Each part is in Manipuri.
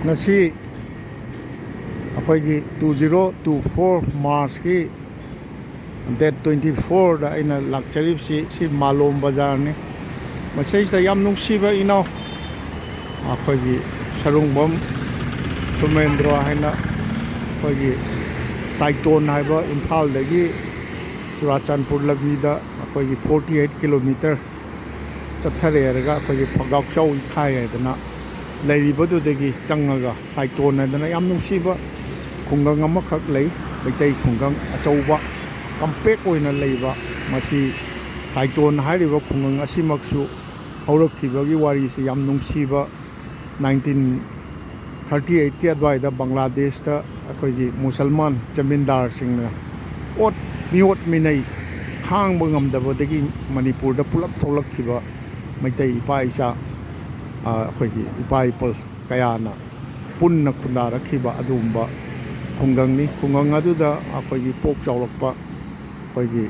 ngasi ꯑꯩꯈꯣꯏꯒꯤ 2024 ꯃꯥꯔꯆꯀꯤ ꯗꯦꯠ 24ꯗ ꯑꯩꯅ ꯂꯥꯛꯆꯔꯤꯕꯁꯤ ꯁꯤ ꯃꯥꯂꯣꯝ ꯕꯖꯥꯔꯅꯤ ꯃꯁꯤꯗ ꯌꯥꯝ ꯅꯨꯡꯁꯤꯕ ꯏꯅꯥꯎ ꯑꯩꯈꯣꯏꯒꯤ ꯁꯔꯨꯡꯕꯝ ꯁꯨꯃꯦꯟꯗ꯭ꯔ ꯍꯥꯏꯅ ꯑꯩꯈꯣꯏꯒꯤ ꯁꯥꯏꯇꯣꯟ ꯍꯥꯏꯕ ꯏꯝꯐꯥꯜꯗꯒꯤ ꯆꯨꯔꯥꯆꯥꯟꯄꯨꯔ ꯂꯝꯕꯤꯗ ꯑꯩꯈꯣꯏꯒꯤ 48 ꯀꯤꯂꯣꯃꯤꯇꯔ ꯆꯠꯊꯔꯦꯔꯒ ꯑꯩꯈꯣꯏꯒꯤ ꯐꯒꯥꯎꯆꯧ ꯏꯊꯥꯏ ꯍꯥꯏꯗꯅ ꯂꯩꯔꯤꯕꯗꯨꯗꯒꯤ ꯆꯪꯉꯒ ꯁꯥꯏꯇꯣꯟ ꯍꯥꯏꯗꯅ ꯌꯥꯝ ꯅꯨꯡꯁꯤꯕ ꯈꯨꯡꯒꯪ ꯑꯃꯈꯛ ꯂꯩ ꯃꯩꯇꯩ ꯈꯨꯡꯒꯪ ꯑꯆꯧꯕ ꯀꯝꯄꯦꯛ ꯑꯣꯏꯅ ꯂꯩꯕ ꯃꯁꯤ ꯁꯥꯏꯇꯣꯟ ꯍꯥꯏꯔꯤꯕ ꯈꯨꯡꯒꯪ ꯑꯁꯤꯃꯛꯁꯨ ꯍꯧꯔꯛꯈꯤꯕꯒꯤ ꯋꯥꯔꯤꯁꯤ ꯌꯥꯝ ꯅꯨꯡꯁꯤꯕ 1938ꯀꯤ ꯑꯗꯨꯋꯥꯏꯗ ꯕꯪꯒ꯭ꯂꯥꯗꯦꯁꯇ ꯑꯩꯈꯣꯏꯒꯤ ꯃꯨꯁꯜꯃꯥꯟ ꯖꯃꯤꯟꯗꯥꯔꯁꯤꯡꯅ ꯃꯤꯑꯣꯠ ꯃꯤꯅꯩ ꯈꯥꯡꯕ ꯉꯝꯗꯕꯗꯒꯤ ꯃꯅꯤꯄꯨꯔꯗ ꯄꯨꯂꯞ ꯊꯣꯛꯂꯛꯈꯤꯕ ꯃꯩꯇꯩ ꯏꯄꯥ ꯏꯆꯥ ꯑꯩꯈꯣꯏꯒꯤ ꯏꯄꯥ ꯏꯄꯨꯜ ꯀꯌꯥꯅ ꯄꯨꯟꯅ ꯈꯨꯟꯗꯥꯔꯛꯈꯤꯕ ꯑꯗꯨꯒꯨꯝꯕ ꯈꯨꯡꯒꯪꯅꯤ ꯈꯨꯡꯒꯪ ꯑꯗꯨꯗ ꯑꯩꯈꯣꯏꯒꯤ ꯄꯣꯛ ꯆꯥꯎꯔꯛꯄ ꯑꯩꯈꯣꯏꯒꯤ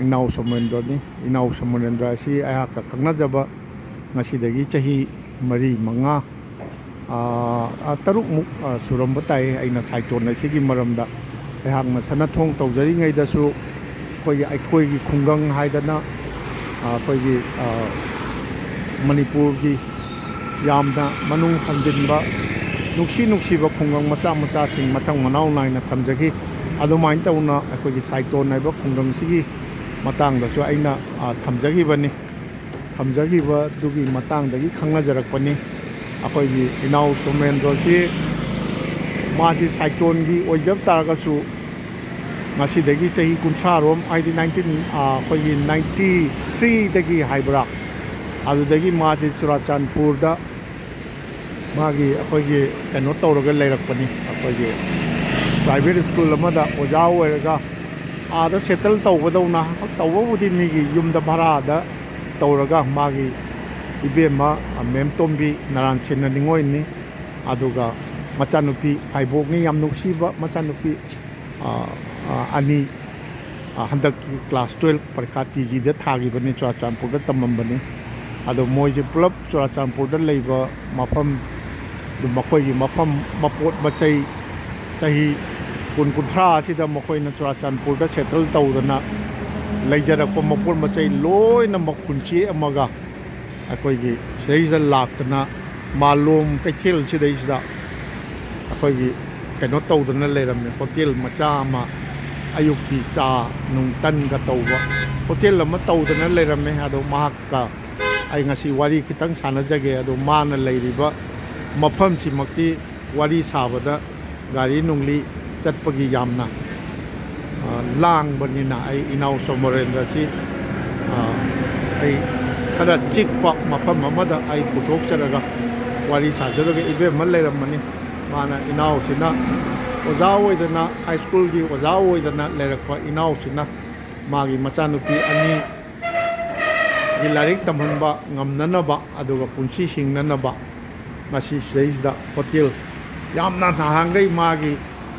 ꯏꯅꯥꯎ ꯁꯣꯃꯦꯟꯗ꯭ꯔꯅꯤ ꯏꯅꯥꯎ ꯁꯣꯃꯦꯟꯗ꯭ꯔ ꯑꯁꯤ ꯑꯩꯍꯥꯛꯀ ꯈꯪꯅꯖꯕ ꯉꯁꯤꯗꯒꯤ ꯆꯍꯤ 4-5 ꯇꯔꯨꯛꯃꯨꯛ ꯁꯨꯔꯝꯕ ꯇꯥꯏ ꯑꯩꯅ ꯁꯥꯏꯇꯣꯟ ꯑꯁꯤꯒꯤ ꯃꯔꯝꯗ ꯑꯩꯍꯥꯛꯅ ꯁꯅꯊꯣꯡ ꯇꯧꯖꯔꯤꯉꯩꯗꯁꯨ ꯑꯩꯈꯣꯏꯒꯤ ꯈꯨꯡꯒꯪ ꯍꯥꯏꯗꯅ ꯑꯩꯈꯣꯏꯒꯤ ꯃꯅꯤꯄꯨꯔꯒꯤ ꯌꯥꯝꯅ ꯃꯅꯨꯡ ꯍꯟꯖꯤꯟꯕ ꯅꯨꯡꯁꯤꯕ ꯈꯨꯡꯒꯪ ꯃꯆꯥꯁꯤꯡ ꯃꯊꯪ ꯃꯅꯥꯎ ꯅꯥꯏꯅ ꯊꯝꯖꯈꯤ ꯑꯗꯨꯃꯥꯏꯅ ꯇꯧꯅ ꯑꯩꯈꯣꯏꯒꯤ ꯁꯥꯏꯇꯣꯟ ꯍꯥꯏꯕ ꯈꯨꯡꯒꯪꯁꯤꯒꯤ ꯃꯇꯥꯡꯗꯁꯨ ꯑꯩꯅ ꯊꯝꯖꯈꯤꯕꯗꯨꯒꯤ ꯃꯇꯥꯡꯗꯒꯤ ꯈꯪꯅꯖꯔꯛꯄꯅꯤ ꯑꯩꯈꯣꯏꯒꯤ ꯏꯅꯥꯎ ꯁꯣꯃꯦꯟꯗ꯭ꯔꯁꯤ ꯃꯥꯁꯤ ꯁꯥꯏꯇꯣꯟꯒꯤ ꯑꯣꯏꯖꯕ ꯇꯥꯔꯒꯁꯨ ꯉꯁꯤꯗꯒꯤ ꯆꯍꯤ 30 ꯍꯥꯏꯗꯤ ꯑꯩꯈꯣꯏꯒꯤ 93ꯗꯒꯤ ꯍꯥꯏꯕ꯭ꯔꯥ ꯑꯗꯨꯗꯒꯤ ꯃꯥꯁꯤ ꯆꯨꯔꯥꯆꯥꯟꯄꯨꯔꯗ ꯃꯥꯒꯤ ꯑꯩꯈꯣꯏꯒꯤ ꯀꯩꯅꯣ ꯇꯧꯔꯒ ꯂꯩꯔꯛꯄꯅꯤ ꯑꯩꯈꯣꯏꯒꯤ ꯄ꯭ꯔꯥꯏꯚꯦꯠ ꯁ꯭ꯀꯨꯜ ꯑꯃꯗ ꯑꯣꯖꯥ ꯑꯣꯏꯔꯒ ꯑꯥꯗ ꯁꯦꯇꯜ ꯇꯧꯕꯗꯧꯅ ꯇꯧꯕꯕꯨꯗꯤ ꯃꯤꯒꯤ ꯌꯨꯝꯗ ꯚꯔꯥꯗ ꯇꯧꯔꯒ ꯃꯥꯒꯤ ꯏꯕꯦꯝꯃ ꯃꯦꯝ ꯇꯣꯝꯕꯤ ꯅꯔꯥꯟꯁꯦꯟꯅ ꯅꯤꯡꯉꯣꯏꯅꯤ ꯑꯗꯨꯒ ꯃꯆꯥꯅꯨꯄꯤ ꯐꯥꯏꯕꯣꯛꯅꯤ ꯌꯥꯝ ꯅꯨꯡꯁꯤꯕ ꯃꯆꯥꯅꯨꯄꯤ ꯑꯅꯤ ꯍꯟꯗꯛꯀꯤ ꯀ꯭ꯂꯥꯁ 12 ꯄꯔꯤꯈꯥ TGꯗ ꯊꯥꯈꯤꯕꯅꯤ ꯆꯨꯔꯥꯆꯥꯟꯄꯨꯔꯗ ꯇꯝꯃꯝꯕꯅꯤ ꯑꯗꯣ ꯃꯣꯏꯁꯦ ꯄꯨꯂꯞ ꯆꯨꯔꯥꯆꯥꯟꯄꯨꯔꯗ ꯂꯩꯕ ꯃꯐꯝ ꯃꯈꯣꯏꯒꯤ ꯃꯐꯝ ꯃꯄꯣꯠ ꯃꯆꯩ ꯆꯍꯤ 20-30 ꯑꯁꯤꯗ ꯃꯈꯣꯏꯅ ꯆꯨꯔꯥꯆꯥꯟꯄꯨꯔꯗ ꯁꯦꯇꯜ ꯇꯧꯗꯅ ꯂꯩꯖꯔꯛꯄ ꯃꯄꯣꯠ ꯃꯆꯩ ꯂꯣꯏꯅꯃꯛ ꯄꯨꯟꯁꯤ ꯑꯃꯒ ꯑꯩꯈꯣꯏꯒꯤ ꯁꯤꯗꯩꯁꯤꯗ ꯂꯥꯛꯇꯅ ꯃꯥꯂꯣꯝ ꯀꯩꯊꯦꯜꯁꯤꯗꯩꯁꯤꯗ ꯑꯩꯈꯣꯏꯒꯤ ꯀꯩꯅꯣ ꯇꯧꯗꯅ ꯂꯩꯔꯝꯃꯦ ꯍꯣꯇꯦꯜ ꯃꯆꯥ ꯑꯃ ꯑꯌꯨꯛꯀꯤ ꯆꯥ ꯅꯨꯡ ꯇꯟꯒ ꯇꯧꯕ ꯍꯣꯇꯦꯜ ꯑꯃ ꯇꯧꯗꯅ ꯂꯩꯔꯝꯃꯦ ꯑꯗꯣ ꯃꯍꯥꯛꯀ ꯑꯩ ꯉꯁꯤ ꯋꯥꯔꯤ ꯈꯤꯇꯪ ꯁꯥꯟꯅꯖꯒꯦ ꯑꯗꯣ ꯃꯥꯅ ꯂꯩꯔꯤꯕ ꯃꯐꯝꯁꯤꯃꯛꯇꯤ ꯋꯥꯔꯤ ꯁꯥꯕꯗ ꯒꯥꯔꯤ ꯅꯨꯡꯂꯤ ꯆꯠꯄꯒꯤ ꯌꯥꯝꯅ ꯂꯥꯡꯕꯅꯤꯅ ꯑꯩ ꯏꯅꯥꯎ ꯁꯣꯃꯦꯟꯗ꯭ꯔꯁꯤ ꯑꯩ ꯈꯔ ꯆꯤꯛꯄ ꯃꯐꯝ ꯑꯃꯗ ꯑꯩ ꯄꯨꯊꯣꯛꯆꯔꯒ ꯋꯥꯔꯤ ꯁꯥꯖꯔꯒ ꯏꯕꯦꯝꯃ ꯂꯩꯔꯝꯕꯅꯤ ꯃꯥꯅ ꯏꯅꯥꯎꯁꯤꯅ ꯑꯣꯖా ꯑꯣꯏꯗꯅ ꯍꯥꯏ ꯁ꯭ꯀꯨꯜꯒꯤ ꯑꯣꯖꯥ ꯑꯣꯏꯗꯅ ꯂꯩꯔꯛꯄ ꯏꯅꯥꯎꯁꯤꯅ ꯃꯥꯒꯤ ꯃꯆꯥꯅꯨꯄꯤ 2ꯒꯤ ꯂꯥꯏꯔꯤꯛ ꯇꯝꯍꯟꯕ ꯉꯝꯅꯅꯕ ꯑꯗꯨꯒ ꯄꯨꯟꯁꯤ ꯍꯤꯡꯅꯅꯕ ꯉꯁꯤ ꯁꯤꯗꯩꯁꯤꯗ ꯍꯣꯇꯦꯜ ꯌꯥꯝꯅ ꯅꯍꯥꯟꯈꯩ ꯃꯥꯒꯤ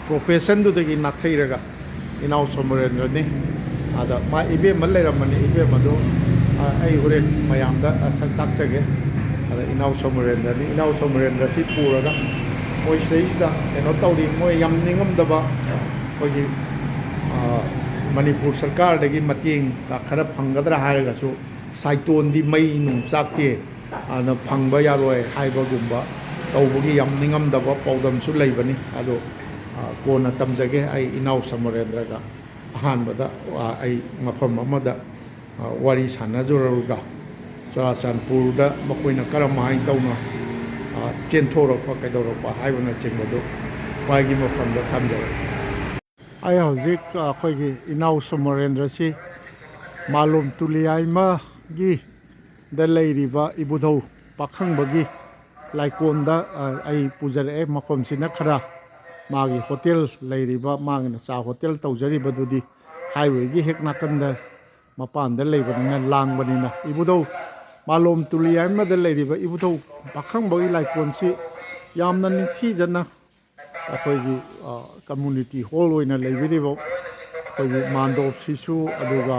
ꯄ꯭ꯔꯣꯐꯦꯁꯟꯗꯨꯗꯒꯤ ꯅꯥꯊꯩꯔꯒ ꯏꯅꯥꯎ ꯁꯣꯃꯦꯟꯗ꯭ꯔꯅꯤ ꯑꯗ ꯃꯥ ꯏꯕꯦꯝꯃ ꯂꯩꯔꯝꯕꯅꯤ ꯏꯕꯦꯝꯃꯗꯨ ꯑꯩ ꯍꯣꯔꯦꯟ ꯃꯌꯥꯝꯗ ꯁꯛ ꯇꯥꯛꯆꯒꯦ ꯑꯗ ꯏꯅꯥꯎ ꯁꯣꯃꯦꯟꯗ꯭ꯔꯅꯤ ꯏꯅꯥꯎ ꯁꯣꯃꯦꯟꯗ꯭ꯔꯁꯤ ꯄꯨꯔꯒ ꯃꯣꯏ ꯁꯤꯗꯩꯁꯤꯗ ꯀꯩꯅꯣ ꯇꯧꯔꯤ ꯃꯣꯏ ꯌꯥꯝ ꯅꯤꯡꯉꯝꯗꯕ ꯑꯩꯈꯣꯏꯒꯤ ꯃꯅꯤꯄꯨꯔ ꯁꯔꯀꯥꯔꯗꯒꯤ ꯃꯇꯦꯡ ꯈꯔ ꯐꯪꯒꯗ꯭ꯔꯥ ꯍꯥꯏꯔꯒꯁꯨ ꯁꯥꯏꯇꯣꯟꯗꯤ ꯃꯩ ꯅꯨꯡ ꯆꯥꯛꯇꯦ ꯑꯗꯨꯅ ꯐꯪꯕ ꯌꯥꯔꯣꯏ ꯍꯥꯏꯕꯒꯨꯝꯕ ꯇꯧꯕꯒꯤ ꯌꯥꯝ ꯅꯤꯡꯉꯝꯗꯕ ꯄꯥꯎꯗꯝꯁꯨ ꯂꯩꯕꯅꯤ ꯑꯗꯣ ꯀꯣꯟꯅ ꯇꯝꯖꯒꯦ ꯑꯩ ꯏꯅꯥꯎ ꯁꯣꯃꯦꯟꯗ꯭ꯔꯒ ꯑꯍꯥꯟꯕꯗ ꯑꯩ ꯃꯐꯝ ꯑꯃꯗ ꯋꯥꯔꯤ ꯁꯥꯟꯅꯖꯔꯨꯔꯒ ꯆꯨꯔꯥꯆꯥꯟꯄꯨꯔꯗ ꯃꯈꯣꯏꯅ ꯀꯔꯝꯍꯥꯏꯅ ꯇꯧꯅ ꯆꯦꯟꯊꯣꯔꯛꯄ ꯀꯩꯗꯧꯔꯛꯄ ꯍꯥꯏꯕꯅꯆꯤꯡꯕꯗꯨ ꯃꯥꯒꯤ ꯃꯐꯝꯗ ꯊꯝꯖꯔꯛꯦ ꯑꯩ ꯍꯧꯖꯤꯛ ꯑꯩꯈꯣꯏꯒꯤ ꯏꯅꯥꯎ ꯁꯣꯃꯦꯟꯗ꯭ꯔꯁꯤ ꯃꯥꯂꯣꯝ ꯇꯨꯂꯤꯌꯥꯏꯃꯒꯤ ꯗ ꯂꯩꯔꯤꯕ ꯏꯕꯨꯙꯧ ꯄꯥꯈꯪꯕꯒꯤ ꯂꯥꯏꯀꯣꯟꯗ ꯑꯩ ꯄꯨꯖꯔꯛꯑꯦ ꯃꯐꯝꯁꯤꯅ ꯈꯔ ꯃꯥꯒꯤ ꯍꯣꯇꯦꯜ ꯂꯩꯔꯤꯕ ꯃꯥꯒꯤꯅ ꯆꯥ ꯍꯣꯇꯦꯜ ꯇꯧꯖꯔꯤꯕꯗꯨꯗꯤ ꯍꯥꯏꯋꯦꯒꯤ ꯍꯦꯛ ꯅꯥꯀꯟꯗ ꯃꯄꯥꯟꯗ ꯂꯩꯕꯅꯤꯅ ꯂꯥꯡꯕꯅꯤꯅ ꯏꯕꯨꯙꯧ ꯃꯥꯂꯣꯝ ꯇꯨꯂꯤꯌꯥꯏꯃꯗ ꯂꯩꯔꯤꯕ ꯏꯕꯨꯙꯧ ꯄꯥꯈꯪꯕꯒꯤ ꯂꯥꯏꯀꯣꯟꯁꯤ ꯌꯥꯝꯅ ꯅꯤꯡꯊꯤꯖꯅ ꯑꯩꯈꯣꯏꯒꯤ ꯀꯝꯃꯨꯅꯤꯇꯤ ꯍꯣꯜ ꯑꯣꯏꯅ ꯂꯩꯕꯤꯔꯤꯕ ꯑꯩꯈꯣꯏꯒꯤ ꯃꯥꯟꯗꯣꯞꯁꯤꯁꯨ ꯑꯗꯨꯒ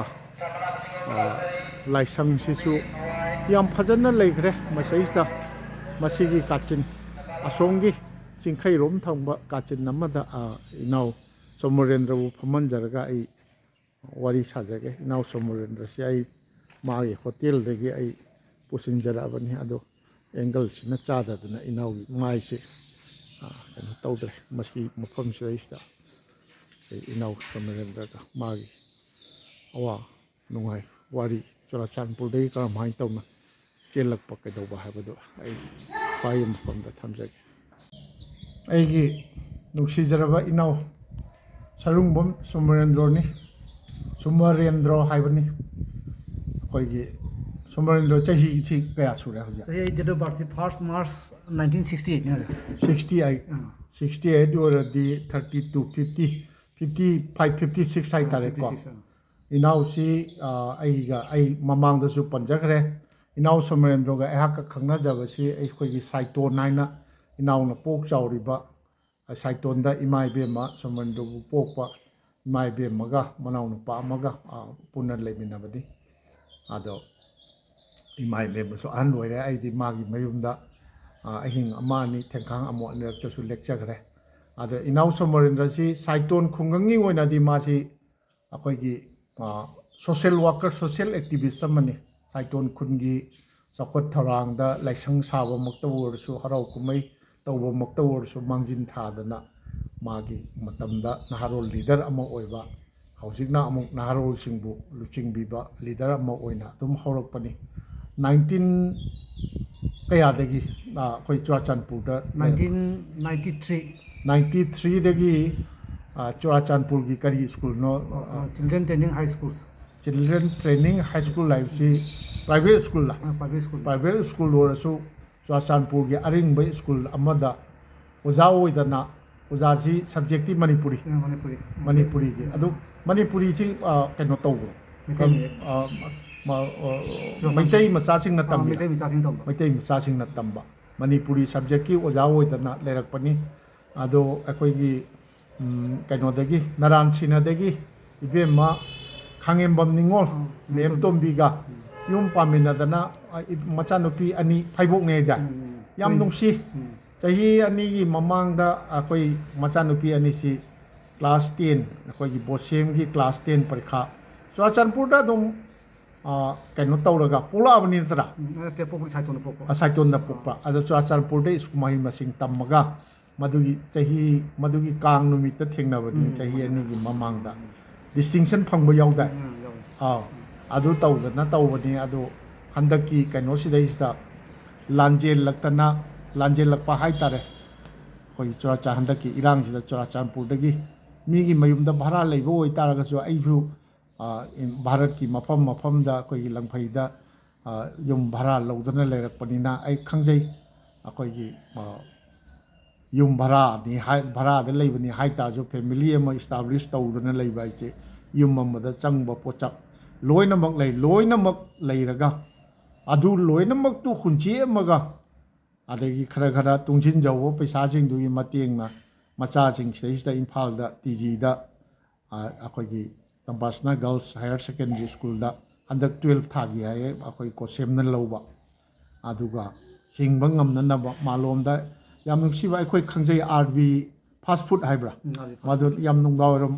ꯂꯥꯏꯁꯪꯁꯤꯁꯨ ꯌꯥꯝ ꯐꯖꯅ ꯂꯩꯈ꯭ꯔꯦ ꯃꯁꯤꯗ ꯃꯁꯤꯒꯤ ꯀꯥꯆꯤꯟ ꯑꯁꯣꯝꯒꯤ ꯆꯤꯡꯈꯩꯔꯣꯝ ꯊꯪꯕ ꯀꯥꯆꯤꯟ ꯑꯃꯗ ꯏꯅꯥꯎ ꯁꯣꯃꯣꯔꯦꯟꯗ꯭ꯔꯕꯨ ꯐꯝꯍꯟꯖꯔꯒ ꯑꯩ ꯋꯥꯔꯤ ꯁꯥꯖꯒꯦ ꯏꯅꯥꯎ ꯁꯣꯃꯣꯔꯦꯟꯗ꯭ꯔꯁꯤ ꯑꯩ ꯃꯥꯒꯤ ꯍꯣꯇꯦꯜꯗꯒꯤ ꯑꯩ ꯄꯨꯁꯤꯟꯖꯔꯛꯑꯕꯅꯤ ꯑꯗꯣ ꯑꯦꯡꯒꯜꯁꯤꯅ ꯆꯥꯗꯗꯅ ꯏꯅꯥꯎꯒꯤ ꯃꯥꯏꯁꯦ ꯀꯩꯅꯣ ꯇꯧꯗ꯭ꯔꯦ ꯃꯁꯤ ꯃꯐꯝꯁꯤꯗꯩꯁꯤꯗ ꯑꯩ ꯏꯅꯥꯎ ꯁꯣꯃꯣꯔꯦꯟꯗ꯭ꯔꯒ ꯃꯥꯒꯤ ꯑꯋꯥ ꯅꯨꯡꯉꯥꯏ ꯋꯥꯔꯤ ꯆꯨꯔꯥꯆꯥꯟꯄꯨꯔꯗꯒꯤ ꯀꯔꯝꯍꯥꯏꯅ ꯇꯧꯅ ꯆꯦꯜꯂꯛꯄ ꯀꯩꯗꯧꯕ ꯍꯥꯏꯕꯗꯨ ꯑꯩ ꯈ꯭ꯋꯥꯏ ꯃꯐꯝꯗ ꯊꯝꯖꯒꯦ ꯑꯩꯒꯤ ꯅꯨꯡꯁꯤꯖꯔꯕ ꯏꯅꯥꯎ ꯁꯔꯨꯡꯕꯝ ꯁꯣꯃꯣꯔꯦꯟꯗ꯭ꯔꯣꯅꯤ ꯁꯨꯃꯔꯦꯟꯗ꯭ꯔꯣ ꯍꯥꯏꯕꯅꯤ ꯑꯩꯈꯣꯏꯒꯤ ꯁꯣꯃꯣꯔꯦꯟꯗ꯭ꯔꯣ ꯆꯍꯤꯁꯤ ꯀꯌꯥ ꯁꯨꯔꯦ ꯍꯧꯖꯤꯛ ꯆꯍꯤ ꯗꯦꯠ ꯑꯣꯐ ꯕꯥꯔꯊꯁꯤ 1 March 1968 68 ꯑꯣꯏꯔꯗꯤ 32 50 55 56 ꯍꯥꯏꯇꯥꯔꯦꯀꯣ 56 ꯏꯅꯥꯎꯁꯤ ꯑꯩ ꯃꯃꯥꯡꯗꯁꯨ ꯄꯟꯖꯈ꯭ꯔꯦ ꯏꯅꯥꯎ ꯁꯣꯃꯣꯔꯦꯟꯗ꯭ꯔꯣꯒ ꯑꯩꯍꯥꯛꯀ ꯈꯪꯅꯖꯕꯁꯤ ꯑꯩꯈꯣꯏꯒꯤ ꯁꯥꯏꯇꯣꯟ ꯍꯥꯏꯅ ꯏꯅꯥꯎꯅ ꯄꯣꯛ ꯆꯥꯎꯔꯤꯕ ꯁꯥꯏꯇꯣꯟꯗ ꯏꯃꯥ ꯏꯕꯦꯝꯃ ꯁꯣꯃꯣꯔꯦꯟꯗ꯭ꯔꯣꯕꯨ ꯄꯣꯛꯄ ꯏꯃꯥ ꯏꯕꯦꯝꯃꯒ ꯃꯅꯥꯎꯅꯨꯄꯥ ꯑꯃꯒ ꯄꯨꯟꯅ ꯂꯩꯃꯤꯟꯅꯕꯅꯤ ꯑꯗꯣ ꯏꯃꯥ ꯏꯕꯦꯝꯃꯁꯨ ꯑꯍꯟ ꯑꯣꯏꯔꯦ ꯑꯩꯗꯤ ꯃꯥꯒꯤ ꯃꯌꯨꯝꯗ ꯑꯍꯤꯡ ꯑꯃ ꯑꯅꯤ ꯊꯦꯡꯈꯥꯡ ꯑꯃꯨꯛ ꯑꯅꯤꯔꯛꯇꯁꯨ ꯂꯦꯛꯆꯈ꯭ꯔꯦ ꯑꯗꯣ ꯏꯅꯥꯎ ꯁꯣꯃꯣꯔꯦꯟꯗ꯭ꯔꯁꯤ ꯁꯥꯏꯇꯣꯟ ꯈꯨꯡꯒꯪꯒꯤ ꯑꯣꯏꯅꯗꯤ ꯃꯥꯁꯤ ꯑꯩꯈꯣꯏꯒꯤ ꯁꯣꯁꯤꯌꯦꯜ ꯋꯥꯔꯀꯔ ꯁꯣꯁꯤꯌꯦꯜ ꯑꯦꯛꯇꯤꯕꯤꯁ ꯑꯃꯅꯤ ꯁꯥꯏꯇꯣꯟ ꯈꯨꯟꯒꯤ ꯆꯥꯎꯈꯠ ꯊꯧꯔꯥꯡꯗ ꯂꯥꯏꯁꯪ ꯁꯥꯕꯃꯛꯇꯕꯨ ꯑꯣꯏꯔꯁꯨ ꯍꯔꯥꯎ ꯀꯨꯝꯍꯩ ꯇꯧꯕꯃꯛꯇꯕꯨ ꯑꯣꯏꯔꯁꯨ ꯃꯥꯡꯖꯤꯟ ꯊꯥꯗꯅ ꯃꯥꯒꯤ ꯃꯇꯝꯗ ꯅꯍꯥꯔꯣꯜ ꯂꯤꯗꯔ ꯑꯃ ꯑꯣꯏꯕ ꯍꯧꯖꯤꯛꯅ ꯑꯃꯨꯛ ꯅꯍꯥꯔꯣꯜꯁꯤꯡꯕꯨ ꯂꯨꯆꯤꯡꯕꯤꯕ ꯂꯤꯗꯔ ꯑꯃ ꯑꯣꯏꯅ ꯑꯗꯨꯝꯍꯧꯔꯛꯄꯅꯤ 19 ꯀꯌꯥꯗꯒꯤ ꯑꯩꯈꯣꯏ ꯆꯨꯔꯥꯆꯥꯟꯄꯨꯔꯗ 1993 93ꯗꯒꯤ ꯆꯨꯔꯥꯆꯥꯟꯄꯨꯔꯒꯤ ꯀꯔꯤ ꯁ꯭ꯀꯨꯜꯅꯣ Children Training High Schools children training high school ꯍꯥꯏꯕꯁꯤ ꯄ꯭ꯔꯥꯏꯚꯦꯠ ꯁ꯭ꯀꯨꯜꯂ private school ꯄ꯭ꯔꯥꯏꯚꯦꯠ ꯁ꯭ꯀꯨꯜ ꯑꯣꯏꯔꯁꯨ ꯆꯨꯔꯥꯆꯥꯟꯄꯨꯔꯒꯤ ꯑꯔꯤꯡꯕ ꯁ꯭ꯀꯨꯜ ꯑꯃꯗ ꯑꯣꯖꯥ ꯑꯣꯏꯗꯅ ꯑꯣꯖꯥꯁꯤ ꯁꯕꯖꯦꯛꯇꯤ ꯃꯅꯤꯄꯨꯔꯤ Manipuri ꯃꯅꯤꯄꯨꯔꯤꯒꯤ ꯑꯗꯨ ꯃꯅꯤꯄꯨꯔꯤꯁꯤ ꯀꯩꯅꯣ ꯇꯧꯕ꯭ꯔꯣ ꯃꯩꯇꯩ ꯃꯆꯥꯁꯤꯡꯅ ꯇꯝꯕꯤꯔ Metai Machasing Tamba ꯃꯩꯇꯩ ꯃꯆꯥꯁꯤꯡꯅ ꯇꯝꯕ ꯃꯅꯤꯄꯨꯔꯤ ꯁꯕꯖꯦꯛꯀꯤ ꯑꯣꯖꯥ ꯑꯣꯏꯗꯅ ꯂꯩꯔꯛꯄꯅꯤ ꯑꯗꯣ ꯑꯩꯈꯣꯏꯒꯤ ꯀꯩꯅꯣꯗꯒꯤ ꯅꯔꯥꯟ ꯁꯤꯅꯗꯒꯤ ꯏꯕꯦꯝꯃ ꯈꯥꯡꯉꯦꯝꯕꯝ ꯅꯤꯡꯉꯣꯜ ꯃꯦꯝꯇꯣꯝꯕꯤꯒ ꯌꯨꯝ ꯄꯥꯟꯃꯤꯟꯅꯗꯅ ꯃꯆꯥꯅꯨꯄꯤ ꯑꯅꯤ ꯐꯩꯕꯣꯛꯅꯦ ꯍꯥꯏꯗꯥꯏ ꯌꯥꯝ ꯅꯨꯡꯁꯤ ꯆꯍꯤ ꯑꯅꯤꯒꯤ ꯃꯃꯥꯡꯗ ꯑꯩꯈꯣꯏ ꯃꯆꯥꯅꯨꯄꯤ ꯑꯅꯤꯁꯤ ꯀ꯭ꯂꯥꯁ 10 ꯑꯩꯈꯣꯏꯒꯤ ꯕꯣꯁꯦꯝꯒꯤ ꯀ꯭ꯂꯥꯁ 10 ꯄꯔꯤꯈꯥ ꯆꯨꯔꯥꯆꯥꯟꯄꯨꯔꯗ ꯑꯗꯨꯝ ꯀꯩꯅꯣ ꯇꯧꯔꯒ ꯄꯣꯛꯂꯛꯑꯕꯅꯤ ꯅꯠꯇ꯭ꯔꯥ Tepo Saiton Popo ꯁꯥꯏꯇꯣꯟꯗ ꯄꯣꯛꯄ ꯑꯗꯣ ꯆꯨꯔꯥꯆꯥꯟꯄꯨꯔꯗ ꯃꯍꯩ ꯃꯁꯤꯡ ꯇꯝꯃꯒ ꯃꯗꯨꯒꯤ ꯀꯥꯡ ꯅꯨꯃꯤꯠꯇ ꯊꯦꯡꯅꯕꯅꯤ ꯆꯍꯤ ꯑꯅꯤꯒꯤ ꯃꯃꯥꯡꯗ ꯗꯤꯁꯇꯤꯡꯁꯟ ꯐꯪꯕ ꯌꯥꯎꯗꯥꯏ ꯑꯗꯨ ꯇꯧꯗꯅ ꯇꯧꯕꯅꯤ ꯑꯗꯣ ꯍꯟꯗꯛꯀꯤ ꯀꯩꯅꯣꯁꯤꯗꯩꯁꯤꯗ ꯂꯥꯟꯖꯦꯜꯂꯛꯄ ꯍꯥꯏꯇꯥꯔꯦ ꯑꯩꯈꯣꯏꯒꯤ ꯍꯟꯗꯛꯀꯤ ꯏꯔꯥꯡꯁꯤꯗ ꯆꯨꯔꯥꯆꯥꯟꯄꯨꯔꯗꯒꯤ ꯃꯤꯒꯤ ꯃꯌꯨꯝꯗ ꯚꯔꯥ ꯂꯩꯕ ꯑꯣꯏꯇꯥꯔꯒꯁꯨ ꯑꯩꯁꯨ ꯚꯥꯔꯠꯀꯤ ꯃꯐꯝꯗ ꯑꯩꯈꯣꯏꯒꯤ ꯂꯪꯐꯩꯗ ꯌꯨꯝ ꯚꯔꯥ ꯂꯧꯗꯨꯅ ꯂꯩꯔꯛꯄꯅꯤꯅ ꯑꯩ ꯈꯪꯖꯩ ꯑꯩꯈꯣꯏꯒꯤ ꯌꯨꯝ ꯚꯔꯥꯗ ꯂꯩꯕꯅꯤ ꯍꯥꯏꯇꯥꯔꯁꯨ ꯐꯦꯃꯤꯂꯤ ꯑꯃ ꯏꯁꯇꯥꯕ꯭ꯂꯤꯁ ꯇꯧꯗꯨꯅ ꯂꯩꯕ ꯍꯥꯏꯁꯦ ꯌꯨꯝ ꯑꯃꯗ ꯆꯪꯕ ꯄꯣꯠꯆꯥꯛ ꯂꯣꯏꯅꯃꯛ ꯂꯩꯔꯒ ꯑꯗꯨ ꯂꯣꯏꯅꯃꯛꯇꯨ ꯍꯨꯟꯆꯦꯛꯑꯝꯃꯒ ꯑꯗꯒꯤ ꯈꯔ ꯇꯨꯡꯁꯤꯟꯖꯧꯕ ꯄꯩꯁꯥꯁꯤꯡꯗꯨꯒꯤ ꯃꯇꯦꯡꯅ ꯃꯆꯥꯁꯤꯡ ꯁꯤꯗꯩꯁꯤꯗ ꯏꯝꯐꯥꯜꯗ TGꯗ ꯑꯩꯈꯣꯏꯒꯤ ꯇꯝꯄꯥꯁꯅꯥ ꯒꯔꯜꯁ ꯍꯥꯌꯔ ꯁꯦꯀꯦꯟꯗꯔꯤ ꯁ꯭ꯀꯨꯜꯗ ꯍꯟꯗꯛ 12 ꯊꯥꯒꯤ ꯍꯥꯏꯌꯦ ꯑꯩꯈꯣꯏ ꯀꯣꯁꯦꯝꯅ ꯂꯧꯕ ꯑꯗꯨꯒ ꯍꯤꯡꯕ ꯉꯝꯅꯅꯕ ꯃꯥꯂꯣꯝꯗ ꯌꯥꯝ ꯅꯨꯡꯁꯤꯕ ꯑꯩꯈꯣꯏ ꯈꯪꯖꯩ RB ꯐꯥꯁ ꯐꯨꯗ ꯍꯥꯏꯕ꯭ꯔꯥ ꯃꯗꯨ ꯌꯥꯝ ꯅꯨꯡꯗꯥꯡꯋꯥꯏꯔꯝ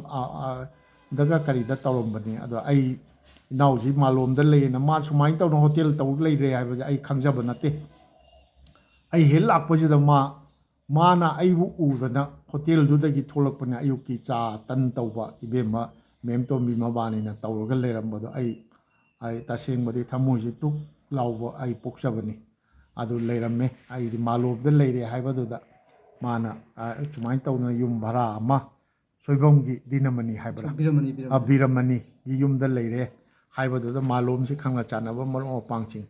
ꯗꯒ ꯀꯔꯤꯗ ꯇꯧꯔꯝꯕꯅꯤ ꯑꯗꯣ ꯑꯩ ꯏꯅꯥꯎꯁꯤ ꯃꯥꯂꯣꯝꯗ ꯂꯩꯌꯦꯅ ꯃꯥ ꯁꯨꯃꯥꯏꯅ ꯇꯧꯅ ꯍꯣꯇꯦꯜ ꯇꯧꯔ ꯂꯩꯔꯦ ꯍꯥꯏꯕꯁꯦ ꯑꯩ ꯈꯪꯖꯕ ꯅꯠꯇꯦ ꯑꯩ ꯍꯦꯛ ꯂꯥꯛꯄꯁꯤꯗ ꯃꯥꯅ ꯑꯩꯕꯨ ꯎꯗꯅ ꯍꯣꯇꯦꯜꯗꯨꯗꯒꯤ ꯊꯣꯛꯂꯛꯄꯅꯦ ꯑꯌꯨꯛꯀꯤ ꯆꯥ ꯇꯟ ꯇꯧꯕ ꯏꯕꯦꯝꯃ ꯃꯦꯝꯇꯣꯝꯕꯤ ꯃꯕꯥꯅꯤꯅ ꯇꯧꯔꯒ ꯂꯩꯔꯝꯕꯗꯣ ꯑꯩ ꯇꯁꯦꯡꯕꯗꯤ ꯊꯃꯣꯏꯁꯤ ꯇꯨꯛ ꯂꯥꯎꯕ ꯑꯩ ꯄꯣꯛꯆꯕꯅꯤ ꯑꯗꯨ ꯂꯩꯔꯝꯃꯦ ꯑꯩꯗꯤ ꯃꯥꯂꯣꯝꯗ ꯂꯩꯔꯦ ꯍꯥꯏꯕꯗꯨꯗ ꯃꯥꯅ ꯁꯨꯃꯥꯏꯅ ꯇꯧꯗꯅ ꯌꯨꯝ ꯚꯔꯥ ꯑꯃ ꯁꯣꯏꯕꯝꯒꯤ ꯗꯤꯅꯃꯅꯤ ꯍꯥꯏꯕ꯭ꯔꯥ ꯕꯤꯔꯃꯅꯤꯒꯤ ꯌꯨꯝꯗ ꯂꯩꯔꯦ ꯍꯥꯏꯕꯗꯨꯗ ꯃꯥꯂꯣꯝꯁꯤ ꯈꯪꯅ ꯆꯥꯟꯅꯕ ꯃꯔꯨꯞ ꯃꯄꯥꯡꯁꯤꯡ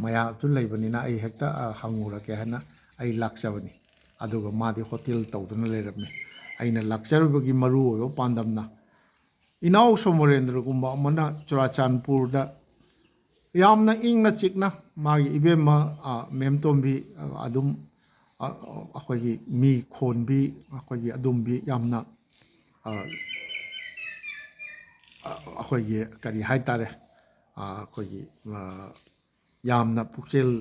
ꯃꯌꯥꯝꯁꯨ ꯂꯩꯕꯅꯤꯅ ꯑꯩ ꯍꯦꯛꯇ ꯍꯪꯉꯨꯔꯒꯦ ꯍꯥꯏꯅ ꯑꯩ ꯂꯥꯛꯆꯕꯅꯤ ꯑꯗꯨꯒ ꯃꯥꯗꯤ ꯍꯣꯇꯦꯜ ꯇꯧꯗꯨꯅ ꯂꯩꯔꯝꯃꯤ ꯑꯩꯅ ꯂꯥꯛꯆꯔꯨꯕꯒꯤ ꯃꯔꯨꯑꯣꯏꯕ ꯄꯥꯟꯗꯝꯅ ꯏꯅꯥꯎ ꯁꯣꯃꯣꯔꯦꯟꯗ꯭ꯔꯒꯨꯝꯕ ꯑꯃꯅ ꯆꯨꯔꯥꯆꯥꯟꯄꯨꯔꯗ ꯌꯥꯝꯅ ꯏꯪꯅ ꯆꯤꯛꯅ ꯃꯥꯒꯤ ꯏꯕꯦꯝꯃ ꯃꯦꯝꯇꯣꯝꯕꯤ ꯑꯗꯨꯝ ꯑꯩꯈꯣꯏꯒꯤ ꯃꯤ ꯈꯣꯟꯕꯤ ꯑꯩꯈꯣꯏꯒꯤ ꯑꯗꯨꯝꯕꯤ ꯌꯥꯝꯅ ꯑꯩꯈꯣꯏꯒꯤ ꯀꯔꯤ ꯍꯥꯏꯇꯥꯔꯦ ꯑꯩꯈꯣꯏꯒꯤ ꯌꯥꯝꯅ ꯄꯨꯛꯆꯦꯜ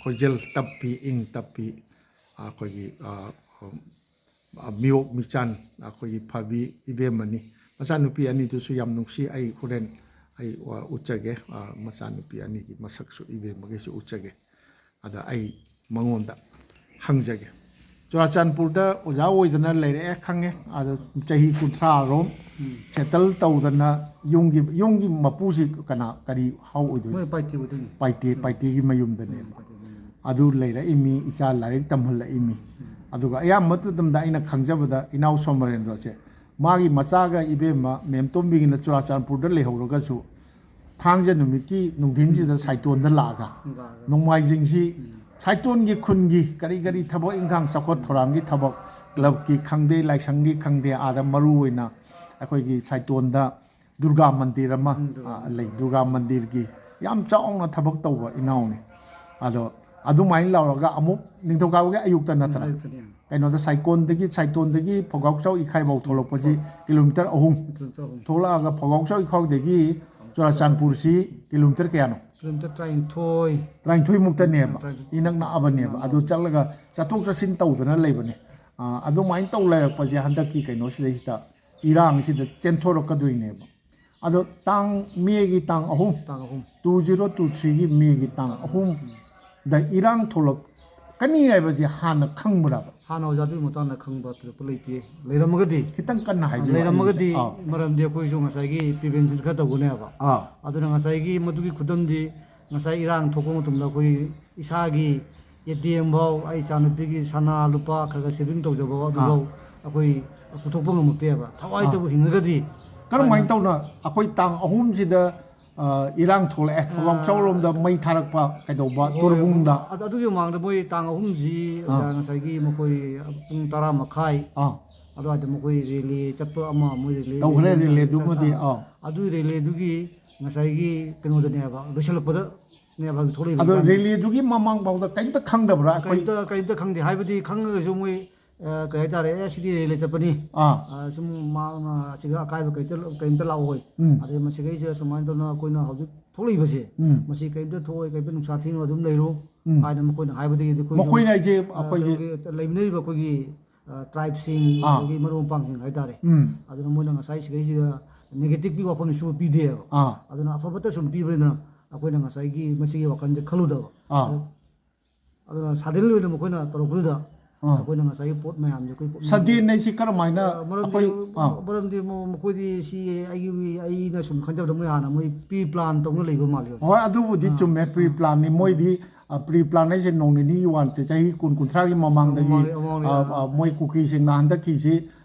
ꯈꯣꯏꯖꯦꯜ ꯇꯞꯄꯤ ꯏꯪ ꯇꯞꯄꯤ ꯑꯩꯈꯣꯏꯒꯤ ꯃꯤꯌꯣꯛ ꯃꯤꯆꯥꯟ ꯑꯩꯈꯣꯏꯒꯤ ꯐꯕꯤ ꯏꯕꯦꯝꯃꯅꯤ ꯃꯆꯥꯅꯨꯄꯤ ꯑꯅꯤꯗꯨꯁꯨ ꯌꯥꯝ ꯅꯨꯡꯁꯤ ꯑꯩ ꯍꯣꯔꯦꯟ ꯑꯩ ꯎꯠꯆꯒꯦ ꯃꯆꯥꯅꯨꯄꯤ ꯑꯅꯤꯒꯤ ꯃꯁꯛꯁꯨ ꯏꯕꯦꯝꯃꯒꯤꯁꯨ ꯎꯠꯆꯒꯦ ꯑꯗ ꯑꯩ ꯃꯉꯣꯟꯗ ꯍꯪꯖꯒꯦ ꯆꯨꯔꯥꯆꯥꯟꯄꯨꯔꯗ ꯑꯣꯖꯥ ꯑꯣꯏꯗꯅ ꯂꯩꯔꯛꯑꯦ ꯈꯪꯉꯦ ꯑꯗ ꯆꯍꯤ 30 ꯁꯦꯇꯜ ꯇꯧꯗꯅ ꯌꯨꯝꯒꯤ ꯃꯄꯨꯁꯤ ꯀꯔꯤ ꯍꯥꯎ ꯑꯣꯏꯗꯣꯏꯅꯣ ꯃꯣꯏ ꯄꯥꯏꯇꯤ ꯑꯣꯏꯗꯣꯏꯅꯤ ꯄꯥꯏꯇꯦꯒꯤ ꯃꯌꯨꯝꯗꯅꯦꯕ ꯑꯗꯨ ꯂꯩꯔꯛꯏꯃꯤ ꯏꯆꯥ ꯂꯥꯏꯔꯤꯛ ꯇꯝꯍꯜꯂꯛꯏꯃꯤ ꯑꯗꯨꯒ ꯑꯌꯥꯝꯕ ꯃꯇꯝꯗ ꯑꯩꯅ ꯈꯪꯖꯕꯗ ꯏꯅꯥꯎ ꯁꯣꯃꯔꯦꯟꯗ꯭ꯔꯁꯦ ꯃꯥꯒꯤ ꯃꯆꯥꯒ ꯏꯕꯦꯝꯃ ꯃꯦꯝ ꯇꯣꯝꯕꯤꯒꯤꯅ ꯆꯨꯔꯥꯆꯥꯟꯄꯨꯔꯗ ꯂꯩꯍꯧꯔꯒꯁꯨ ꯊꯥꯡꯖ ꯅꯨꯃꯤꯠꯀꯤ ꯅꯨꯡꯊꯤꯟꯁꯤꯗ ꯁꯥꯏꯇꯣꯟꯗ ꯂꯥꯛꯑꯒ ꯅꯣꯡꯃꯥꯏꯖꯤꯡꯁꯤ ꯁꯥꯏꯇꯣꯟꯒꯤ ꯈꯨꯟꯒꯤ ꯀꯔꯤ ꯊꯕꯛ ꯏꯪꯈꯥꯡ ꯆꯥꯎꯈꯠ ꯊꯧꯔꯥꯡꯒꯤ ꯊꯕꯛ ꯀ꯭ꯂꯕꯀꯤ ꯈꯪꯗꯦ ꯂꯥꯏꯁꯪꯒꯤ ꯈꯪꯗꯦ ꯑꯥꯗ ꯃꯔꯨ ꯑꯣꯏꯅ ꯑꯩꯈꯣꯏꯒꯤ ꯁꯥꯏꯇꯣꯟꯗ ꯗꯨꯔꯒꯥ ꯃꯟꯗꯤꯔ ꯑꯃ ꯂꯩ ꯗꯨꯔꯒꯥ ꯃꯟꯗꯤꯔꯒꯤ ꯌꯥꯝ ꯆꯥꯎꯅ ꯊꯕꯛ ꯇꯧꯕ ꯏꯅꯥꯎꯅꯤ ꯑꯗꯣ ꯑꯗꯨꯃꯥꯏꯅ ꯂꯧꯔꯒ ꯑꯃꯨꯛ ꯅꯤꯡꯊꯧꯀꯥꯕꯒꯤ ꯑꯌꯨꯛꯇ ꯅꯠꯇ꯭ꯔꯥ ꯀꯩꯅꯣꯗ ꯁꯥꯏꯇꯣꯟꯗꯒꯤ ꯐꯧꯒꯥꯎꯆꯥꯎ ꯏꯈꯥꯏꯐꯥꯎ ꯊꯣꯛꯂꯛꯄꯁꯤ ꯀꯤꯂꯣꯃꯤꯇꯔ 3 ꯊꯣꯛꯂꯛꯑꯒ ꯐꯧꯒꯥꯎꯆꯥꯎ ꯏꯈꯥꯎꯗꯒꯤ ꯆꯨꯔꯥꯆꯥꯟꯄꯨꯔꯁꯤ ꯀꯤꯂꯣꯃꯤꯇꯔ ꯀꯌꯥꯅꯣ ꯀꯤꯂꯣꯃꯤꯇꯔ 23 ꯃꯨꯛꯇꯅꯦꯕ ꯏꯅꯛ ꯅꯛꯑꯕꯅꯦꯕ ꯑꯗꯨ ꯆꯠꯂꯒ ꯆꯠꯊꯣꯛ ꯆꯠꯁꯤꯟ ꯇꯧꯗꯅ ꯂꯩꯕꯅꯦ ꯑꯗꯨꯃꯥꯏꯅ ꯇꯧ ꯂꯩꯔꯛꯄꯁꯦ ꯍꯟꯗꯛꯀꯤ ꯀꯩꯅꯣꯁꯤꯗꯩꯁꯤꯗ ꯏꯔꯥꯡꯁꯤꯗ ꯆꯦꯟꯊꯣꯔꯛꯀꯗꯣꯏꯅꯦꯕ ꯑꯗꯣ ꯃꯦꯒꯤ ꯇꯥꯡ 3 2023ꯒꯤ ꯃꯦꯒꯤ ꯇꯥꯡ 3ꯗ ꯏꯔꯥꯡ ꯊꯣꯛꯂꯛꯀꯅꯤ ꯍꯥꯏꯕꯁꯦ ꯍꯥꯟꯅ ꯈꯪꯕ꯭ꯔꯕ ꯍꯥꯟꯅ ꯑꯣꯖꯥꯗꯨꯒꯤ ꯃꯇꯥꯡꯗ ꯈꯪꯕ ꯊꯣꯏꯗꯣꯛꯄ ꯂꯩꯇꯦ ꯂꯩꯔꯝꯃꯒꯗꯤ ꯈꯤꯇꯪ ꯀꯟꯅ ꯍꯥꯏꯕꯤꯌꯨ ꯂꯩꯔꯝꯃꯒꯗꯤ ꯃꯔꯝꯗꯤ ꯑꯩꯈꯣꯏꯁꯨ ꯉꯁꯥꯏꯒꯤ ꯄ꯭ꯔꯤꯚꯦꯟꯁꯟ ꯈꯔ ꯇꯧꯒꯅꯦꯕ ꯑꯗꯨꯅ ꯉꯁꯥꯏꯒꯤ ꯃꯗꯨꯒꯤ ꯈꯨꯗꯝꯗꯤ ꯉꯁꯥꯏ ꯏꯔꯥꯡ ꯊꯣꯛꯄ ꯃꯇꯝꯗ ꯑꯩꯈꯣꯏ ꯏꯁꯥꯒꯤ ATM ꯐꯥꯎ ꯑꯩ ꯏꯆꯥꯅꯨꯄꯤꯒꯤ ꯁꯅꯥ ꯂꯨꯄꯥ ꯈꯔ ꯁꯦꯚꯤꯡ ꯇꯧꯖꯕ ꯑꯗꯨꯐꯥꯎ ꯑꯩꯈꯣꯏ ꯄꯨꯊꯣꯛꯄ ꯉꯝꯃꯛꯇꯦꯕ ꯊꯋꯥꯏꯇꯕꯨ ꯍꯤꯡꯉꯒꯗꯤ ꯀꯔꯝꯍꯥꯏꯅ ꯇꯧꯅ ꯑꯩꯈꯣꯏ ꯇꯥꯡ 3ꯁꯤꯗ ꯏꯔꯥꯡ ꯊꯣꯛꯂꯛꯑꯦ ꯐꯧꯒꯥꯎꯆꯥꯎꯔꯣꯝꯗ ꯃꯩ ꯊꯥꯔꯛꯄ ꯀꯩꯗꯧꯕ ꯇꯨꯔꯕꯨꯡꯗ ꯑꯗꯨꯒꯤ ꯃꯃꯥꯡꯗ ꯃꯣꯏ ꯇꯥꯡ 3ꯁꯤ ꯉꯁꯥꯏꯒꯤ ꯃꯈꯣꯏ ꯄꯨꯡ 10 ꯃꯈꯥꯏ ꯑꯗꯨꯋꯥꯏꯗ ꯃꯈꯣꯏ ꯔꯦꯂꯤ ꯆꯠꯄ ꯑꯃ ꯃꯣꯏ ꯔꯦꯂꯤ ꯇꯧꯈ꯭ꯔꯦ ꯔꯦꯂꯤꯗꯨꯃꯗꯤ ꯑꯗꯨꯒꯤ ꯔꯦꯂꯤꯗꯨꯒꯤ ꯉꯁꯥꯏꯒꯤ ꯀꯩꯅꯣꯗꯅꯦꯕ ꯂꯣꯏꯁꯤꯜꯂꯛꯄꯗꯅꯦꯕ ꯊꯣꯛꯂꯛꯏꯕ ꯑꯗꯣ ꯔꯦꯂꯤꯗꯨꯒꯤ ꯃꯃꯥꯡ ꯐꯥꯎꯗ ꯀꯩꯝꯇ ꯈꯪꯗꯕ꯭ꯔꯥ ꯑꯩꯈꯣই ꯀꯩꯝꯇ ꯈꯪꯗꯦ ꯍꯥꯏꯕꯗꯤ ꯈꯪꯉꯒꯁꯨ ꯃꯣꯏ ꯀꯩ ꯍꯥꯏꯇꯥꯔꯦ ꯁꯤꯗꯤ ꯔꯦꯂꯤ ꯆꯠꯄꯅꯤ ꯁꯨꯝ ꯁꯤꯒ ꯑꯀꯥꯏꯕ ꯀꯩꯝꯇ ꯂꯥꯛꯑꯣꯏ ꯑꯗꯩ ꯃꯁꯤꯈꯩꯁꯦ ꯁꯨꯃꯥꯏꯅ ꯇꯧꯅ ꯑꯩꯈꯣꯏꯅ ꯍꯧꯖꯤꯛ ꯊꯣꯛꯂꯛꯏꯕꯁꯦ ꯃꯁꯤ ꯀꯩꯝꯇ ꯊꯣꯛꯑꯣꯏ ꯀꯩꯝꯇ ꯅꯨꯡꯁꯥ ꯊꯤꯅ ꯑꯗꯨꯝ ꯂꯩꯔꯨ ꯍꯥꯏꯅ ꯃꯈꯣꯏꯅ ꯍꯥꯏꯕꯗꯒꯤꯗꯤ ꯃꯈꯣꯏꯅ ꯑꯩꯁꯦ ꯑꯩꯈꯣꯏꯒꯤ ꯂꯩꯃꯤꯟꯅꯔꯤꯕ ꯑꯩꯈꯣꯏꯒꯤ ꯇ꯭ꯔꯥꯏꯕꯁꯤꯡ ꯑꯗꯒꯤ ꯃꯔꯨꯞ ꯃꯄꯥꯡꯁꯤꯡ ꯍꯥꯏꯇꯥꯔꯦ ꯑꯗꯨꯅ ꯃꯣꯏꯅ ꯉꯁꯥꯏ ꯁꯤꯈꯩꯁꯤꯗ ꯅꯦꯒꯦꯇꯤꯚꯀꯤ ꯋꯥꯐꯝ ꯁꯨ ꯄꯤꯗꯦꯕ ꯑꯗꯨꯅ ꯑꯐꯕꯇ ꯁꯨꯝ ꯄꯤꯕꯅꯤꯅ ꯑꯩꯈꯣꯏꯅ ꯉꯁꯥꯏꯒꯤ ꯃꯁꯤꯒꯤ ꯋꯥꯈꯜꯁꯦ ꯈꯜꯂꯨꯗꯕ ꯑꯗꯨꯅ ꯁꯥꯗꯤꯜ ꯑꯣꯏꯅ ꯃꯈꯣꯏꯅ ꯇꯧꯔꯛꯄꯗꯨꯗ ꯑꯩꯈꯣꯏꯅ ꯉꯁꯥꯏꯒꯤ ꯄꯣꯠ ꯃꯌꯥꯝꯁꯦ ꯑꯩꯈꯣꯏ ꯁꯗꯦꯟ ꯍꯥꯏꯁꯤ ꯀꯔꯝꯍꯥꯏꯅ ꯃꯔꯝꯗꯤ ꯃꯈꯣꯏꯗꯤ ꯁꯤ ꯑꯩꯅ ꯁꯨꯝ ꯈꯟꯖꯕꯗ ꯃꯣꯏ ꯍꯥꯟꯅ ꯃꯣꯏ ꯄ꯭ꯔꯤ ꯄ꯭ꯂꯥꯟ ꯇꯧꯅ ꯂꯩꯕ ꯃꯥꯜꯂꯤ ꯍꯣꯏ ꯑꯗꯨꯕꯨꯗꯤ ꯆꯨꯝꯃꯦ ꯄ꯭ꯔꯤ ꯄ꯭ꯂꯥꯟꯅꯤ ꯃꯣꯏꯗꯤ ꯄ꯭ꯔꯤ ꯄ꯭ꯂꯥꯟ ꯍꯥꯏꯁꯦ ꯅꯣꯡ ꯅꯤꯅꯤꯒꯤ ꯋꯥꯟꯇꯦ ꯆꯍꯤ 30-ꯒꯤ ꯃꯃꯥꯡꯗꯒꯤ ꯃꯣꯏ ꯀꯨꯀꯤꯁꯤꯡꯅ ꯍꯟꯗꯛꯀꯤꯁꯤ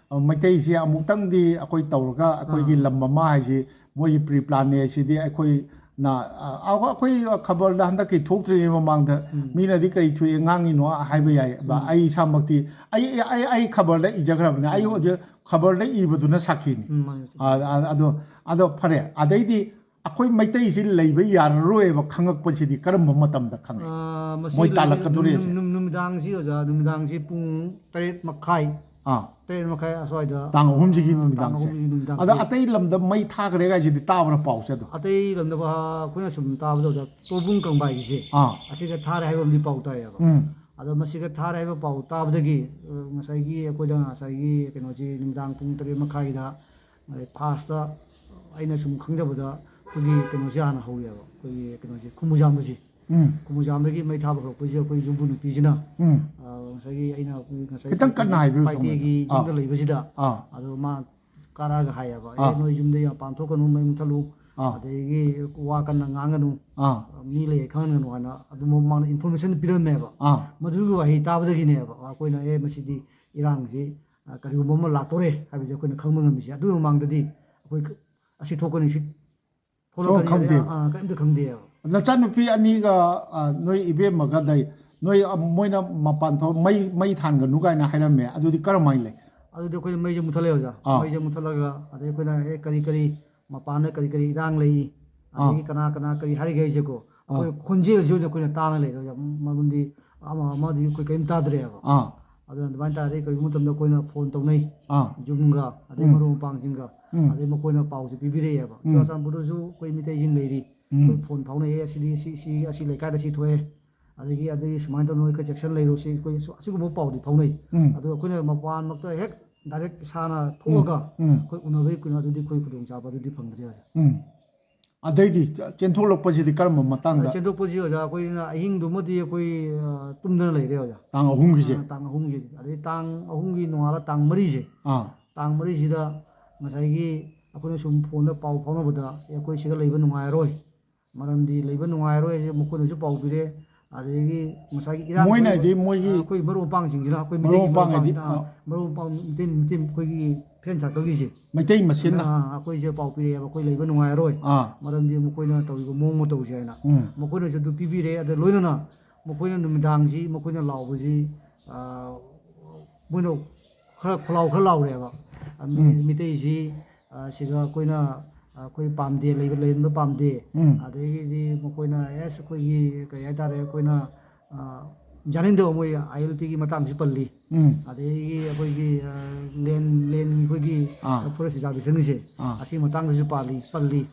ꯃꯩꯇꯩꯁꯤ ꯑꯃꯨꯛꯇꯪꯗꯤ ꯑꯩꯈꯣꯏ ꯇꯧꯔꯒ ꯑꯩꯈꯣꯏꯒꯤ ꯂꯝ ꯑꯃ ꯍꯥꯏꯁꯤ ꯃꯣꯏꯒꯤ ꯄ꯭ꯔꯤ ꯄ꯭ꯂꯥꯟꯅꯤ ꯍꯥꯏꯁꯤꯗꯤ ꯑꯩꯈꯣꯏ ꯈꯕꯔꯗ ꯍꯟꯗꯛꯀꯤ ꯊꯣꯛꯇ꯭ꯔꯤꯉꯩ ꯃꯃꯥꯡꯗ ꯃꯤꯅꯗꯤ ꯀꯔꯤ ꯊꯣꯛꯑꯦ ꯉꯥꯡꯉꯤꯅꯣ ꯍꯥꯏꯕ ꯌꯥꯏ ꯑꯩ ꯏꯁꯥꯃꯛꯇꯤ ꯑꯩ ꯈꯕꯔꯗ ꯏꯖꯈ꯭ꯔꯕꯅꯤ ꯑꯩ ꯍꯧꯖꯤꯛ ꯈꯕꯔꯗ ꯏꯕꯗꯨꯅ ꯁꯥꯈꯤꯅꯤ ꯑꯗꯣ ꯐꯔꯦ ꯑꯗꯩꯗꯤ ꯑꯩꯈꯣꯏ ꯃꯩꯇꯩꯁꯤ ꯂꯩꯕ ꯌꯥꯔꯔꯣꯏꯕ ꯈꯪꯉꯛꯄꯁꯤꯗꯤ ꯀꯔꯝꯕ ꯃꯇꯝꯗ ꯈꯪꯉꯛꯏ ꯃꯣꯏ ꯇꯥꯜꯂꯛꯀꯗꯣꯔꯦꯁꯦ ꯅꯨꯃꯤꯗꯥꯡꯁꯤ ꯑꯣꯖꯥ ꯅꯨꯃꯤꯗꯥꯡꯁꯤ ꯄꯨꯡ 8:30 ꯑꯁ꯭ꯋꯥꯏꯗ ꯇꯥꯡ 3ꯁꯤꯒꯤ ꯇꯥꯡ ꯅꯨꯃꯤꯗꯥꯡꯁꯦ 3ꯒꯤ ꯅꯨꯃꯤꯗꯥꯡꯁꯦ ꯑꯗꯣ ꯑꯇꯩ ꯂꯝꯗ ꯃꯩ ꯊꯥꯈ꯭ꯔꯦ ꯀꯥꯏꯁꯤꯗꯤ ꯇꯥꯕ꯭ꯔꯥ ꯄꯥꯎꯁꯦ ꯑꯗꯣ ꯑꯇꯩ ꯂꯝꯗ ꯑꯩꯈꯣꯏꯅ ꯁꯨꯝ ꯇꯥꯕꯗ ꯇꯣꯔꯕꯨꯡ ꯀꯪꯕꯥꯏꯒꯤꯁꯦ ꯑꯁꯤꯒ ꯊꯥꯔꯦ ꯍꯥꯏꯕ ꯑꯃꯗꯤ ꯄꯥꯎ ꯇꯥꯏꯌꯦꯕ ꯑꯗꯣ ꯃꯁꯤꯒ ꯊꯥꯔꯦ ꯍꯥꯏꯕ ꯄꯥꯎ ꯇꯥꯕꯗꯒꯤ ꯉꯁꯥꯏꯒꯤ ꯑꯩꯈꯣꯏꯗ ꯉꯁꯥꯏꯒꯤ ꯀꯩꯅꯣꯁꯤ ꯅꯨꯃꯤꯗꯥꯡ ꯄꯨꯡ 8:30ꯗ ꯐꯥꯁꯇ ꯑꯩꯅ ꯁꯨꯝ ꯈꯪꯖꯕꯗ ꯑꯩꯈꯣꯏꯒꯤ ꯀꯩꯅꯣꯁꯤ ꯍꯥꯟꯅ ꯍꯧꯋꯦꯕ ꯑꯩꯈꯣꯏꯒꯤ ꯀꯩꯅꯣꯁꯤ ꯈꯨꯃꯨꯖꯥꯝꯕꯁꯤ ꯈꯨꯃꯨꯖꯥꯝꯗꯒꯤ ꯃꯩ ꯊꯥꯕ ꯍꯧꯔꯛꯄꯁꯦ ꯑꯩꯈꯣꯏ ꯌꯨꯝꯕꯨ ꯅꯨꯄꯤꯁꯤꯅ ꯉꯁꯥꯏꯒꯤ ꯑꯩꯅ ꯉꯁꯥꯏ ꯈꯤꯇꯪ ꯀꯟꯅ ꯍꯥꯏꯕꯤꯌꯨ ꯄꯥꯏꯇꯦꯒꯤ ꯌꯨꯝꯗ ꯂꯩꯕꯁꯤꯗ ꯑꯗꯣ ꯃꯥ ꯀꯥꯔꯛꯑꯒ ꯍꯥꯏꯌꯦꯕ ꯅꯣꯏ ꯌꯨꯝꯗ ꯌꯥꯝ ꯄꯥꯟꯊꯣꯛꯀꯅꯨ ꯃꯩ ꯃꯨꯠꯊꯠꯂꯨ ꯑꯗꯒꯤ ꯋꯥ ꯀꯟꯅ ꯉꯥꯡꯒꯅꯨ ꯃꯤ ꯂꯩ ꯈꯪꯍꯟꯒꯅꯨ ꯍꯥꯏꯅ ꯑꯗꯨꯝ ꯃꯥꯅ ꯏꯟꯐꯣꯔꯃꯦꯁꯟ ꯄꯤꯔꯝꯃꯦꯕ ꯃꯗꯨꯒꯤ ꯋꯥꯍꯩ ꯇꯥꯕꯗꯒꯤꯅꯦꯕ ꯑꯩꯈꯣꯏꯅ ꯃꯁꯤꯗꯤ ꯏꯔꯥꯡꯁꯤ ꯀꯔꯤꯒꯨꯝꯕ ꯑꯃ ꯂꯥꯛꯇꯣꯔꯦ ꯍꯥꯏꯕꯁꯦ ꯑꯩꯈꯣꯏꯅ ꯈꯪꯕ ꯉꯝꯃꯤꯁꯦ ꯑꯗꯨꯒꯤ ꯃꯃꯥꯡꯗꯗꯤ ꯑꯩꯈꯣꯏ ꯑꯁꯤ ꯊꯣꯛꯀꯅꯤ ꯁꯤ ꯊꯣꯛꯂꯛꯀꯅꯤ ꯀꯔꯤꯝꯇ ꯈꯪꯗꯦꯕ ꯅꯆꯥꯅꯨꯄꯤ ꯑꯅꯤꯒ ꯅꯣꯏ ꯏꯕꯦꯝꯃꯒꯗ ꯅꯣꯏ ꯃꯣꯏꯅ ꯃꯄꯥꯟ ꯊꯣꯛ ꯃꯩ ꯊꯥꯟꯒꯅꯨ ꯀꯥꯏꯅ ꯍꯥꯏꯔꯝꯃꯦ ꯑꯗꯨꯗꯤ ꯀꯔꯝꯍꯥꯏꯅ ꯂꯩ ꯑꯗꯨꯗꯤ ꯑꯩꯈꯣꯏꯅ ꯃꯩꯁꯦ ꯃꯨꯠꯊꯠꯂꯦ ꯑꯣꯖꯥ ꯃꯩꯁꯦ ꯃꯨꯠꯊꯠꯂꯒ ꯑꯗꯩ ꯑꯩꯈꯣꯏꯅ ꯀꯔꯤ ꯃꯄꯥꯟꯗ ꯀꯔꯤ ꯏꯔꯥꯡ ꯂꯩ ꯑꯗꯒꯤ ꯀꯅꯥ ꯀꯔꯤ ꯍꯥꯏꯔꯤꯈꯩꯁꯦꯀꯣ ꯑꯩꯈꯣꯏ ꯈꯣꯟꯖꯦꯜꯁꯤ ꯑꯣꯏꯅ ꯑꯩꯈꯣꯏꯅ ꯇꯥꯅ ꯂꯩꯔꯦ ꯑꯣꯖꯥ ꯃꯔꯝꯗꯤ ꯑꯃꯗꯤ ꯑꯩꯈꯣꯏ ꯀꯔꯤꯝ ꯇꯥꯗ꯭ꯔꯦꯕ ꯑꯗꯨꯅ ꯑꯗꯨꯃꯥꯏꯅ ꯇꯥꯔꯗꯤ ꯀꯔꯤꯒꯨꯝꯕ ꯃꯇꯝꯗ ꯑꯩꯈꯣꯏꯅ ꯐꯣꯟ ꯇꯧꯅꯩ ꯌꯨꯝꯒ ꯑꯗꯩ ꯃꯔꯨꯞ ꯃꯄꯥꯡꯁꯤꯡꯒ ꯑꯗꯩ ꯃꯈꯣꯏꯅ ꯄꯥꯎꯁꯦ ꯄꯤꯕꯤꯔꯛꯑꯦꯕ ꯆꯨꯔꯥꯆꯥꯟꯄꯨꯔꯗꯁꯨ ꯑꯩꯈꯣꯏ ꯃꯤꯇꯩꯁꯤꯡ ꯂꯩꯔꯤ ꯑꯩꯈꯣꯏ ꯐꯣꯟ ꯐꯥꯎꯅꯩꯑꯦ ꯑꯁꯤ ꯂꯩꯀꯥꯏꯗ ꯁꯤ ꯊꯣꯛꯑꯦ ꯑꯗꯒꯤ ꯁꯨꯃꯥꯏꯅ ꯇꯧꯅ ꯑꯩꯈꯣꯏ ꯆꯦꯛꯁꯟ ꯂꯩꯔꯨꯁꯤ ꯑꯩꯈꯣꯏ ꯑꯁꯤꯒꯨꯝꯕ ꯄꯥꯎꯗꯤ ꯐꯥꯎꯅꯩ ꯑꯗꯨꯒ ꯑꯩꯈꯣꯏꯅ ꯃꯄꯥꯟꯃꯛꯇ ꯍꯦꯛ ꯗꯥꯏꯔꯦꯛ ꯏꯁꯥꯅ ꯊꯣꯛꯑꯒ ꯑꯩꯈꯣꯏ ꯎꯅꯕꯒꯤ ꯀꯩꯅꯣ ꯑꯗꯨꯗꯤ ꯑꯩꯈꯣꯏ ꯈꯨꯗꯣꯡꯆꯥꯕ ꯑꯗꯨꯗꯤ ꯐꯪꯗ꯭ꯔꯤ ꯑꯣꯖꯥ ꯑꯗꯩꯗꯤ ꯆꯦꯟꯊꯣꯛꯂꯛꯄꯁꯤꯗꯤ ꯀꯔꯝꯕ ꯃꯇꯥꯡꯗ ꯆꯦꯟꯊꯣꯛꯄꯁꯤ ꯑꯣꯖꯥ ꯑꯩꯈꯣꯏꯅ ꯑꯍꯤꯡꯗꯨꯃꯗꯤ ꯑꯩꯈꯣꯏ ꯇꯨꯝꯗꯅ ꯂꯩꯔꯦ ꯑꯣꯖꯥ ꯇꯥꯡ ꯑꯍꯨꯝꯒꯤꯁꯦ ꯇꯥꯡ ꯑꯍꯨꯝꯒꯤ ꯑꯗꯩ ꯇꯥꯡ ꯑꯍꯨꯝꯒꯤ ꯅꯣꯡꯉꯥꯜꯂ ꯇꯥꯡ ꯃꯔꯤꯁꯦ ꯇꯥꯡ ꯃꯔꯤꯁꯤꯗ ꯉꯁꯥꯏꯒꯤ ꯑꯩꯈꯣꯏꯅ ꯁꯨꯝ ꯐꯣꯟꯗ ꯄꯥꯎ ꯐꯥꯎꯅꯕꯗ ꯑꯩꯈꯣꯏ ꯁꯤꯗ ꯂꯩꯕ ꯅꯨꯡꯉꯥꯏꯔꯣꯏ ꯃꯔꯝꯗꯤ ꯂꯩꯕ ꯅꯨꯡꯉꯥꯏꯔꯣꯏ ꯍꯥꯏꯁꯦ ꯃꯈꯣꯏꯅꯁꯨ ꯄꯥꯎ ꯄꯤꯔꯦ ꯑꯗꯒꯤ ꯉꯁꯥꯏꯒꯤ ꯏꯔꯥꯡ ꯃꯣꯏꯅꯗꯤ ꯃꯣꯏꯒꯤ ꯑꯩꯈꯣꯏ ꯃꯔꯨꯞ ꯃꯄꯥꯡꯁꯤꯡꯁꯤꯅ ꯑꯩꯈꯣꯏ ꯃꯩꯇꯩꯒꯤ ꯃꯔꯨꯞ ꯃꯄꯥꯡꯁꯤꯅ ꯃꯔꯨꯞ ꯃꯄꯥꯡ ꯃꯩꯇꯩ ꯑꯩꯈꯣꯏꯒꯤ ꯐ꯭ꯔꯦꯟ ꯁꯥꯔꯀꯜꯒꯤꯁꯦ ꯃꯩꯇꯩ ꯃꯁꯦꯟꯅ ꯑꯩꯈꯣꯏꯁꯦ ꯄꯥꯎ ꯄꯤꯔꯛꯑꯦꯕ ꯑꯩꯈꯣꯏ ꯂꯩꯕ ꯅꯨꯡꯉꯥꯏꯔꯣꯏ ꯃꯔꯝꯗꯤ ꯃꯈꯣꯏꯅ ꯇꯧꯔꯤꯕ ꯃꯑꯣꯡ ꯃꯇꯧꯁꯦ ꯍꯥꯏꯅ ꯃꯈꯣꯏꯅꯁꯨ ꯑꯗꯨ ꯄꯤꯕꯤꯔꯦ ꯑꯗ ꯂꯣꯏꯅꯅ ꯃꯈꯣꯏꯅ ꯅꯨꯃꯤꯗꯥꯡꯁꯤ ꯃꯈꯣꯏꯅ ꯂꯥꯎꯕꯁꯤ ꯃꯣꯏꯅ ꯈꯨꯂꯥꯎ ꯈꯔ ꯂꯥꯎꯔꯦꯕ ꯃꯤꯇꯩꯁꯤ ꯁꯤꯗ ꯑꯩꯈꯣꯏ ꯄꯥꯝꯗꯦ ꯂꯩꯕ ꯄꯥꯝꯗꯦ ꯑꯗꯒꯤꯗꯤ ꯃꯈꯣꯏꯅ ꯑꯦꯁ ꯑꯩꯈꯣꯏꯒꯤ ꯀꯩ ꯍꯥꯏꯇꯥꯔꯦ ꯑꯩꯈꯣꯏꯅ ꯌꯥꯅꯤꯡꯗꯕ ꯃꯣꯏ ILPꯒꯤ ꯃꯇꯥꯡꯁꯨ ꯄꯜꯂꯤ ꯑꯗꯒꯤ ꯑꯩꯈꯣꯏꯒꯤ ꯂꯦꯟ ꯑꯩꯈꯣꯏꯒꯤ ꯐꯣꯔꯦꯁ ꯔꯤꯖꯥꯔꯚꯦꯁꯟꯒꯤꯁꯦ ꯑꯁꯤ ꯃꯇꯥꯡꯗꯁꯨ ꯄꯜꯂꯤ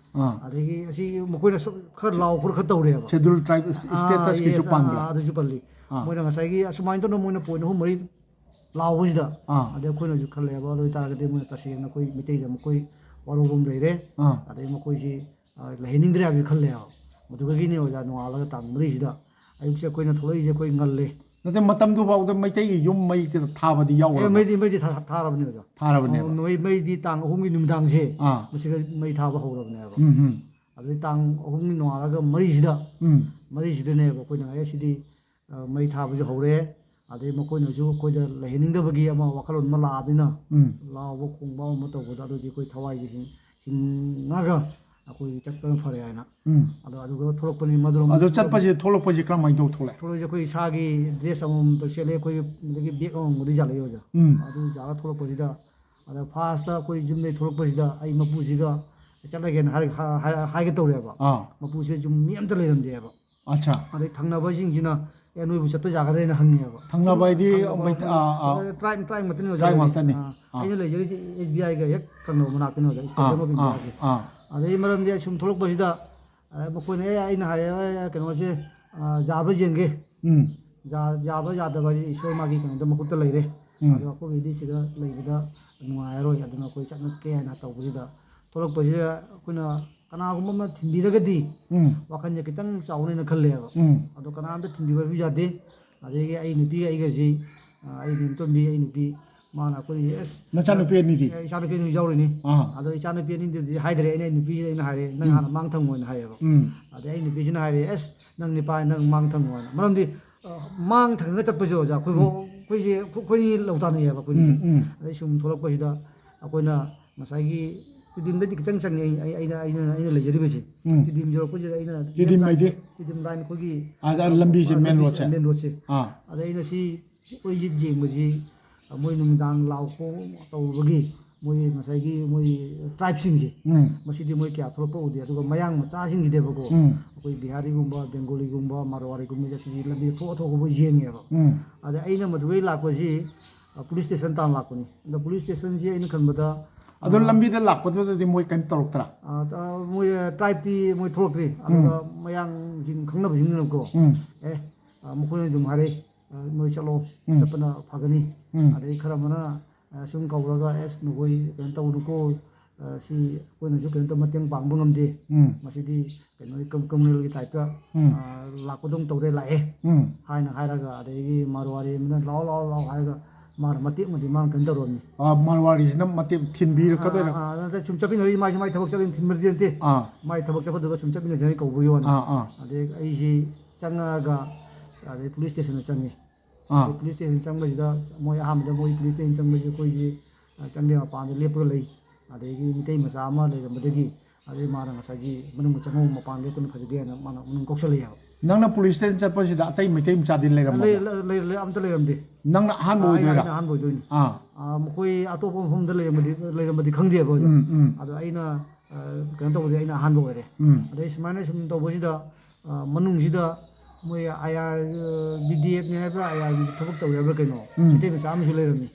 ꯑꯗꯒꯤ ꯑꯁꯤ ꯃꯈꯣꯏꯅ ꯈꯔ ꯂꯥꯎ ꯈꯔ ꯇꯧꯔꯦꯕ ꯁꯦꯗꯨꯜ ꯇ꯭ꯔꯥꯏꯕ ꯁ꯭ꯇꯦꯇꯁꯀꯤꯁꯨ ꯄꯟꯕ꯭ꯔꯥ ꯑꯗꯨꯁꯨ ꯄꯜꯂꯤ ꯃꯣꯏꯅ ꯉꯁꯥꯏꯒꯤ ꯑꯁꯨꯃꯥꯏꯅ ꯇꯧꯅ ꯃꯣꯏꯅ ꯄꯣꯏꯟ ꯑꯍꯨꯝ ꯃꯔꯤ ꯂꯥꯎꯕꯁꯤꯗ ꯑꯗꯩ ꯑꯩꯈꯣꯏꯅꯁꯨ ꯈꯜꯂꯦꯕ ꯑꯗꯨ ꯑꯣꯏꯇꯥꯔꯒꯗꯤ ꯃꯣꯏꯅ ꯇꯁꯦꯡꯅ ꯑꯩꯈꯣই ꯃꯩꯇꯩꯗ ꯃꯈꯣꯏ ꯋꯥꯔꯧꯕꯝ ꯂꯩꯔꯦ ꯑꯗꯩ ꯃꯈꯣꯏꯁꯤ ꯂꯩꯍꯟꯅꯤꯡꯗ꯭ꯔꯦ ꯍꯥꯏꯕꯁꯤ ꯈꯜꯂꯦꯕ ꯃꯗꯨꯗꯒꯤꯅꯤ ꯑꯣꯖꯥ ꯅꯣꯡꯉꯥꯜꯂꯒ ꯇꯥꯡ ꯃꯔꯤꯁꯤꯗ ꯑꯌꯨꯛꯁꯦ ꯑꯩꯈꯣꯏꯅ ꯊꯣꯛꯂꯛꯏꯁꯦ ꯑꯩꯈꯣꯏ ꯉꯜꯂꯦ ꯅꯠꯇꯦ ꯃꯇꯝꯗꯨꯐꯥꯎꯗ ꯃꯩꯇꯩꯒꯤ ꯌꯨꯝ ꯃꯩ ꯊꯥꯕꯗꯤ ꯌꯥꯎꯔꯕ꯭ꯔꯥ ꯃꯩꯗꯤ ꯊꯥꯔꯕꯅꯤ ꯑꯣꯖꯥ ꯊꯥꯔꯕꯅꯦꯕ ꯃꯩꯗꯤ ꯇꯥꯡ ꯑꯍꯨꯝꯒꯤ ꯅꯨꯃꯤꯗꯥꯡꯁꯦ ꯃꯁꯤꯗ ꯃꯩ ꯊꯥꯕ ꯍꯧꯔꯕꯅꯦꯕ ꯑꯗꯩ ꯇꯥꯡ ꯑꯍꯨꯝꯒꯤ ꯅꯣꯡꯉꯥꯜꯂꯒ ꯃꯔꯤꯁꯤꯗꯅꯦꯕ ꯑꯩꯈꯣꯏꯅ ꯉꯥꯏꯁꯤꯗꯤ ꯃꯩ ꯊꯥꯕꯁꯨ ꯍꯧꯔꯦ ꯑꯗꯩ ꯃꯈꯣꯏꯅꯁꯨ ꯑꯩꯈꯣꯏꯗ ꯂꯩꯍꯟꯅꯤꯡꯗꯕꯒꯤ ꯑꯃ ꯋꯥꯈꯜꯂꯣꯟ ꯑꯃ ꯂꯥꯛꯑꯕꯅꯤꯅ ꯂꯥꯎꯕ ꯈꯣꯡꯕ ꯑꯃ ꯇꯧꯕꯗ ꯑꯗꯨꯗꯤ ꯑꯩꯈꯣꯏ ꯊꯋꯥꯏꯁꯦ ꯍꯤꯡꯉꯒ ꯑꯩꯈꯣꯏ ꯆꯠꯄꯅ ꯐꯔꯦ ꯍꯥꯏꯅ ꯑꯗꯨꯒ ꯊꯣꯛꯂꯛꯄꯅꯤ ꯑꯗꯣ ꯊꯣꯛꯂꯛꯄꯁꯦ ꯀꯔꯝꯍꯥꯏꯅ ꯇꯧ ꯊꯣꯛꯂꯛꯑꯦ ꯊꯣꯛꯂꯛꯏꯁꯦ ꯑꯩꯈꯣꯏ ꯏꯁꯥꯒꯤ ꯗ꯭ꯔꯦꯁ ꯑꯃꯃꯝꯇ ꯁꯦꯠꯂꯦ ꯑꯩꯈꯣꯏ ꯑꯗꯒꯤ ꯕꯦꯒ ꯑꯃꯃꯝꯕꯨꯗꯤ ꯌꯥꯜꯂꯛꯑꯦ ꯑꯣꯖꯥ ꯑꯗꯨ ꯌꯥꯜꯂ ꯊꯣꯛꯂꯛꯄꯁꯤꯗ ꯑꯗ ꯐꯥꯔꯁꯇ ꯑꯩꯈꯣꯏ ꯌꯨꯝꯗꯒꯤ ꯊꯣꯛꯂꯛꯄꯁꯤꯗ ꯑꯩ ꯃꯄꯨꯁꯤꯒ ꯆꯠꯂꯒꯦꯅ ꯍꯥꯏꯒꯦ ꯇꯧꯔꯦꯕ ꯃꯄꯨꯁꯦ ꯌꯨꯝ ꯃꯤ ꯑꯝꯇ ꯂꯩꯔꯝꯗꯦꯕ ꯑꯗꯩ ꯊꯪꯅꯕꯁꯤꯡꯁꯤꯅ ꯅꯣꯏꯕꯨ ꯆꯠꯄ ꯌꯥꯒꯗ꯭ꯔꯦꯅ ꯍꯪꯉꯦꯕ ꯊꯪꯅꯕ ꯍꯥꯏꯗꯤ ꯇ꯭ꯔꯥꯏꯕ ꯉꯥꯛꯇꯅꯤ ꯑꯩꯅ ꯂꯩꯖꯔꯤꯁꯦ SBIꯒ ꯍꯦꯛ ꯊꯪꯅꯕ ꯃꯅꯥꯛꯇꯅꯤ ꯑꯣꯖꯥ ꯏꯁꯇꯦꯠ ꯕꯦꯡꯛ ꯑꯣꯐ ꯏꯟꯗꯤꯌꯥꯁꯦ ꯑꯗꯩ ꯃꯔꯝꯗꯤ ꯑꯩ ꯁꯨꯝ ꯊꯣꯛꯂꯛꯄꯁꯤꯗ ꯃꯈꯣꯏꯅ ꯑꯩꯅ ꯍꯥꯏꯌꯦ ꯀꯩꯅꯣꯁꯦ ꯌꯥꯕ꯭ꯔꯥ ꯌꯦꯡꯒꯦ ꯌꯥꯕ ꯌꯥꯗꯕ ꯍꯥꯏꯁꯦ ꯏꯁꯣꯔ ꯃꯥꯒꯤ ꯀꯩꯅꯣꯗ ꯃꯈꯨꯠꯇ ꯂꯩꯔꯦ ꯑꯗꯣ ꯑꯩꯈꯣꯏꯒꯤꯗꯤ ꯁꯤꯗ ꯂꯩꯕꯗ ꯅꯨꯡꯉꯥꯏꯔꯔꯣꯏ ꯑꯗꯨꯅ ꯑꯩꯈꯣꯏ ꯆꯠꯂꯛꯀꯦ ꯍꯥꯏꯅ ꯇꯧꯕꯁꯤꯗ ꯊꯣꯛꯂꯛꯄꯁꯤꯗ ꯑꯩꯈꯣꯏꯅ ꯀꯅꯥꯒꯨꯝꯕ ꯑꯃ ꯊꯤꯟꯕꯤꯔꯒꯗꯤ ꯋꯥꯈꯜꯁꯦ ꯈꯤꯇꯪ ꯆꯥꯎꯅꯦꯅ ꯈꯜꯂꯦꯕ ꯑꯗꯣ ꯀꯅꯥꯝꯇ ꯊꯤꯟꯕꯤꯕꯁꯨ ꯌꯥꯗꯦ ꯑꯗꯒꯤ ꯑꯩ ꯅꯨꯄꯤꯒ ꯑꯩꯒꯁꯤ ꯑꯩ ꯃꯦꯝꯇꯣꯟꯕꯤ ꯑꯩ ꯅꯨꯄꯤ ꯃꯥꯅ ꯑꯩꯈꯣꯏꯁꯦ ꯑꯦꯁ ꯅꯆꯥꯅꯨꯄꯤ ꯑꯅꯤꯗꯤ ꯏꯆꯥꯅꯨꯄꯤ ꯑꯅꯤ ꯌꯥꯎꯔꯤꯅꯤ ꯑꯗꯣ ꯏꯆꯥꯅꯨꯄꯤ ꯑꯅꯤꯗꯨꯗꯤ ꯍꯥꯏꯗ꯭ꯔꯦ ꯑꯩꯅ ꯅꯨꯄꯤꯁꯤꯗ ꯑꯩꯅ ꯍꯥꯏꯔꯦ ꯅꯪ ꯍꯥꯟꯅ ꯃꯥꯡ ꯊꯝꯃꯣꯅ ꯍꯥꯏꯌꯦꯕ ꯑꯗꯩ ꯑꯩ ꯅꯨꯄꯤꯁꯤꯅ ꯍꯥꯏꯔꯦ ꯑꯦꯁ ꯅꯪ ꯅꯤꯄꯥ ꯅꯪ ꯃꯥꯡ ꯊꯝꯃꯣꯅ ꯃꯔꯝꯗꯤ ꯃꯥꯡ ꯊꯪꯉꯒ ꯆꯠꯄꯁꯦ ꯑꯣꯖꯥ ꯑꯩꯈꯣꯏꯅꯤ ꯂꯧ ꯇꯥꯟꯅꯩꯌꯦꯕ ꯑꯩꯈꯣꯏꯅꯤꯁꯦ ꯑꯗꯩ ꯁꯨꯝ ꯊꯣꯛꯂꯛꯄꯁꯤꯗ ꯑꯩꯈꯣꯏꯅ ꯉꯁꯥꯏꯒꯤ ꯇꯤꯗꯤꯝꯗꯗꯤ ꯈꯤꯇꯪ ꯆꯪꯉꯦ ꯑꯩꯅ ꯂꯩꯖꯔꯤꯕꯁꯦ ꯇꯤꯗꯤꯝ ꯌꯧꯔꯛꯄꯁꯤꯗ ꯑꯩꯅ ꯇꯤꯗꯤꯝ ꯂꯥꯏꯟ ꯑꯩꯈꯣꯏꯒꯤ ꯂꯝꯕꯤꯁꯦ ꯃꯦꯟ ꯔꯣꯗꯁꯦ ꯑꯗ ꯑꯩꯅ ꯑꯩꯈꯣꯏꯁꯤ ꯌꯦꯡꯕꯁꯤ ꯃꯣꯏ ꯅꯨꯃꯤꯗꯥꯡ ꯂꯥꯎ ꯈꯣꯡ ꯇꯧꯔꯨꯕꯒꯤ ꯃꯣꯏ ꯉꯁꯥꯏꯒꯤ ꯃꯣꯏ ꯇ꯭ꯔꯥꯏꯕꯁꯤꯡꯁꯦ ꯃꯁꯤꯗꯤ ꯃꯣꯏ ꯀꯌꯥ ꯊꯣꯛꯂꯛꯄ ꯎꯗꯦ ꯑꯗꯨꯒ ꯃꯌꯥꯡ ꯃꯆꯥꯁꯤꯡꯁꯤꯗꯦꯕꯀꯣ ꯑꯩꯈꯣꯏ ꯕꯤꯍꯥꯔꯤꯒꯨꯝꯕ ꯕꯦꯡꯒꯣꯂꯤꯒꯨꯝꯕ ꯃꯥꯔꯋꯥꯔꯤꯒꯨꯝꯕ ꯁꯤꯗꯤ ꯂꯝꯕꯤ ꯊꯣꯛꯑ ꯌꯦꯡꯉꯦꯕ ꯑꯗ ꯑꯩꯅ ꯃꯗꯨꯗꯩ ꯂꯥꯛꯄꯁꯤ ꯄꯨꯂꯤꯁ ꯁ꯭ꯇꯦꯁꯟ ꯇꯥꯟꯅ ꯂꯥꯛꯄꯅꯤ ꯑꯗꯣ ꯄꯨꯂꯤꯁ ꯁ꯭ꯇꯦꯁꯟꯁꯤ ꯑꯩꯅ ꯈꯟꯕꯗ ꯑꯗꯣ ꯂꯝꯕꯤꯗ ꯂꯥꯛꯄꯗꯨꯗꯗꯤ ꯃꯣꯏ ꯀꯩꯝ ꯇꯧꯔꯛꯇ꯭ꯔꯥ ꯃꯣꯏ ꯇ꯭ꯔꯥꯏꯕꯇꯤ ꯃꯣꯏ ꯊꯣꯛꯂꯛꯇ꯭ꯔꯤ ꯑꯗꯨꯒ ꯃꯌꯥꯡꯁꯤꯡ ꯈꯪꯅꯕꯁꯤꯡꯅꯀꯣ ꯃꯈꯣꯏꯅ ꯑꯗꯨꯝ ꯍꯥꯏꯔꯛꯏ ꯅꯣꯏ ꯆꯠꯂꯣ ꯆꯠꯄꯅ ꯐꯒꯅꯤ ꯑꯗꯩ ꯈꯔ ꯑꯃꯅ ꯁꯨꯝ ꯀꯧꯔꯒ ꯑꯦꯁ ꯅꯈꯣꯏ ꯀꯩꯅꯣ ꯇꯧꯅꯨꯀꯣ ꯁꯤ ꯑꯩꯈꯣꯏꯅꯁꯨ ꯀꯩꯅꯣ ꯃꯇꯦꯡ ꯄꯥꯡꯕ ꯉꯝꯗꯦ ꯃꯁꯤꯗꯤ ꯀꯩꯅꯣ ꯀꯝꯃꯨꯅꯦꯜꯒꯤ ꯇꯥꯏꯞꯇ ꯂꯥꯛꯄꯗꯧ ꯇꯧꯔꯦ ꯂꯥꯛꯑꯦ ꯍꯥꯏꯔꯒ ꯑꯗꯒꯤ ꯃꯥꯔꯋꯥꯔꯤ ꯑꯃꯅ ꯂꯥꯛꯑꯣ ꯍꯥꯏꯔꯒ ꯃꯥꯅ ꯃꯇꯦꯛ ꯑꯃꯗꯤ ꯃꯥꯅ ꯀꯩꯅꯣ ꯇꯧꯔꯝꯃꯤ ꯃꯥꯔꯋꯥꯔꯤꯁꯤꯅ ꯃꯇꯦꯛ ꯊꯤꯟꯕꯤꯔꯛꯀꯗꯣꯏꯔꯥ ꯁꯨꯝ ꯆꯠꯃꯤꯟꯅꯔꯤ ꯃꯥꯏ ꯊꯕꯛ ꯆꯠꯂꯤ ꯊꯤꯟꯕꯗꯤ ꯅꯠꯇꯦ ꯃꯥꯏ ꯊꯕꯛ ꯆꯠꯄꯗꯨꯒ ꯁꯨꯝ ꯆꯠꯃꯤꯟꯅꯖꯅꯤ ꯀꯧꯕꯒꯤ ꯋꯥꯅꯤ ꯑꯗꯩ ꯑꯩꯁꯤ ꯆꯪꯉꯛꯑꯒ ꯑꯗꯩ ꯄꯨꯂꯤꯁ ꯁ꯭ꯇꯦꯁꯟꯗ ꯆꯪꯉꯤ ꯑꯗꯩ ꯄꯨꯂꯤꯁ ꯁ꯭ꯇꯦꯁꯟ ꯆꯪꯕꯁꯤꯗ ꯃꯣꯏ ꯑꯍꯥꯟꯕꯗ ꯃꯣꯏ ꯄꯨꯂꯤꯁ ꯁ꯭ꯇꯦꯁꯟ ꯆꯪꯕꯁꯤ ꯑꯩꯈꯣꯏꯁꯤ ꯆꯪꯗꯦ ꯃꯄꯥꯟꯗ ꯂꯦꯞꯄꯒ ꯂꯩ ꯑꯗꯒꯤ ꯃꯤꯇꯩ ꯃꯆꯥ ꯑꯃ ꯂꯩꯔꯝꯕꯗꯒꯤ ꯑꯗꯩ ꯃꯥꯅ ꯉꯁꯥꯏꯒꯤ ꯃꯅꯨꯡꯗ ꯆꯪꯉꯧ ꯃꯄꯥꯟ ꯂꯦꯞꯄꯅ ꯐꯖꯗꯦ ꯍꯥꯏꯅ ꯃꯥꯅ ꯃꯅꯨꯡ ꯀꯧꯁꯜꯂꯛꯑꯦꯕ ꯅꯪꯅ ꯄꯨꯂꯤꯁ ꯁ꯭ꯇꯦꯁꯟ ꯆꯠꯄꯁꯤꯗ ꯑꯇꯩ ꯃꯩꯇꯩ ꯃꯆꯥꯗꯤ ꯂꯩꯔꯝꯃꯕ꯭ꯔꯥ ꯑꯝꯇ ꯂꯩꯔꯝꯗꯦ ꯅꯪꯅ ꯑꯍꯥꯟꯕ ꯑꯣꯏꯗꯣꯏꯔꯥ ꯑꯩꯅ ꯑꯍꯥꯟꯕ ꯑꯣꯏꯗꯣꯏꯅꯤ ꯃꯈꯣꯏ ꯑꯇꯣꯞꯄ ꯃꯐꯝꯗ ꯂꯩꯔꯝꯕꯗꯤ ꯈꯪꯗꯦꯕ ꯑꯣꯖꯥ ꯑꯗꯣ ꯑꯩꯅ ꯀꯩꯅꯣ ꯇꯧꯕꯗꯤ ꯑꯩꯅ ꯑꯍꯥꯟꯕ ꯑꯣꯏꯔꯦ ꯑꯗꯩ ꯁꯨꯃꯥꯏꯅ ꯁꯨꯝ ꯇꯧꯕꯁꯤꯗ ꯃꯅꯨꯡꯁꯤꯗ ꯃꯣꯏ BDF ꯍꯥꯏꯕ꯭ꯔꯥ IRꯒꯤ ꯊꯕꯛ ꯇꯧꯋꯦ ꯍꯥꯏꯕ꯭ꯔꯥ ꯀꯩꯅꯣ ꯃꯩꯇꯩ ꯃꯆꯥ ꯑꯃꯁꯨ ꯂꯩꯔꯝꯃꯤ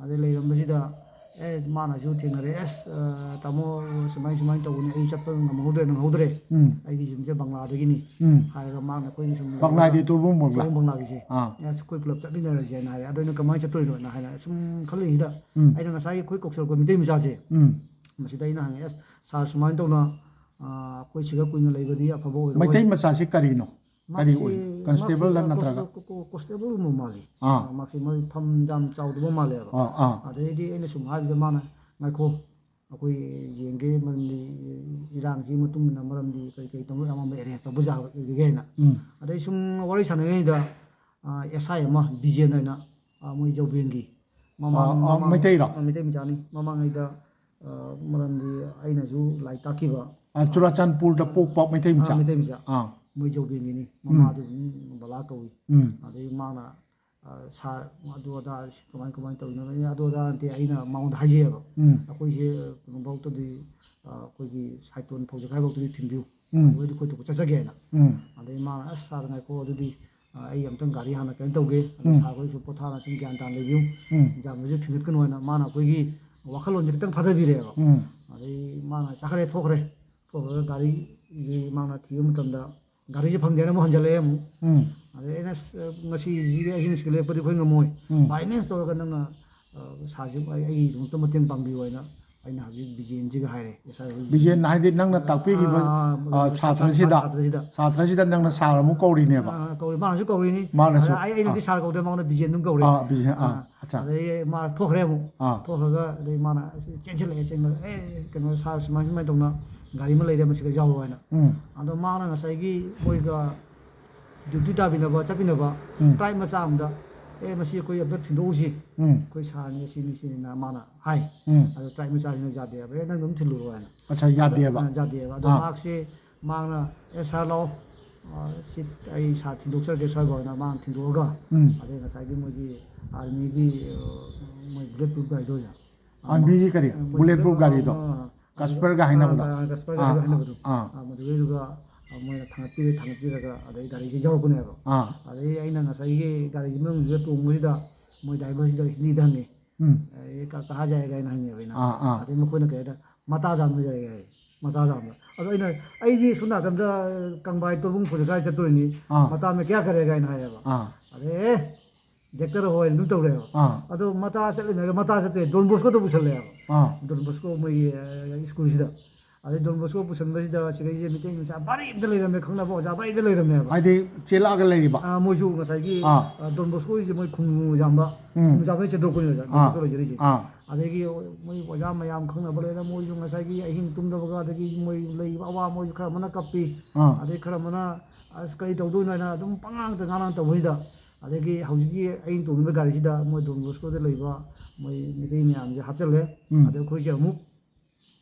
ꯑꯗꯩ ꯂꯩꯔꯝꯕꯁꯤꯗ ꯃꯥꯅꯁꯨ ꯊꯦꯡꯅꯔꯦ ꯇꯥꯃꯣ ꯁꯨꯃꯥꯏꯅ ꯇꯧꯕꯅꯤ ꯑꯩ ꯆꯠꯄ ꯅꯪꯍꯧꯗ꯭ꯔꯦ ꯑꯩꯒꯤ ꯌꯨꯝꯁꯦ ꯕꯪꯒ꯭ꯂꯥꯗꯒꯤꯅꯤ ꯍꯥꯏꯔꯒ ꯃꯥꯅ ꯑꯩꯈꯣꯏꯅ ꯁꯨꯝ ꯕꯪꯒ꯭ꯂꯥꯗꯤ ꯇꯨꯔꯕꯨꯡ ꯕꯪꯒ꯭ꯂꯥ ꯕꯪꯒ꯭ꯂꯥꯒꯤꯁꯦ ꯑꯩꯈꯣꯏ ꯄꯨꯂꯞ ꯆꯠꯃꯤꯟꯅꯔꯁꯦ ꯍꯥꯏꯅ ꯍꯥꯏꯔꯦ ꯑꯗꯣ ꯑꯩꯅ ꯀꯃꯥꯏꯅ ꯆꯠꯇꯣꯏꯅꯣꯅ ꯍꯥꯏꯅ ꯁꯨꯝ ꯈꯜꯂꯛꯏꯁꯤꯗ ꯑꯩꯅ ꯉꯁꯥꯏ ꯑꯩꯈꯣꯏ ꯀꯧꯁꯜꯂꯛꯄ ꯃꯤꯇꯩ ꯃꯆꯥꯁꯦ ꯃꯁꯤꯗ ꯑꯩꯅ ꯍꯪꯉꯦ ꯁꯥꯔ ꯁꯨꯃꯥꯏꯅ ꯇꯧꯅ ꯑꯩꯈꯣꯏ ꯁꯤꯗ ꯀꯨꯏꯅ ꯂꯩꯕꯗꯤ ꯑꯐꯕ ꯑꯣꯏꯔꯣꯏ ꯃꯩꯇꯩ ꯃꯆꯥꯁꯤ ꯀꯔꯤꯅꯣ ꯀꯔꯤ ꯑꯣꯏ ꯀꯟꯁꯇꯦꯕꯜ ꯅꯠꯇ꯭ꯔꯒ ꯀꯣꯟꯁꯇꯦꯕꯜꯒꯨꯝꯕ ꯃꯥꯜꯂꯤ ꯃꯥꯁꯤ ꯃꯣꯏ ꯐꯝ ꯌꯥꯝ ꯆꯥꯎꯗꯕ ꯃꯥꯜꯂꯦꯕ ꯑꯗꯩꯗꯤ ꯑꯩꯅ ꯁꯨꯝ ꯍꯥꯏꯕꯁꯦ ꯃꯥꯅ ꯉꯥꯏꯈꯣ ꯑꯩꯈꯣꯏ ꯌꯦꯡꯒꯦ ꯃꯔꯝꯗꯤ ꯏꯔꯥꯡꯁꯤꯒꯤ ꯃꯇꯨꯡ ꯏꯟꯅ ꯃꯔꯝꯗꯤ ꯀꯔꯤ ꯇꯧꯕ ꯑꯃ ꯑꯦꯔꯦꯟꯖ ꯇꯧꯕ ꯌꯥꯒꯦ ꯍꯥꯏꯅ ꯑꯗꯩ ꯁꯨꯝ ꯋꯥꯔꯤ ꯁꯥꯟꯅꯔꯤꯉꯩꯗ ꯑꯦꯁ ꯑꯥꯏ ꯑꯃ ꯕꯤꯖꯦꯟ ꯍꯥꯏꯅ ꯃꯣꯏ ꯖꯧꯕꯦꯡꯒꯤ ꯃꯩꯇꯩꯔꯣ ꯃꯩꯇꯩ ꯃꯆꯥꯅꯤ ꯃꯃꯥꯡꯉꯩꯗ ꯃꯔꯝꯗꯤ ꯑꯩꯅꯁꯨ ꯂꯥꯏꯔꯤꯛ ꯇꯥꯛꯈꯤꯕ ꯆꯨꯔꯥꯆꯥꯟꯄꯨꯔꯗ ꯄꯣꯛꯄ ꯃꯩꯇꯩ ꯃꯆꯥ ꯃꯩꯇꯩ ꯃꯆꯥ ꯃꯣꯏ ꯖꯧꯕꯦꯡꯒꯤꯅꯤ ꯃꯃꯥꯗꯨ ꯕꯂꯥ ꯀꯧꯏ ꯑꯗꯩ ꯃꯥꯅ ꯁꯥꯔ ꯑꯗꯨ ꯑꯗꯥ ꯀꯃꯥꯏꯅ ꯇꯧꯔꯤꯅꯣ ꯑꯗꯨ ꯑꯗꯥ ꯅꯠꯇꯦ ꯑꯩꯅ ꯃꯉꯣꯟꯗ ꯍꯥꯏꯖꯩꯑꯕ ꯑꯩꯈꯣꯏꯁꯦ ꯀꯩꯅꯣꯐꯥꯎꯇꯗꯤ ꯑꯩꯈꯣꯏꯒꯤ ꯁꯥꯏꯇꯣꯟ ꯐꯧꯖꯈꯥꯏꯐꯥꯎꯇꯗꯤ ꯊꯤꯟꯕꯤꯌꯨ ꯑꯗꯨꯗꯤ ꯑꯩꯈꯣꯏ ꯊꯣꯛꯄ ꯆꯠꯆꯒꯦ ꯍꯥꯏꯅ ꯑꯗꯩ ꯃꯥꯅ ꯁꯥꯔ ꯉꯥꯏꯈꯣ ꯑꯗꯨꯗꯤ ꯑꯩ ꯑꯝꯇꯪ ꯒꯥꯔꯤ ꯍꯥꯟꯅ ꯀꯩꯅꯣ ꯇꯧꯒꯦ ꯑꯗꯣ ꯁꯥꯔ ꯍꯣꯏꯁꯨ ꯄꯣꯊꯥꯅ ꯁꯨꯝ ꯒ꯭ꯌꯥꯟ ꯇꯥꯅ ꯂꯩꯕꯤꯌꯨ ꯑꯦꯛꯖꯥꯝꯗꯁꯨ ꯐꯤꯡꯒꯠꯀꯅꯨ ꯍꯥꯏꯅ ꯃꯥꯅ ꯑꯩꯈꯣꯏꯒꯤ ꯋꯥꯈꯜꯂꯣꯟꯁꯦ ꯈꯤꯇꯪ ꯐꯥꯊꯕꯤꯔꯛꯑꯦꯕ ꯑꯗꯩ ꯃꯥꯅ ꯆꯠꯈ꯭ꯔꯦ ꯊꯣꯛꯈ꯭ꯔꯒ ꯒꯥꯔꯤꯁꯤ ꯃꯥꯅ ꯊꯤꯕ ꯃꯇꯝꯗ ꯒꯥꯔꯤꯁꯦ ꯐꯪꯗꯦꯅ ꯑꯃꯨꯛ ꯍꯟꯖꯜꯂꯛꯑꯦ ꯑꯃꯨꯛ ꯑꯗꯩ ꯑꯩꯅ ꯉꯁꯤꯁꯤꯗꯤ ꯑꯍꯤꯡꯁꯤꯒ ꯂꯦꯞꯄꯗꯤ ꯑꯩꯈꯣꯏ ꯉꯝꯃꯣꯏ ꯕꯥꯏꯃꯦꯟꯁ ꯇꯧꯔꯒ ꯅꯪꯅ ꯁꯥꯔꯁꯤ ꯑꯩꯒꯤꯗꯃꯛꯇ ꯃꯇꯦꯡ ꯄꯥꯡꯕꯤꯌꯨ ꯍꯥꯏꯅ ꯑꯩꯅ ꯍꯧꯖꯤꯛ ꯕꯤꯖꯦꯟꯁꯤꯒ ꯍꯥꯏꯔꯦ ꯕꯤꯖꯦꯟ ꯍꯥꯏꯗꯤ ꯅꯪꯅ ꯇꯥꯛꯄꯤꯈꯤꯕ ꯁꯥꯇ꯭ꯔꯁꯤꯗ ꯅꯪꯅ ꯁꯥꯔ ꯑꯃꯨꯛ ꯀꯧꯔꯤꯅꯦꯕ ꯀꯧꯔꯤ ꯃꯥꯅꯁꯨ ꯀꯧꯔꯤꯅꯤ ꯃꯥꯅꯁꯨ ꯑꯩꯅꯗꯤ ꯁꯥꯔ ꯀꯧꯗꯦ ꯃꯉꯣꯟꯗ ꯕꯤꯖꯦꯟ ꯑꯗꯨꯝ ꯀꯧꯔꯦ ꯕꯤꯖꯦꯟ ꯑꯠꯆꯥ ꯑꯗꯩ ꯃꯥ ꯊꯣꯛꯈ꯭ꯔꯦ ꯑꯃꯨꯛ ꯊꯣꯛꯈ꯭ꯔꯒ ꯑꯗꯩ ꯃꯥꯅ ꯆꯦꯟꯁꯤꯜꯂꯛꯑꯦ ꯀꯩꯅꯣ ꯁꯥꯔ ꯁꯨꯃꯥꯏꯅ ꯇꯧꯅ ꯒꯥꯔꯤ ꯑꯃ ꯂꯩꯔꯦ ꯃꯁꯤꯒ ꯌꯥꯎꯔꯣ ꯍꯥꯏꯅ ꯑꯗꯣ ꯃꯥꯅ ꯉꯁꯥꯏꯒꯤ ꯃꯣꯏꯒ ꯗ꯭ꯌꯨꯇꯤ ꯇꯥꯕꯤꯅꯕ ꯆꯠꯃꯤꯟꯅꯕ ꯇ꯭ꯔꯥꯏꯕ ꯃꯆꯥ ꯑꯃꯗ ꯃꯁꯤ ꯑꯩꯈꯣꯏ ꯑꯝꯇ ꯊꯤꯟꯗꯣꯛꯎꯁꯤ ꯑꯩꯈꯣꯏ ꯁꯥꯔꯅꯤ ꯁꯤꯅꯤꯅ ꯃꯥꯅ ꯍꯥꯏ ꯑꯗꯣ ꯇ꯭ꯔꯥꯏꯕ ꯃꯆꯥꯁꯤꯅ ꯌꯥꯗꯦꯕ ꯅꯪ ꯑꯗꯨꯝ ꯊꯤꯜꯂꯨꯔꯣ ꯍꯥꯏꯅ ꯌꯥꯗꯦꯕ ꯑꯗꯣ ꯃꯥꯅ ꯁꯥꯔ ꯂꯥꯛꯑꯣ ꯁꯤ ꯑꯩ ꯁꯥꯔ ꯊꯤꯟꯗꯣꯛꯆꯔꯒꯦ ꯁ꯭ꯋꯥꯏꯐꯥꯎ ꯍꯥꯏꯅ ꯃꯥꯅ ꯊꯤꯟꯗꯣꯛꯑꯒ ꯑꯗꯩ ꯉꯁꯥꯏꯒꯤ ꯃꯣꯏꯒꯤ ꯑꯥꯔꯃꯤꯒꯤ ꯃꯣꯏ ꯕꯨꯂꯦꯠ ꯄ꯭ꯔꯨꯐ ꯒꯥꯔꯤꯗꯣ ꯑꯥꯔꯃꯤꯒꯤ ꯀꯔꯤ ꯕꯨꯂꯦꯠ ꯄ꯭ꯔꯨꯐ ꯒꯥꯔꯤꯗꯣ ꯀꯁꯄꯔꯒ ꯍꯥꯏꯅꯕꯗꯣ ꯀꯁꯄꯔꯒ ꯍꯥꯏꯅꯕꯗꯣ ꯃꯗꯨꯒꯤꯗꯨꯒ ꯃꯣꯏꯅ ꯊꯥꯡꯒꯠꯄꯤꯔꯒ ꯑꯗꯩ ꯒꯥꯔꯤꯁꯦ ꯌꯧꯔꯛꯄꯅꯦꯕ ꯑꯗꯩ ꯑꯩꯅ ꯉꯁꯥꯏꯒꯤ ꯒꯥꯔꯤꯁꯤ ꯃꯅꯨꯡꯁꯤꯗ ꯇꯣꯡꯕꯁꯤꯗ ꯃꯣꯏ ꯗ꯭राꯏꯚꯔꯁꯤꯗ ꯍꯤꯟꯗꯤꯗ ꯍꯪꯉꯦ कहाँ जाएगा इन हंगे बिना अदे मखोना कहदा मता जाम जाएगा है मता जाम अदो इन आईदी सुना कंदा कंबाई तोबुंग फुजगा चतुरनी मता में क्या करेगा इन हायबा अरे देखते रहो इन तो रे अदो मता चले मता चते डॉन बॉस्को तो पुछले डॉन बॉस्को मई स्कूल सिदा अदे डॉन बॉस्को पुछनबसिदा सिगै मिटे मिसा बारी इद लेरमे खंगना बो जा बारी इद लेरमे हाइदे चेलागा लेरिबा मोजु ngसाइगी डॉन बॉस्को इज मई खुंगु जाम्बा खुंगु जाबै चेदो कोनि जा डॉन बॉस्को लेजरिसि अदगी मई ओजा मयाम खंगना बलेदा मोजु ngसाइगी अहिंग तुमदबगा अदगी मई लई अवा मोजु खरा मना कप्पी अदे खरा मना अस कई तौदोना अदुम पंगांग तंगाना तबहिदा अदगी हौजिगी अहिंग तोंबा गारिसिदा मई डॉन बॉस्को दे लईबा मई मिदै मयाम जे हापचले अदे खोइसे अमुक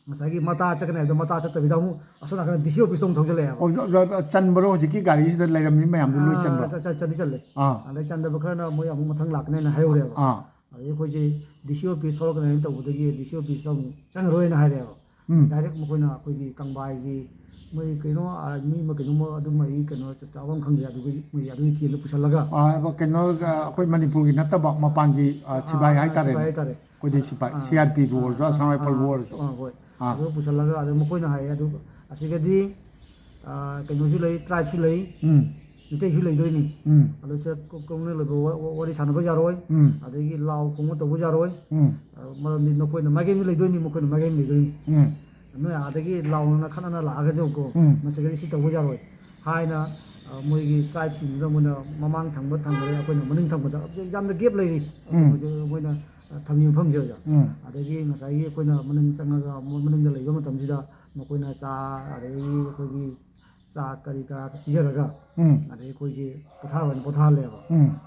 ngसाइगी मता चकने अदो मता चतबिदा मु असोना खना डीसी ऑफिस तों थौजले चनबरो हजिकी गारी सिदा लैरमनि मयाम दु लोइ चनबो चंदी चले अदे चंदब खना मई अमु मथंग लाकने ना हायौरेबा अदे खोइसे डीसी ऑफिस सोरगने तौबदगी डीसी ऑफिस तों चंगरोयना हायरेबा डायरेक्ट मखोइना अखोइगी कंबाइगी मई कइनो आर्मी म कइनो म अदु मई कइनो चावम खंगे अदुगी मई अदुगी केन पुसलगा कइनो अखोइ मणिपुर की नतबा मपानगी सिपाही हाइतारे कोइदि सिपाही CRP force Assam rifle force होय अदु पुसलगा अदु मखोइना हाय अदु असिगदी कइनोसु लई ट्राइबसु लई मिटैसु लईदोइनी अदु से कोंने लबो वारी सानबो जारोय अदगी लाव कोंगो तबो जारोय मरमदि नखोइना मागेमि लईदोइनी मखोइना मागेमि लईदोइनी नोय आदगी लावना खनाना लागा जौको मसगदी सि तबो जारोय हाइना मोइगी ट्राइबसिंगदा मोना ममांग थांबरे अखोइना मनिंग थांबदा यामना गेप लैरि मोइना थमी मफमजे जा अदगी ngसाइगी अखोइना मनिंग चंगगा मनिंगदा लैबा मतमजिदा मखोइना चा अदगी अखोइगी चा करी का पिजरगा अदगी अखोइजे पोथालेबा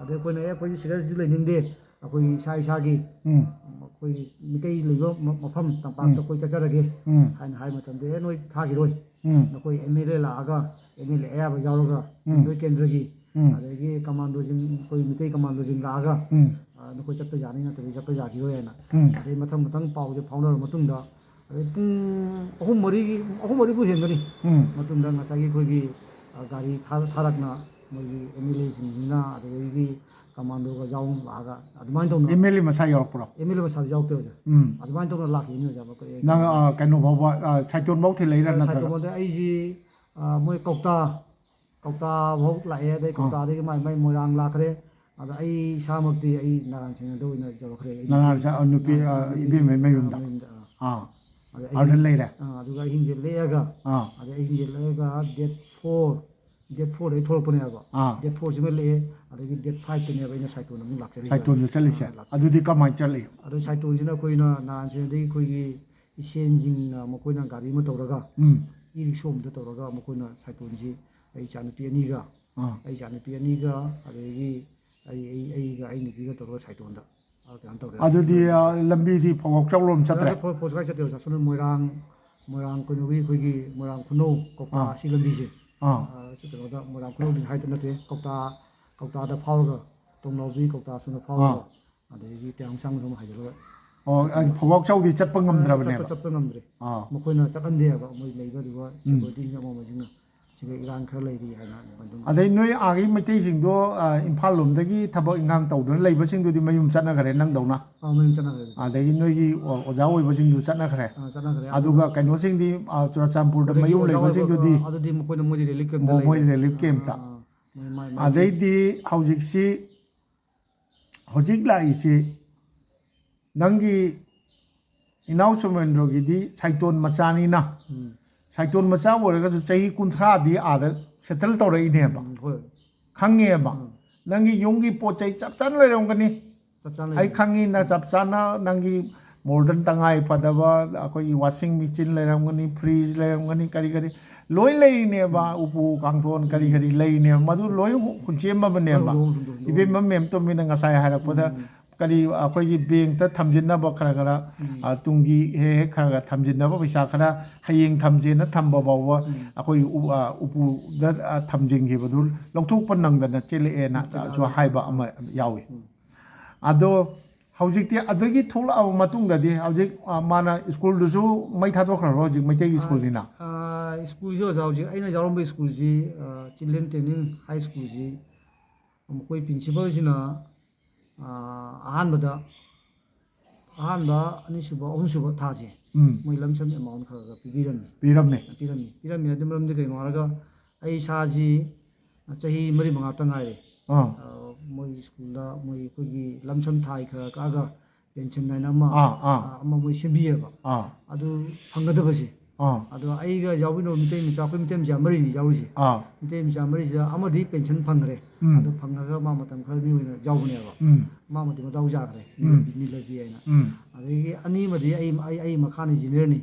अदगी अखोइना अखोइजी सिरियस लैनिंगदे अखोइ इसागी अखोइ मिटै लैबा मफम तंपाक अखोइ चचरगे हाइना हाइ मतमदे नोइ थागिरोइ नखोइ एमएलए लागा एमएलए अयाबा जावरगा नोइ केंद्रगी अदगी कमांडोजिंग अखोइ मिटै कमांडोजिंग लागा नखोइ चप्पा जानि नतबि चप्पा जागिरोइ हैना अदगी मथंग मथंग पाउजे फाउनर मतुंगदा अदगी पुंग अहुम मरी बु हेंगनी मतुंगदा ngसाइगी अखोइगी गारी थारकना मोइगी एमएलए सिंगना अदगी ꯀꯃꯥꯟꯗꯣꯒ ꯌꯥꯎ ꯂꯥꯛꯑꯒ ꯑꯗꯨꯃꯥꯏꯅ ꯇꯧꯅ MLA ꯃꯁꯥ ꯌꯥꯎꯔꯛꯄ꯭ꯔꯣ MLA ꯃꯁꯥꯗꯤ ꯌꯥꯎꯗꯦ ꯑꯣꯖꯥ ꯎꯝ ꯑꯗꯨꯃꯥꯏꯅ ꯇꯧꯅ ꯂꯥꯛꯈꯤꯕꯅꯤ ꯑꯣꯖꯥ ꯃꯈꯣꯏ ꯅꯪ ꯀꯩꯅꯣ ꯐꯥꯎꯕ ꯁꯥꯏꯇꯣꯟ ꯐꯥꯎ ꯊꯤꯜꯂꯛꯏꯔꯥ ꯅꯠꯇ꯭ꯔꯒ ꯁꯥꯏꯇꯣꯝꯕꯗ ꯑꯩꯁꯤ ꯃꯣꯏ ꯀꯧꯇꯥ ꯐꯥꯎ ꯂꯥꯛꯑꯦ ꯑꯗꯩ ꯀꯧꯇꯥꯗꯒꯤ ꯃꯥꯏ ꯃꯣꯏꯔꯥꯡ ꯂꯥꯛꯈ꯭ꯔꯦ ꯑꯗ ꯑꯩ ꯏꯁꯥꯃꯛꯇꯤ ꯑꯩ ꯅꯥꯔꯥꯟ ꯁꯦꯡꯅꯗ ꯑꯣꯏꯅ ꯌꯧꯔꯛꯈ꯭ꯔꯦ ꯅꯨꯄꯤ ꯏꯕꯦꯝꯃꯩ ꯃꯌꯨꯝꯗ ꯑꯗ ꯑꯗꯨꯗ ꯂꯩꯔꯦ ꯑꯗꯨꯒ ꯑꯍꯤꯡꯁꯦ ꯂꯦꯛꯑꯒ ꯑꯗꯩ ꯑꯍꯤꯡꯁꯦ ꯂꯦꯛꯑꯒ ꯗꯦꯠ 4ꯗꯩ ꯊꯣꯛꯂꯛꯄꯅꯦꯕ ꯗꯦꯠ 4ꯁꯤꯃ ꯂꯦꯛꯑꯦ ꯑꯗꯒꯤ ꯗꯦꯠ 5ꯇꯅꯦꯕ ꯑꯩꯅ ꯁꯥꯏꯇꯣꯟ ꯑꯃꯨꯛ ꯂꯥꯛꯆꯔꯤꯁꯦ ꯁꯥꯏꯇꯣꯟꯗ ꯆꯠꯂꯤꯁꯦ ꯑꯗꯨꯗꯤ ꯀꯃꯥꯏꯅ ꯆꯠꯂꯤ ꯑꯗꯣ ꯁꯥꯏꯇꯣꯟꯁꯤꯅ ꯑꯩꯈꯣꯏꯅ ꯅꯥꯔꯥꯟ ꯁꯦꯡꯅꯗꯒꯤ ꯑꯩꯈꯣꯏꯒꯤ ꯏꯆꯦꯟꯁꯤꯡꯅ ꯃꯈꯣꯏꯅ ꯒꯥꯔꯤ ꯑꯃ ꯇꯧꯔꯒ ꯏ ꯔꯤꯛꯁꯣ ꯑꯃꯗ ꯇꯧꯔꯒ ꯃꯈꯣꯏꯅ ꯁꯥꯏꯇꯣꯟꯁꯤ ꯑꯩ ꯏꯆꯥꯅꯨꯄꯤ ꯑꯅꯤꯒ ꯑꯗꯒꯤ ꯑꯩꯒ ꯑꯩ ꯅꯨꯄꯤꯒ ꯇꯧꯔꯒ ꯁꯥꯏꯇꯣꯟꯗ ꯀꯩꯅꯣ ꯇꯧꯔꯦ ꯑꯗꯨꯗꯤ ꯂꯝꯕꯤꯗꯤ ꯐꯧꯆꯥꯎꯂꯣꯝ ꯆꯠꯇ꯭ꯔꯦ ꯄꯣꯠꯁꯨ ꯆꯠꯇꯦ ꯑꯣꯖꯥ ꯁꯣꯝꯗ ꯃꯣꯏꯔꯥꯡ ꯀꯩꯅꯣꯒꯤ ꯑꯩꯈꯣꯏꯒꯤ ꯃꯣꯏꯔꯥꯡ ꯈꯨꯅꯧ ꯀꯧꯇꯥ ꯁꯤ ꯂꯝꯕꯤꯁꯦ ꯀꯩꯅꯣꯗ ꯃꯣꯏꯔꯥꯡ ꯈꯨꯅꯧꯗꯤ ꯍꯥꯏꯗ ꯅꯠꯇꯦ ꯀꯧꯇꯥꯗ ꯐꯥꯎꯔꯒ ꯇꯣꯡꯅꯥꯎꯕꯤ ꯀꯧꯇꯥ ꯁꯨꯅ ꯐꯥꯎꯔꯒ ꯑꯗꯒꯤ ꯇꯌꯥꯡꯁꯥꯡ ꯑꯗꯨꯝ ꯍꯥꯏꯖꯔꯒ ꯐꯧꯆꯥꯎꯗꯤ ꯆꯠꯄ ꯉꯝꯗ꯭ꯔꯕꯅꯦꯕ ꯆꯠꯄ ꯉꯝꯗ꯭ꯔꯦ ꯃꯈꯣꯏꯅ ꯆꯠꯍꯟꯗꯦꯕ ꯃꯣꯏ ꯂꯩꯕꯗꯨꯒ ꯁꯦꯀꯨꯔꯤꯇꯤꯁꯤꯡ ꯑꯃꯁꯤꯡꯅ ꯁꯤꯒ ꯏꯔꯥꯡ ꯈꯔ ꯂꯩꯔꯤ ꯍꯥꯏꯅ ꯑꯗꯨꯝ ꯑꯗꯩ ꯅꯣꯏ ꯑꯥꯒꯤ ꯃꯩꯇꯩꯁꯤꯡꯗꯣ ꯏꯝꯐꯥꯜ ꯂꯣꯝꯗꯒꯤ ꯊꯕꯛ ꯏꯪꯈꯥꯡ ꯇꯧꯗꯨꯅ ꯂꯩꯕꯁꯤꯡꯗꯨꯗꯤ ꯃꯌꯨꯝ ꯆꯠꯅꯈ꯭ꯔꯦ ꯅꯪꯗꯧꯅ ꯃꯌꯨꯝ ꯆꯠꯅꯈ꯭ꯔꯦ ꯑꯗꯒꯤ ꯅꯣꯏꯒꯤ ꯑꯣꯖꯥ ꯑꯣꯏꯕꯁꯤꯡꯗꯨ ꯆꯠꯅꯈ꯭ꯔꯦ ꯆꯠꯅꯈ꯭ꯔꯦ ꯑꯗꯨꯒ ꯀꯩꯅꯣꯁꯤꯡꯗꯤ ꯆꯨꯔꯆꯥꯟꯄꯨꯔꯗ ꯃꯌꯨꯝ ꯂꯩꯕꯁꯤꯡꯗꯨꯗꯤ ꯑꯗꯨꯗꯤ ꯃꯣꯏꯗꯤ ꯔꯤꯂꯤꯐ ꯀꯦꯝꯞꯇ ꯂꯩꯔꯦ ꯃꯣꯏ ꯔꯤꯂꯤꯐ ꯀꯦꯝꯞꯇ ꯑꯗꯩꯗꯤ ꯍꯧꯖꯤꯛꯁꯤ ꯍꯧꯖꯤꯛ ꯂꯥꯛꯏꯁꯤ ꯅꯪꯒꯤ ꯏꯅꯥꯎ ꯁꯣꯃꯦꯟꯗ꯭ꯔꯣꯒꯤꯗꯤ ꯁꯥꯏꯇꯣꯟ ꯃꯆꯥꯅꯤꯅ ꯁꯥꯏꯇꯣꯟ ꯃꯆा ꯑꯣꯏꯔꯒꯁꯨ ꯆꯍꯤ 30ꯗꯤ ꯑꯥꯗ ꯁꯦꯇꯜ ꯇꯧꯔꯛꯏꯅꯦꯕ ꯍꯣꯏ ꯈꯪꯉꯦꯕ ꯅꯪꯒꯤ ꯌꯨꯝꯒꯤ ꯄꯣꯠ ꯆꯩ ꯆꯞ ꯆꯥꯅ ꯂꯩꯔꯝꯒꯅꯤ ꯑꯩ ꯈꯪꯉꯤ ꯅ ꯆꯞ ꯆꯥꯅ ꯅꯪꯒꯤ ꯃꯣꯗꯔꯟ ꯇꯉꯥꯏ ꯐꯗꯕ ꯑꯩꯈꯣꯏꯒꯤ ꯋꯥꯁꯤꯡ ꯃꯦꯆꯤꯟ ꯂꯩꯔꯝꯒꯅꯤ ꯐ꯭ꯔꯤꯖ ꯂꯩꯔꯝꯒꯅꯤ ꯀꯔꯤ ꯂꯣꯏ ꯂꯩꯔꯤꯅꯦꯕ ꯎꯄꯨ ꯀꯥꯡꯊꯣꯟ ꯀꯔꯤ ꯂꯩꯔꯤꯅꯦꯕ ꯃꯗꯨ ꯂꯣꯏ ꯍꯨꯟꯁꯦꯝꯃꯕꯅꯦꯕ ꯏꯕꯦꯝꯃ ꯃꯦꯝ ꯇꯣꯝꯕꯤꯅ ꯉꯁꯥꯏ ꯍꯥꯏꯔꯛꯄꯗ ꯀꯔꯤ ꯑꯩꯈꯣꯏꯒꯤ ꯕꯦꯡꯛꯇ ꯊꯝꯖꯤꯟꯅꯕ ꯈꯔ ꯇꯨꯡꯒꯤ ꯍꯦꯛ ꯈꯔ ꯊꯝꯖꯤꯟꯅꯕ ꯄꯩꯁꯥ ꯈꯔ ꯍꯌꯦꯡꯊꯝꯖꯦꯅ ꯊꯝꯕ ꯐꯥꯎꯕ ꯑꯩꯈꯣꯏ ꯎꯄꯨꯗ ꯊꯝꯖꯤꯟꯈꯤꯕꯗꯨ ꯂꯧꯊꯣꯛꯄ ꯅꯪꯗꯅ ꯆꯦꯜꯂꯛꯑꯦꯅꯁꯨ ꯍꯥꯏꯕ ꯑꯃ ꯌꯥꯎꯏ ꯑꯗꯣ ꯍꯧꯖꯤꯛꯇꯤ ꯑꯗꯨꯗꯒꯤ ꯊꯣꯛꯂꯛꯑꯕ ꯃꯇꯨꯡꯗꯗꯤ ꯍꯧꯖꯤꯛ ꯃꯥꯅ ꯁ꯭ꯀꯨꯜꯗꯨꯁꯨ ꯃꯩ ꯊꯥꯗꯣꯛꯈ꯭ꯔꯕ ꯍꯧꯖꯤꯛ ꯃꯩꯇꯩꯒꯤ ꯁ꯭ꯀꯨꯜꯅꯤꯅ ꯁ꯭ꯀꯨꯜꯁꯤ ꯑꯣꯖꯥ ꯍꯧꯖꯤꯛ ꯑꯩꯅ ꯌꯥꯎꯔꯝꯕ ꯁ꯭ꯀꯨꯜꯁꯤ ꯆꯤꯜꯗ꯭ꯔꯦꯟ ꯇ꯭ꯔꯦꯅꯤꯡ ꯍꯥꯏ ꯁ꯭ꯀꯨꯜꯁꯤ ꯃꯈꯣꯏ ꯄ꯭ꯔꯤꯟꯁꯤꯄꯜꯁꯤꯅ ꯑꯍꯥꯟꯕ ꯑꯅꯤꯁꯨꯕ ꯑꯍꯨꯝꯁꯨꯕ ꯊꯥꯁꯤ ꯃꯣꯏ ꯂꯝꯁꯝ ꯑꯦꯃꯥꯎꯟ ꯈꯔ ꯄꯤꯔꯝꯃꯤ ꯑꯗꯨ ꯃꯔꯝꯗꯤ ꯀꯩꯅꯣ ꯍꯥꯏꯔꯒ ꯑꯩ ꯏꯁꯥꯁꯤ ꯆꯍꯤ 4-5 ꯉꯥꯏꯔꯦ ꯃꯣꯏ ꯁ꯭ꯀꯨꯜꯗ ꯃꯣꯏ ꯑꯩꯈꯣꯏꯒꯤ ꯂꯝꯁꯝ ꯊꯥꯏ ꯈꯔ ꯀꯛꯑꯒ ꯄꯦꯟꯁꯟ ꯍꯥꯏꯅ ꯑꯃ ꯃꯣꯏ ꯁꯦꯝꯕꯤꯌꯦꯕ ꯑꯗꯨ ꯐꯪꯒꯗꯕꯁꯤ ꯑꯗꯣ ꯑꯩꯒ ꯌꯥꯎꯃꯤꯟꯅꯕ ꯃꯤꯇꯩ ꯃꯆꯥ ꯑꯩꯈꯣꯏ ꯃꯤꯇꯩ ꯃꯆꯥ 4ꯅꯤ ꯌꯥꯎꯔꯤꯁꯦ ꯃꯤꯇꯩ ꯃꯆꯥ 4ꯁꯤꯗ ꯑꯃꯗꯤ ꯄꯦꯟꯁꯟ ꯐꯪꯈ꯭ꯔꯦ ꯑꯗꯨ ꯐꯪꯉꯒ ꯃꯥ ꯃꯇꯝ ꯈꯔꯒꯤ ꯑꯣꯏꯅ ꯌꯥꯎꯕꯅꯦꯕ ꯃꯥꯃꯗꯤ ꯃꯗꯥꯎ ꯌꯥꯈ꯭ꯔꯦ ꯅꯤꯂꯕꯤ ꯍꯥꯏꯅ ꯑꯗꯒꯤ ꯑꯅꯤꯃꯗꯤ ꯑꯩ ꯃꯈꯥꯅꯤ ꯖꯨꯅꯤꯌꯔꯅꯤ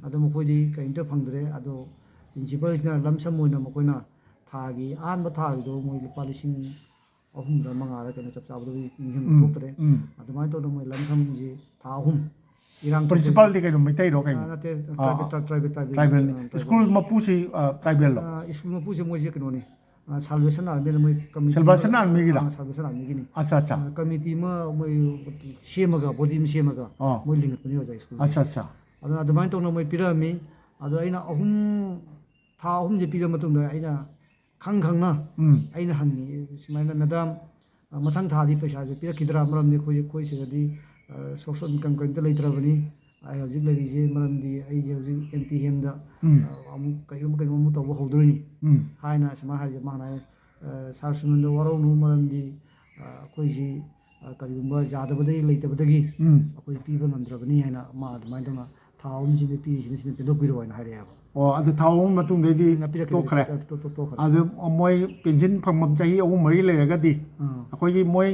ꯑꯗꯣ ꯃꯈꯣꯏꯗꯤ ꯀꯔꯤꯝꯇ ꯐꯪꯗ꯭ꯔꯦ ꯑꯗꯣ ꯄ꯭ꯔꯤꯟꯁꯤꯄꯜꯁꯤꯅ ꯂꯝꯁꯝ ꯑꯣꯏꯅ ꯃꯈꯣꯏꯅ ꯊꯥꯒꯤ ꯑꯍꯥꯟꯕ ꯊꯥꯒꯤꯗꯣ ꯃꯣꯏ ꯂꯨꯄꯥ 3,000 5,000 ꯀꯩꯅꯣ ꯆꯞ ꯆꯥꯕꯗꯨ ꯅꯤꯡꯁꯤꯡꯕ ꯊꯣꯛꯇ꯭ꯔꯦ ꯑꯗꯨꯃꯥꯏꯅ ꯇꯧꯗꯅ ꯃꯣꯏ ꯂꯝꯁꯝꯁꯤ ꯊꯥ 3 ꯏꯔꯥꯡ ꯄ꯭ꯔꯤꯟꯁꯤꯄꯥꯜꯗꯤ ꯀꯩꯅꯣ ꯃꯩꯇꯩꯔꯣ ꯀꯩꯅꯣ ꯅꯠꯇꯦ ꯇ꯭ꯔꯥꯏꯕꯦꯜ ꯁ꯭ꯀꯨꯜ ꯃꯄꯨꯁꯤ ꯇ꯭ꯔꯥꯏꯕꯦꯜꯂꯣ ꯁ꯭ꯀꯨꯜ ꯃꯄꯨꯁꯦ ꯃꯣꯏꯁꯦ ꯀꯩꯅꯣꯅꯤ ꯁꯥꯜꯕꯦꯁꯟ ꯑꯥꯔꯃꯤꯅ ꯃꯣꯏ ꯀꯃꯤꯇꯤ ꯁꯦꯜꯕꯥꯁꯟ ꯑꯥꯔꯃꯤꯒꯤꯔ ꯁꯥꯜꯕꯦꯁꯟ ꯑꯥꯔꯃꯤꯒꯤꯅꯤ ꯑꯠꯆꯥ ꯀꯃꯤꯇꯤ ꯑꯃ ꯃꯣꯏ ꯁꯦꯝꯃꯒ ꯕꯣꯗꯤ ꯑꯃ ꯁꯦꯝꯃꯒ ꯃꯣꯏ ꯂꯤꯡꯈꯠꯄꯅꯤ ꯑꯣꯖꯥ ꯁ꯭ꯀꯨꯜꯁꯦ ꯑꯗꯨꯅ ꯑꯗꯨꯃꯥꯏꯅ ꯇꯧꯅ ꯃꯣꯏ ꯄꯤꯔꯛꯑꯝꯃꯤ ꯑꯗꯣ ꯑꯩꯅ ꯊꯥ 3ꯁꯦ ꯄꯤꯔ ꯃꯇꯨꯡꯗ ꯑꯩꯅ ꯈꯪꯅ ꯑꯩꯅ ꯍꯪꯉꯤ ꯁꯨꯃꯥꯏꯅ ꯃꯦꯗꯥꯝ ꯃꯊꯪ ꯊꯥꯗꯤ ꯄꯩꯁꯥꯁꯦ ꯄꯤꯔꯛꯈꯤꯗ꯭ꯔꯥ ꯃꯔꯝꯗꯤ ꯑꯩꯈꯣꯏ ꯁꯤꯗꯗꯤ ꯁꯣꯔꯁ ꯑꯣꯐ ꯏꯟꯀꯝ ꯀꯔꯤꯝꯇ ꯂꯩꯇ꯭ꯔꯕꯅꯤ ꯑꯩ ꯍꯧꯖꯤꯛ ꯂꯩꯔꯤꯁꯦ ꯃꯔꯝꯗꯤ ꯑꯩꯁꯦ ꯍꯧꯖꯤꯛ MT ꯍꯦꯝꯗ ꯑꯃꯨꯛ ꯀꯩꯅꯣꯝ ꯇꯧꯕ ꯍꯧꯗꯣꯏꯅꯤ ꯍꯥꯏꯅ ꯁꯨꯃꯥꯏꯅ ꯍꯥꯏꯕꯁꯦ ꯃꯥꯅ ꯍꯥꯏ ꯁꯥꯔ ꯁꯨꯃꯟꯗ ꯋꯥꯔꯧꯅꯨ ꯃꯔꯝꯗꯤ ꯑꯩꯈꯣꯏꯁꯤ ꯀꯔꯤꯒꯨꯝꯕ ꯌꯥꯗꯕꯗꯒꯤ ꯂꯩꯇꯕꯗꯒꯤ ꯑꯩꯈꯣꯏ ꯄꯤꯕ ꯉꯝꯗ꯭ꯔꯕꯅꯤ ꯍꯥꯏꯅ ꯃꯥ ꯑꯗꯨꯃꯥꯏꯅ ꯇꯧꯅ ꯊꯥ 3ꯁꯤꯗ ꯄꯤꯔꯤꯁꯤꯅ ꯁꯤꯅ ꯄꯦꯟꯊꯣꯛꯄꯤꯔꯛꯑꯣ ꯍꯥꯏꯅ ꯍꯥꯏꯔꯛꯑꯦꯕ ꯑꯗꯨ ꯊꯥ 3 ꯃꯇꯨꯡꯗꯩꯗꯤ ꯇꯣꯛꯈ꯭ꯔꯦ ꯑꯗꯨ ꯃꯣꯏ ꯄꯦꯟꯁꯤꯟ ꯐꯪꯐꯝ ꯆꯍꯤ 3-4 ꯂꯩꯔꯒꯗꯤ ꯑꯩꯈꯣꯏꯒꯤ ꯃꯣꯏ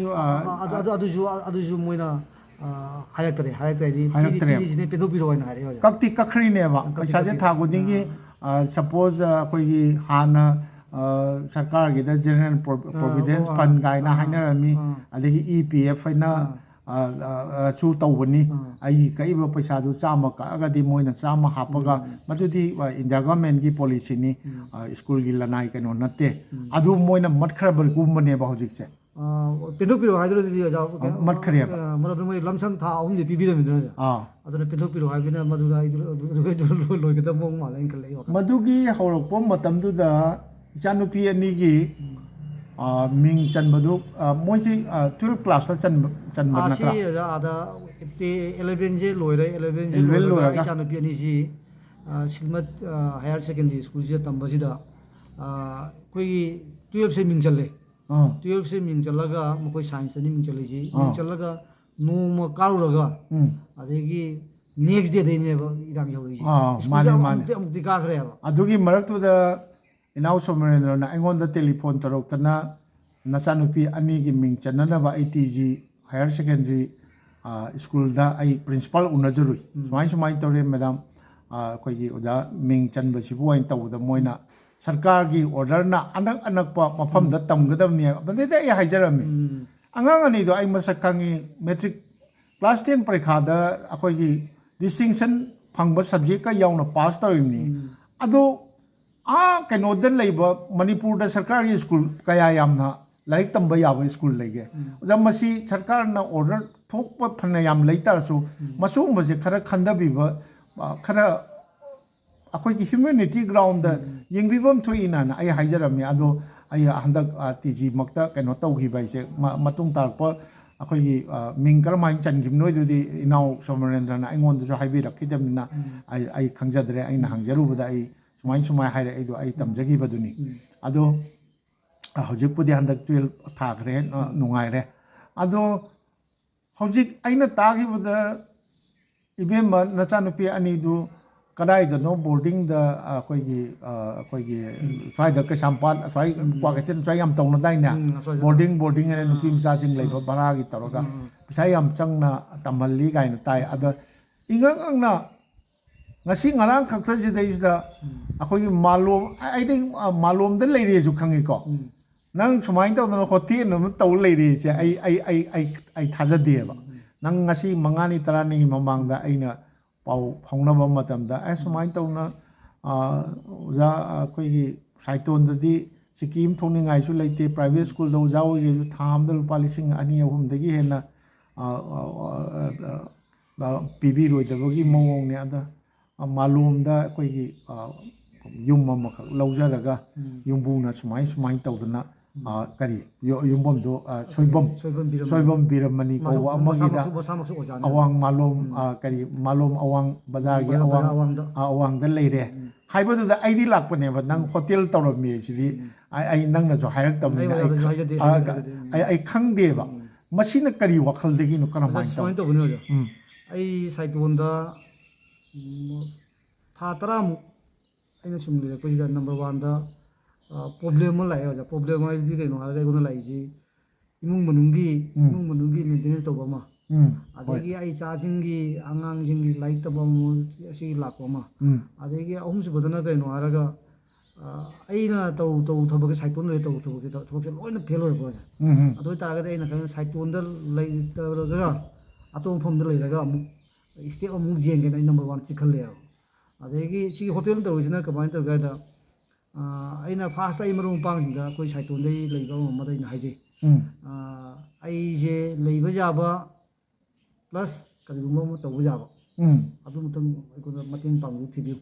ꯑꯗꯨꯁꯨ ꯃꯣꯏꯅ ꯍꯥꯏꯔꯛꯇ꯭ꯔꯦ ꯍꯥꯏꯗꯤ ꯄꯤꯔꯤꯁꯤꯅ ꯄꯦꯟꯊꯣꯛꯄꯤꯔꯛꯑꯣ ꯍꯥꯏꯅ ꯍꯥꯏꯔꯛꯑꯦ ꯀꯛꯇꯤ ꯀꯛꯈ꯭ꯔꯤꯅꯦꯕ ꯄꯩꯁꯥꯁꯦ ꯊꯥ ꯈꯨꯗꯤꯡꯒꯤ ꯁꯄꯣꯁ ꯑꯩꯈꯣꯏꯒꯤ ꯍꯥꯟꯅ ꯁꯔꯀꯥꯔꯒꯤꯗ ꯖꯦꯅꯔꯦꯜ ꯄ꯭ꯔꯣꯚꯤꯗꯦꯟꯁ ꯐꯟ ꯀꯥꯏꯅ ꯍꯥꯏꯅꯔꯝꯃꯤ ꯑꯗꯒꯤ EPF ꯍꯥꯏꯅ ꯁꯨ ꯇꯧꯕꯅꯤ ꯑꯩꯒꯤ ꯀꯛꯏꯕ ꯄꯩꯁꯥꯗꯨ 100 ꯀꯛꯑꯒꯗꯤ ꯃꯣꯏꯅ 100 ꯍꯥꯞꯄꯒ ꯃꯗꯨꯗꯤ ꯏꯟꯗꯤꯌꯥ ꯒꯚꯔꯟꯃꯦꯟꯠꯒꯤ ꯄꯣꯂꯤꯁꯤꯅꯤ ꯁ꯭ꯀꯨꯜꯒꯤ ꯂꯅꯥꯏ ꯀꯩꯅꯣ ꯅꯠꯇꯦ ꯑꯗꯨ ꯃꯣꯏꯅ ꯃꯠꯈ꯭ꯔꯕꯒꯨꯝꯕꯅꯦꯕ ꯍꯧꯖꯤꯛꯁꯦ ꯄꯦꯟꯊꯣꯛꯄꯤꯔꯛꯑꯣ ꯍꯥꯏꯗꯨꯅꯗꯤ ꯃꯠꯈ꯭ꯔꯦꯕ ꯃꯔꯝꯗꯤ ꯃꯣꯏ ꯂꯝꯁꯝ ꯊꯥ 3ꯗꯤ ꯄꯤꯕꯤꯔꯝꯃꯤꯗꯅ ꯑꯗꯨꯅ ꯄꯦꯟꯊꯣꯛꯄꯤꯔꯛꯑꯣ ꯍꯥꯏꯕꯅꯤꯅ ꯃꯗꯨꯗ ꯂꯣꯏꯒꯗꯕ ꯃꯑꯣꯡ ꯃꯥꯜꯂꯦ ꯑꯩꯅ ꯈꯜꯂꯦ ꯃꯗꯨꯒꯤ ꯍꯧꯔꯛꯄ ꯃꯇꯝꯗꯨꯗ ꯏꯆꯥꯅꯨꯄꯤ 2ꯒꯤ ꯃꯤꯡ ꯆꯟꯕꯗꯨ ꯃꯣꯏꯁꯤ 12 ꯀ꯭ꯂꯥꯁꯇ ꯆꯟꯕ ꯁꯤ ꯅꯠꯇ꯭ꯔꯥ ꯑꯥꯗ 11ꯁꯦ ꯂꯣꯏꯔꯦ 11ꯁꯦ 11 ꯂꯣꯏꯔꯒ ꯂꯣꯏꯔꯒ ꯏꯆꯥꯅꯨꯄꯤ ꯑꯅꯤꯁꯤ ꯁꯤꯜꯃꯠ ꯍꯥꯌꯔ ꯁꯦꯀꯦꯟꯗꯔꯤ ꯁ꯭ꯀꯨꯜꯁꯤꯗ ꯇꯝꯕꯁꯤꯗ ꯑꯩꯈꯣꯏꯒꯤ 12ꯁꯦ ꯃꯤꯡ ꯆꯜꯂꯦ 12ꯁꯦ ꯃꯤꯡ ꯆꯜꯂꯒ ꯃꯈꯣꯏ ꯁꯥꯏꯟꯁꯇꯅꯤ ꯃꯤꯡ ꯆꯜꯂꯤꯁꯤ ꯃꯤꯡ ꯆꯜꯂꯒ ꯅꯣꯡꯃ ꯀꯥꯔꯨꯔꯒ ꯑꯗꯒꯤ ꯅꯦꯛꯁ ꯗꯦꯗꯩꯅꯦꯕ ꯏꯔꯥꯡ ꯌꯧꯔꯛꯏꯁꯤ ꯁ꯭ꯀꯨꯜꯁꯦ ꯃꯥꯅꯤ ꯃꯥꯅꯤ ꯑꯃꯨꯛꯇꯤ ꯀꯥꯈ꯭ꯔꯦꯕ ꯑꯗꯨꯒꯤ ꯃꯔꯛꯇꯨꯗ ꯏꯅꯥꯎ ꯁꯣꯃꯔꯦꯟꯗ꯭ꯔꯅ ꯑꯩꯉꯣꯟꯗ ꯇꯦꯂꯤꯐꯣꯟ ꯇꯧꯔꯛꯇꯅ ꯅꯆꯥꯅꯨꯄꯤ ꯑꯅꯤꯒꯤ ꯃꯤꯡ ꯆꯟꯅꯅꯕ ITG ꯍꯥꯌꯔ ꯁꯦꯀꯦꯟꯗꯔꯤ ꯁ꯭ꯀꯨꯜꯗ ꯑꯩ ꯄ꯭ꯔꯤꯟꯁꯤꯄꯥꯜ ꯎꯅꯖꯔꯨꯏ ꯁꯨꯃꯥꯏꯅ ꯇꯧꯔꯦ ꯃꯦꯗꯥꯝ ꯑꯩꯈꯣꯏꯒꯤ ꯑꯣꯖꯥ ꯃꯤꯡ ꯆꯟꯕꯁꯤꯕꯨ ꯑꯣꯏꯅ ꯇꯧꯕꯗ ꯃꯣꯏꯅ ꯁꯔꯀꯥꯔꯒꯤ ꯑꯣꯔꯗꯔꯅ ꯑꯅꯛꯄ ꯃꯐꯝꯗ ꯇꯝꯒꯗꯕꯅꯤ ꯃꯗꯩꯗ ꯑꯩ ꯍꯥꯏꯖꯔꯝꯃꯤ ꯑꯉꯥꯡ ꯑꯅꯤꯗꯣ ꯑꯩ ꯃꯁꯛ ꯈꯪꯉꯤ ꯃꯦꯇ꯭ꯔꯤꯛ ꯀ꯭ꯂꯥꯁ 10 ꯄꯔꯤꯈꯥꯗ ꯑꯩꯈꯣꯏꯒꯤ ꯗꯤꯁꯇꯤꯡꯁꯟ ꯐꯪꯕ ꯁꯕꯖꯦꯛꯀ ꯌꯥꯎꯅ ꯄꯥꯁ ꯇꯧꯔꯤꯕꯅꯤ ꯑꯗꯣ ꯀꯩꯅꯣꯗ ꯂꯩꯕ ꯃꯅꯤꯄꯨꯔꯗ ꯁꯔꯀꯥꯔꯒꯤ ꯁ꯭ꯀꯨꯜ ꯀꯌꯥ ꯌꯥꯝꯅ ꯂꯥꯏꯔꯤꯛ ꯇꯝꯕ ꯌꯥꯕ ꯁ꯭ꯀꯨꯜ ꯂꯩꯒꯦ ꯑꯣꯖꯥ ꯃꯁꯤ ꯁꯔꯀꯥꯔꯅ ꯑꯣꯔꯗꯔ ꯊꯣꯛꯄ ꯐꯅ ꯌꯥꯝ ꯂꯩꯇꯥꯔꯁꯨ ꯃꯁꯤꯒꯨꯝꯕꯁꯦ ꯈꯔ ꯈꯟꯊꯕꯤꯕ ꯈꯔ ꯑꯩꯈꯣꯏꯒꯤ ꯍ꯭ꯌꯨꯃꯦꯅꯤꯇꯤ ꯒ꯭ꯔꯥꯎꯟꯗ ꯌꯦꯡꯕꯤꯐꯝ ꯊꯣꯛꯏꯅ ꯑꯩ ꯍꯥꯏꯖꯔꯝꯃꯤ ꯑꯗꯣ ꯑꯩ ꯍꯟꯗꯛ TG ꯃꯛꯇ ꯀꯩꯅꯣ ꯇꯧꯈꯤꯕ ꯍꯥꯏꯁꯦ ꯃꯇꯨꯡ ꯇꯥꯔꯛꯄ ꯑꯩꯈꯣꯏꯒꯤ ꯃꯤꯡ ꯀꯔꯝꯍꯥꯏꯅ ꯆꯟꯈꯤꯕꯅꯣꯗꯨꯗꯤ ꯏꯅꯥꯎ ꯁꯣꯃꯔꯦꯟꯗ꯭ꯔꯅ ꯑꯩꯉꯣꯟꯗꯁꯨ ꯍꯥꯏꯕꯤꯔꯛꯈꯤꯗꯕꯅꯤ나 ꯑꯩ ꯈꯪꯖꯗ꯭ꯔꯦ ꯑꯩꯅ ꯍꯪꯖꯔꯨꯕꯗ ꯑꯩ ꯁꯨꯃꯥꯏꯅ ꯍꯥꯏꯔꯛꯏꯗꯣ ꯑꯩ ꯇꯝꯖꯈꯤꯕꯗꯨꯅꯤ ꯑꯗꯣ ꯍꯧꯖꯤꯛꯄꯨꯗꯤ ꯍꯟꯗꯛ 12 ꯊꯥꯈ꯭ꯔꯦ ꯅꯨꯡꯉꯥꯏꯔꯦ ꯑꯗꯣ ꯍꯧꯖꯤꯛ ꯑꯩꯅ ꯇꯥꯈꯤꯕꯗ ꯏꯕꯦꯝꯃ ꯅꯆꯥꯅꯨꯄꯤ ꯑꯅꯤꯗꯨ ꯀꯗꯥꯏꯗꯅꯣ ꯕꯣꯔꯗꯤꯡꯗ ꯑꯩꯈꯣꯏꯒꯤ ꯁ꯭ꯋꯥꯏꯗ ꯀꯩꯁꯥꯝꯄꯥꯠ ꯑꯁ꯭ꯋꯥꯏ ꯀ꯭ꯋꯥꯀꯩꯊꯦꯜ ꯁ꯭ꯋꯥꯏ ꯌꯥꯝ ꯇꯧꯅꯗꯥꯏꯅꯦ ꯕꯣꯔꯗꯤꯡ ꯍꯥꯏꯅ ꯅꯨꯄꯤ ꯃꯆꯥꯁꯤꯡ ꯂꯩꯕ ꯚꯔꯥꯒꯤ ꯇꯧꯔꯒ ꯄꯩꯁꯥ ꯌꯥꯝ ꯆꯪꯅ ꯇꯝꯍꯜꯂꯤ ꯀꯥꯏꯅ ꯇꯥꯏ ꯑꯗ ꯏꯉꯛꯉꯛꯅ ꯉꯁꯤ ꯉꯔꯥꯡ ꯈꯛꯇꯁꯤꯗꯩꯁꯤꯗ ꯑꯩꯈꯣꯏꯒꯤ ꯑꯩꯗꯤ ꯃꯥꯂꯣꯝꯗ ꯂꯩꯔꯦꯁꯨ ꯈꯪꯉꯤꯀꯣ ꯅꯪ ꯁꯨꯃꯥꯏꯅ ꯇꯧꯗꯅ ꯍꯣꯇꯦꯜ ꯑꯃ ꯇꯧ ꯂꯩꯔꯦꯁꯦ ꯑꯩ ꯊꯥꯖꯗꯦꯕ ꯅꯪ ꯉꯁꯤ 5ꯅꯤ 10ꯅꯤꯒꯤ ꯃꯃꯥꯡꯗ ꯑꯩꯅ ꯄꯥꯎ ꯐꯥꯎꯅꯕ ꯃꯇꯝꯗ ꯁꯨꯃꯥꯏꯅ ꯇꯧꯅ ꯑꯣꯖꯥ ꯑꯩꯈꯣꯏꯒꯤ ꯁꯥꯏꯇꯣꯟꯗꯗꯤ ꯁꯤꯀꯤꯝ ꯊꯣꯛꯅꯤꯡꯉꯥꯏꯁꯨ ꯂꯩꯇꯦ ꯄ꯭ꯔꯥꯏꯚꯦꯠ ꯁ꯭ꯀꯨꯜꯗ ꯑꯣꯖꯥ ꯑꯣꯏꯒꯦꯁꯨ ꯊꯥ ꯑꯃꯗ ꯂꯨꯄꯥ 2,000-3,000 ꯍꯦꯟꯅ ꯄꯤꯕꯤꯔꯣꯏꯗꯕꯒꯤ ꯃꯑꯣꯡꯅꯦ ꯑꯗ ꯃꯥꯂꯣꯝꯗ ꯑꯩꯈꯣꯏꯒꯤ ꯌꯨꯝ ꯑꯃꯈꯛ ꯂꯧꯖꯔꯒ ꯌꯨꯝꯕꯨꯅ ꯁꯨꯃꯥꯏꯅ ꯇꯧꯗꯅ ꯀꯔꯤ ꯌꯨꯝꯐꯝꯗꯣ ꯁꯣꯏꯕꯝ ꯕꯤꯔꯃꯅꯤ ꯀꯧꯕ ꯑꯃꯒꯤꯗ ꯑꯋꯥꯡ ꯃꯥꯂꯣꯝ ꯀꯔꯤ ꯃꯥꯂꯣꯝ ꯑꯋꯥꯡ ꯕꯖꯥꯔꯒꯤ ꯑꯋꯥꯡꯗ ꯂꯩꯔꯦ ꯍꯥꯏꯕꯗꯨꯗ ꯑꯩꯗꯤ ꯂꯥꯛꯄꯅꯦꯕ ꯅꯪ ꯍꯣꯇꯦꯜ ꯇꯧꯔꯝꯃꯤ ꯁꯤꯗꯤ ꯑꯩ ꯅꯪꯅꯁꯨ ꯍꯥꯏꯔꯛꯇꯕꯅꯤꯅ ꯑꯩ ꯈꯪꯗꯦꯕ ꯃꯁꯤꯅ ꯀꯔꯤ ꯋꯥꯈꯜꯗꯒꯤꯅꯣ ꯁꯨꯃꯥꯏꯅ ꯇꯧꯕꯅꯤ ꯑꯣꯖꯥ ꯑꯩ ꯁꯥꯏꯇꯣꯟꯗ ꯊꯥ 10ꯃꯨꯛ ꯑꯩꯅ ꯁꯨꯝ ꯂꯩꯔꯛꯄꯁꯤꯗ ꯅꯝꯕꯔ 1ꯗ ꯄ꯭ꯔꯣꯕ꯭ꯂꯦꯝ ꯑꯃ ꯂꯥꯛꯑꯦ ꯑꯣꯖꯥ ꯄ꯭ꯔꯣꯕ꯭ꯂꯦꯝ ꯍꯥꯏꯕꯗꯤ ꯀꯩꯅꯣ ꯍꯥꯏꯔꯒ ꯑꯩꯉꯣꯟꯗ ꯂꯥꯛꯏꯁꯤ ꯏꯃꯨꯡ ꯃꯅꯨꯡꯒꯤ ꯃꯦꯟꯇꯦꯅꯦꯟꯁ ꯇꯧꯕ ꯑꯃ ꯑꯗꯒꯤ ꯑꯩ ꯏꯆꯥꯁꯤꯡꯒꯤ ꯑꯉꯥꯡꯁꯤꯡꯒꯤ ꯂꯥꯏꯔꯤꯛ ꯇꯝꯕ ꯑꯁꯤꯒꯤ ꯂꯥꯛꯄ ꯑꯃ ꯑꯗꯒꯤ ꯑꯍꯨꯝꯁꯨꯕꯗꯅ ꯀꯩꯅꯣ ꯍꯥꯏꯔꯒ ꯑꯩꯅ ꯇꯧ ꯊꯕꯛꯁꯦ ꯁꯥꯏꯇꯣꯟꯗ ꯇꯧ ꯊꯕꯛꯁꯦ ꯂꯣꯏꯅ ꯐꯦꯜ ꯑꯣꯏꯔꯛꯄ ꯑꯣꯖꯥ ꯑꯗꯨ ꯑꯣꯏꯇꯥꯔꯒꯗꯤ ꯑꯩꯅ ꯈꯪꯉꯦ ꯁꯥꯏꯇꯣꯟꯗ ꯂꯩꯇꯔꯒ ꯑꯇꯣꯞꯄ ꯃꯐꯝꯗ ꯂꯩꯔꯒ ꯑꯃꯨꯛ ꯁ꯭ꯇꯦꯞ ꯑꯃꯨꯛ ꯌꯦꯡꯒꯦꯅ ꯑꯩ ꯅꯝꯕꯔ 1 ꯆꯤꯈꯠꯂꯦꯕ ꯑꯗꯒꯤ ꯁꯤꯒꯤ ꯍꯣꯇꯦꯜ ꯇꯧꯔꯤꯁꯤꯅ ꯀꯃꯥꯏꯅ ꯇꯧꯒꯦ ꯍꯥꯏꯗ ꯑꯩꯅ ꯐꯥꯔꯁꯇ ꯑꯩ ꯃꯔꯨꯞ ꯃꯄꯥꯡꯁꯤꯡꯗ ꯑꯩꯈꯣꯏ ꯁꯥꯏꯇꯣꯟꯗꯒꯤ ꯂꯩꯕ ꯑꯃꯗ ꯑꯩꯅ ꯍꯥꯏꯖꯩ ꯑꯩꯁꯦ ꯂꯩꯕ ꯌꯥꯕ ꯄ꯭ꯂꯁ ꯀꯔꯤꯒꯨꯝꯕ ꯑꯃ ꯇꯧꯕ ꯌꯥꯕ ꯑꯗꯨꯃꯇꯪ ꯑꯩꯈꯣꯏꯅ ꯃꯇꯦꯡ ꯄꯥꯡꯕꯤꯌꯨ ꯊꯤꯕꯤꯌꯨ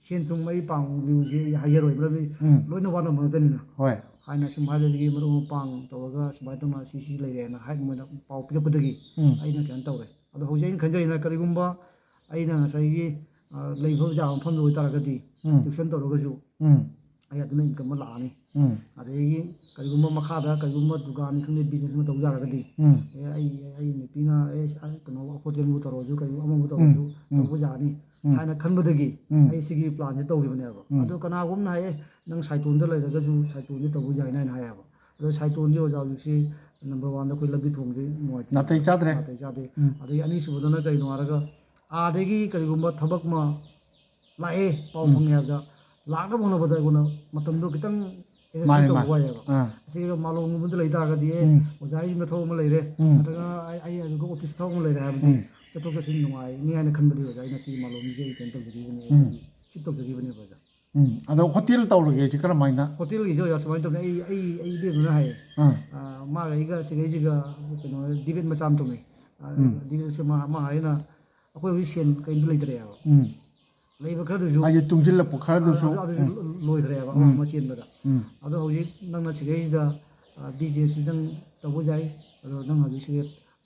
ꯁꯦꯟ ꯊꯨꯝ ꯑꯩ ꯄꯥꯡꯕꯤꯌꯨꯁꯦ ꯑꯩ ꯍꯥꯏꯖꯔꯣꯏ ꯃꯔꯝꯗꯤ ꯂꯣꯏꯅ ꯋꯥꯅꯕ ꯉꯥꯛꯇꯅꯤꯅ ꯍꯥꯏꯅ ꯁꯨꯝ ꯍꯥꯏꯕꯗꯒꯤ ꯃꯔꯨꯞ ꯃꯄꯥꯡ ꯇꯧꯔꯒ ꯁꯨꯃꯥꯏꯅ ꯇꯧꯅ ꯁꯤ ꯂꯩꯔꯦꯅ ꯃꯣꯏꯅ ꯄꯥꯎ ꯄꯤꯔꯛꯄꯗꯒꯤ ꯑꯩꯅ ꯀꯩꯅꯣ ꯇꯧꯔꯦ ꯑꯗꯣ ꯍꯧꯖꯤꯛ ꯑꯩꯅ ꯈꯟꯖꯔꯤꯅ ꯀꯔꯤꯒꯨꯝꯕ ꯑꯩꯅ ꯉꯁꯥꯏꯒꯤ ꯂꯩꯕ ꯌꯥꯕ ꯃꯐꯝꯗ ꯑꯣꯏꯇꯥꯔꯒꯗꯤ ꯇ꯭ꯌꯨꯁꯟ ꯇꯧꯔꯒꯁꯨ ꯑꯩ ꯑꯗꯨꯅ ꯏꯟꯀꯝ ꯑꯃ ꯂꯥꯛꯑꯅꯤ ꯑꯗꯒꯤ ꯀꯔꯤꯒꯨꯝꯕ ꯃꯈꯥꯗ ꯀꯔꯤꯒꯨꯝꯕ ꯗꯨꯀꯥꯟ ꯈꯪꯗꯦ ꯕꯤꯖꯤꯅꯦꯁ ꯑꯃ ꯇꯧ ꯌꯥꯔꯒꯗꯤ ꯑꯩ ꯅꯨꯄꯤꯅ ꯀꯩꯅꯣ ꯍꯣꯇꯦꯜꯕꯨ ꯇꯧꯔꯁꯨ ꯀꯔꯤꯒꯨꯝꯕ ꯑꯃꯕꯨ ꯇꯧꯔꯁꯨ ꯇꯧꯕ ꯌꯥꯅꯤ ꯍꯥꯏꯅ ꯈꯟꯕꯗꯒꯤ ꯑꯩ ꯁꯤꯒꯤ ꯄ꯭ꯂꯥꯟꯁꯦ ꯇꯧꯈꯤꯕꯅꯦꯕ ꯑꯗꯣ ꯀꯅꯥꯒꯨꯝꯅ ꯍꯥꯏꯌꯦ ꯅꯪ ꯁꯥꯏꯇꯣꯟꯗ ꯂꯩꯔꯒꯁꯨ ꯁꯥꯏꯇꯣꯟꯁꯦ ꯇꯧꯕ ꯌꯥꯏꯅ ꯍꯥꯏꯅ ꯍꯥꯏꯌꯦꯕ ꯑꯗꯣ ꯁꯥꯏꯇꯣꯟꯁꯦ ꯑꯣꯖꯥ ꯍꯧꯖꯤꯛꯁꯤ ꯅꯝꯕꯔ 1ꯗ ꯑꯩꯈꯣꯏ ꯂꯝꯕꯤ ꯊꯣꯡꯁꯦ ꯅꯨꯡꯉꯥꯏꯇꯦ ꯅꯥꯇꯩ ꯆꯥꯗ꯭ꯔꯦ ꯑꯗꯒꯤ ꯑꯅꯤꯁꯨꯕꯗꯅ ꯀꯩꯅꯣ ꯍꯥꯏꯔꯒ ꯑꯥꯗꯒꯤ ꯀꯔꯤꯒꯨꯝꯕ ꯊꯕꯛ ꯑꯃ ꯂꯥꯛꯑꯦ ꯄꯥꯎ ꯐꯪꯉꯦ ꯍꯥꯏꯕꯗ ꯂꯥꯛꯅꯕ ꯍꯣꯠꯅꯕꯗ ꯑꯩꯈꯣꯏꯅ ꯃꯇꯝꯗꯣ ꯈꯤꯇꯪ ꯑꯦꯗꯖꯁꯃꯦꯟ ꯇꯧꯕ ꯋꯥꯏꯑꯦꯕ ꯑꯁꯤꯒ ꯃꯥꯂꯣꯝꯒꯨꯝꯕꯗ ꯂꯩ ꯇꯥꯔꯒꯗꯤ ꯑꯣꯖꯥꯒꯤ ꯌꯨꯝꯗ ꯊꯕꯛ ꯑꯃ ꯂꯩꯔꯦ ꯅꯠꯇ꯭ꯔꯒ ꯑꯩ ꯑꯗꯨꯒ ꯑꯣꯐꯤꯁ ꯊꯕꯛ ꯑꯃ ꯂꯩꯔꯦ ꯍꯥꯏꯕꯗꯤ ꯆꯠꯊꯣꯛ ꯆꯠꯁꯤꯟ ꯅꯨꯡꯉꯥꯏꯅꯤ ꯍꯥꯏꯅ ꯈꯟꯕꯗꯤ ꯑꯣꯖꯥ ꯑꯩꯅ ꯁꯤꯒꯤ ꯃꯥꯂꯣꯝꯁꯦ ꯑꯩ ꯀꯩꯅꯣ ꯇꯧꯖꯈꯤꯕꯅꯤ ꯑꯩꯈꯣꯏꯒꯤ ꯁꯤꯞ ꯇꯧꯖꯈꯤꯕꯅꯦꯕ ꯑꯣꯖꯥ ꯑꯗꯣ ꯍꯣꯇꯦꯜ ꯇꯧꯔꯒꯦꯁꯤ ꯀꯔꯝꯍꯥꯏꯅ ꯍꯣꯇꯦꯜꯒꯤꯁꯦ ꯑꯣꯖꯥ ꯁꯨꯃꯥꯏꯅ ꯇꯧꯅꯤ ꯑꯩ ꯏꯕꯦꯝꯗꯨꯅ ꯍꯥꯏꯌꯦ ꯃꯥꯒ ꯑꯩꯒ ꯁꯤꯒꯩꯁꯤꯒ ꯀꯩꯅꯣ ꯗꯤꯕꯦꯠ ꯃꯆꯥ ꯑꯃ ꯇꯧꯅꯩ ꯗꯤꯕꯦꯠꯁꯦ ꯃꯥ ꯍꯥꯏꯅ ꯑꯩꯈꯣꯏ ꯍꯧꯖꯤꯛ ꯁꯦꯟ ꯀꯩꯝꯇ ꯂꯩꯇ꯭ꯔꯦꯕ ꯂꯩꯕ ꯈꯔꯗꯨꯁꯨ ꯍꯥꯏꯗꯤ ꯇꯨꯡꯁꯤꯜꯂꯛꯄ ꯈꯔꯗꯨꯁꯨ ꯑꯗꯨꯁꯨ ꯂꯣꯏꯈ꯭ꯔꯦꯕ ꯑꯃ ꯆꯦꯟꯕꯗ ꯑꯗꯣ ꯍꯧꯖꯤꯛ ꯅꯪꯅ ꯁꯤꯗꯩꯁꯤꯗ ꯕꯤꯖꯤꯅꯦꯁꯁꯤꯗꯪ ꯇꯧꯕ ꯌꯥꯏ ꯑꯗꯣ ꯅꯪ ꯍꯧꯖꯤꯛ ꯁꯤꯗ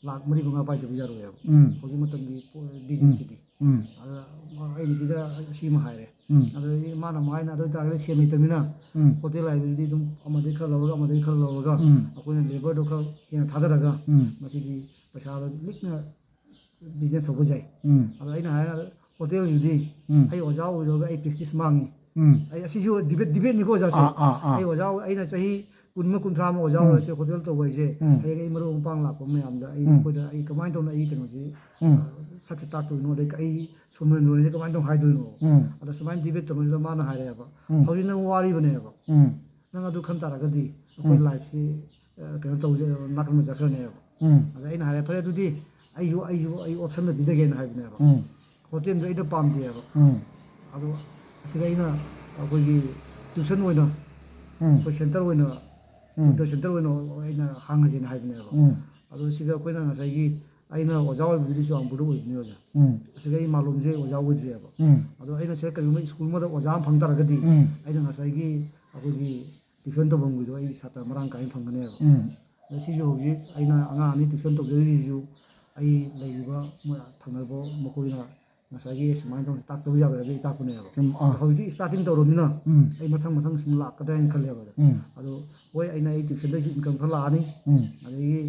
ꯂꯥꯛ 4-5 ꯄꯥꯏꯗꯕ ꯌꯥꯔꯣꯏꯕ ꯍꯧꯖꯤꯛ ꯃꯇꯝꯒꯤ ꯕꯤꯖꯤꯅꯦꯁꯁꯤꯗꯤ ꯑꯗ ꯑꯩ ꯅꯨꯄꯤꯗ ꯑꯁꯤꯃ ꯍꯥꯏꯔꯦ ꯑꯗꯨꯗꯒꯤ ꯃꯥꯅ ꯑꯃꯨꯛ ꯍꯥꯏꯅ ꯑꯗꯨ ꯑꯣꯏꯇꯥꯔꯒꯗꯤ ꯁꯦꯟ ꯂꯩꯇꯕꯅꯤ나 ꯍꯣꯇꯦꯜ ꯍꯥꯏꯕꯁꯤꯗꯤ ꯑꯗꯨꯝ ꯑꯃꯗꯒꯤ ꯈꯔ ꯂꯧꯔꯒ ꯑꯃꯗꯒꯤ ꯈꯔ ꯂꯧꯔꯒ ꯑꯩꯈꯣꯏꯅ ꯂꯦꯕꯔꯗꯣ ꯈꯔ ꯍꯦꯟꯅ ꯊꯥꯗꯔꯒ ꯃꯁꯤꯗꯤ ꯄꯩꯁꯥꯗꯣ ꯂꯤꯛꯅ ꯕꯤꯖꯤꯅꯦꯁ ꯇꯧꯕ ꯌꯥꯏ ꯑꯗꯣ ꯑꯩꯅ ꯍꯥꯏꯔ ꯍꯣꯇꯦꯜꯒꯤꯗꯤ ꯑꯩ ꯑꯣꯖꯥ ꯑꯣꯏꯔꯒ ꯑꯩ ꯄ꯭ꯔꯦꯁꯇꯤꯖ ꯃꯥꯡꯉꯤ ꯑꯩ ꯑꯁꯤꯁꯨ ꯗꯤꯕꯦꯠꯅꯤꯀꯣ ꯑꯣꯖꯥꯁꯦ ꯑꯩ ꯑꯣꯖꯥ ꯑꯩꯅ ꯆꯍꯤ 20-30 ꯑꯣꯖꯥ ꯑꯣꯏꯔꯁꯦ ꯍꯣꯇꯦꯜ ꯇꯧꯕ ꯍꯥꯏꯁꯦ ꯍꯌꯦꯡ ꯑꯩ ꯃꯔꯨꯞ ꯃꯄꯥꯡ ꯂꯥꯛꯄ ꯃꯌꯥꯝꯗ ꯑꯩ ꯃꯈꯣꯏꯗ ꯑꯩ ꯀꯃꯥꯏꯅ ꯇꯧꯅ ꯑꯩ ꯀꯩꯅꯣꯁꯤ ꯁꯛꯁꯦ ꯇꯥꯛꯇꯣꯏꯅꯣ ꯑꯗꯩ ꯑꯩ ꯁꯣꯃꯔꯦꯟꯗ꯭ꯔꯁꯦ ꯀꯃꯥꯏꯅ ꯇꯧꯅ ꯍꯥꯏꯗꯣꯏꯅꯣ ꯑꯗ ꯁꯨꯃꯥꯏꯅ ꯗꯤꯕꯦꯠ ꯇꯧꯕꯁꯤꯗ ꯃꯥꯅ ꯍꯥꯏꯔꯛꯑꯦꯕ ꯍꯧꯖꯤꯛ ꯅꯪ ꯋꯥꯔꯤꯕꯅꯦꯕ ꯅꯪ ꯑꯗꯨ ꯈꯟ ꯇꯥꯔꯒꯗꯤ ꯑꯩꯈꯣꯏ ꯂꯥꯏꯐꯁꯤ ꯀꯩꯅꯣ ꯇꯧꯁꯦ ꯅꯥꯀꯟꯗ ꯆꯠꯈ꯭ꯔꯅꯦꯕ ꯑꯗ ꯑꯩꯅ ꯍꯥꯏꯔꯦ ꯐꯔꯦ ꯑꯗꯨꯗꯤ ꯑꯩ ꯑꯣꯞꯁꯟꯗ ꯄꯤꯖꯒꯦꯅ ꯍꯥꯏꯕꯅꯦꯕ ꯍꯣꯇꯦꯜꯗꯣ ꯑꯩꯅ ꯄꯥꯝꯗꯦꯕ ꯑꯗꯣ ꯑꯁꯤꯗ ꯑꯩꯅ ꯑꯩꯈꯣꯏꯒꯤ ꯇ꯭ꯌꯨꯁꯟ ꯑꯣꯏꯅ ꯑꯩꯈꯣই ꯁꯦꯟꯇꯔ ꯑꯣꯏꯅ ꯀꯝꯄ꯭ꯌꯨꯇꯔ ꯁꯦꯟꯇꯔ ꯑꯣꯏꯅ ꯑꯩꯅ ꯍꯥꯡꯉꯁꯦꯅ ꯍꯥꯏꯕꯅꯦꯕ ꯑꯗꯣ ꯁꯤꯗ ꯑꯩꯈꯣꯏꯅ ꯉꯁꯥꯏꯒꯤ ꯑꯩꯅ ꯑꯣꯖꯥ ꯑꯣꯏꯕꯗꯨꯗꯤ ꯆꯨꯔꯥꯆꯥꯟꯄꯨꯔꯗ ꯑꯣꯏꯕꯅꯤ ꯑꯣꯖꯥ ꯑꯁꯤꯗ ꯑꯩ ꯃꯥꯂꯣꯝꯁꯦ ꯑꯣꯖꯥ ꯑꯣꯏꯗ꯭ꯔꯤꯑꯕ ꯑꯗꯣ ꯑꯩꯅ ꯁꯤꯗ ꯀꯔꯤꯒꯨꯝꯕ ꯁ꯭ꯀꯨꯜ ꯑꯃꯗ ꯑꯣꯖꯥ ꯑꯃ ꯐꯪ ꯇꯥꯔꯒꯗꯤ ꯑꯩꯅ ꯉꯁꯥꯏꯒꯤ ꯑꯩꯈꯣꯏꯒꯤ ꯇ꯭ꯌꯨꯁꯟ ꯇꯧꯐꯝꯒꯤꯗꯣ ꯑꯩ ꯁꯥꯇ꯭ꯔ ꯃꯔꯥꯡ ꯀꯥꯏꯅ ꯐꯪꯒꯅꯦꯕ ꯑꯗ ꯁꯤꯁꯨ ꯍꯧꯖꯤꯛ ꯑꯩꯅ ꯑꯉꯥꯡ 2 ꯇ꯭ꯌꯨꯁꯟ ꯇꯧꯖꯔꯤꯁꯤꯁꯨ ꯑꯩ ꯂꯩꯔꯤꯕ ꯊꯪꯅꯕ ꯃꯈꯣꯏꯅ ꯉꯁꯥꯏꯒꯤ ꯁꯨꯃꯥꯏꯅ ꯇꯧꯅ ꯇꯥꯛꯇꯕ ꯌꯥꯔꯣꯏ ꯇꯥꯛꯄꯅꯦꯕ ꯍꯧꯖꯤꯛꯇꯤ ꯁ꯭ꯇꯥꯔꯇꯤꯡ ꯇꯧꯔꯕꯅꯤꯅ ꯑꯩ ꯃꯊꯪ ꯁꯨꯝ ꯂꯥꯛꯀꯗ꯭ꯔꯥ ꯍꯥꯏꯅ ꯈꯜꯂꯦꯕ ꯑꯗꯣ ꯍꯣꯏ ꯑꯩ ꯇ꯭ꯌꯨꯁꯟꯗꯩꯁꯨ ꯏꯟꯀꯝ ꯈꯔ ꯂꯥꯛꯑꯅꯤ ꯑꯗꯒꯤ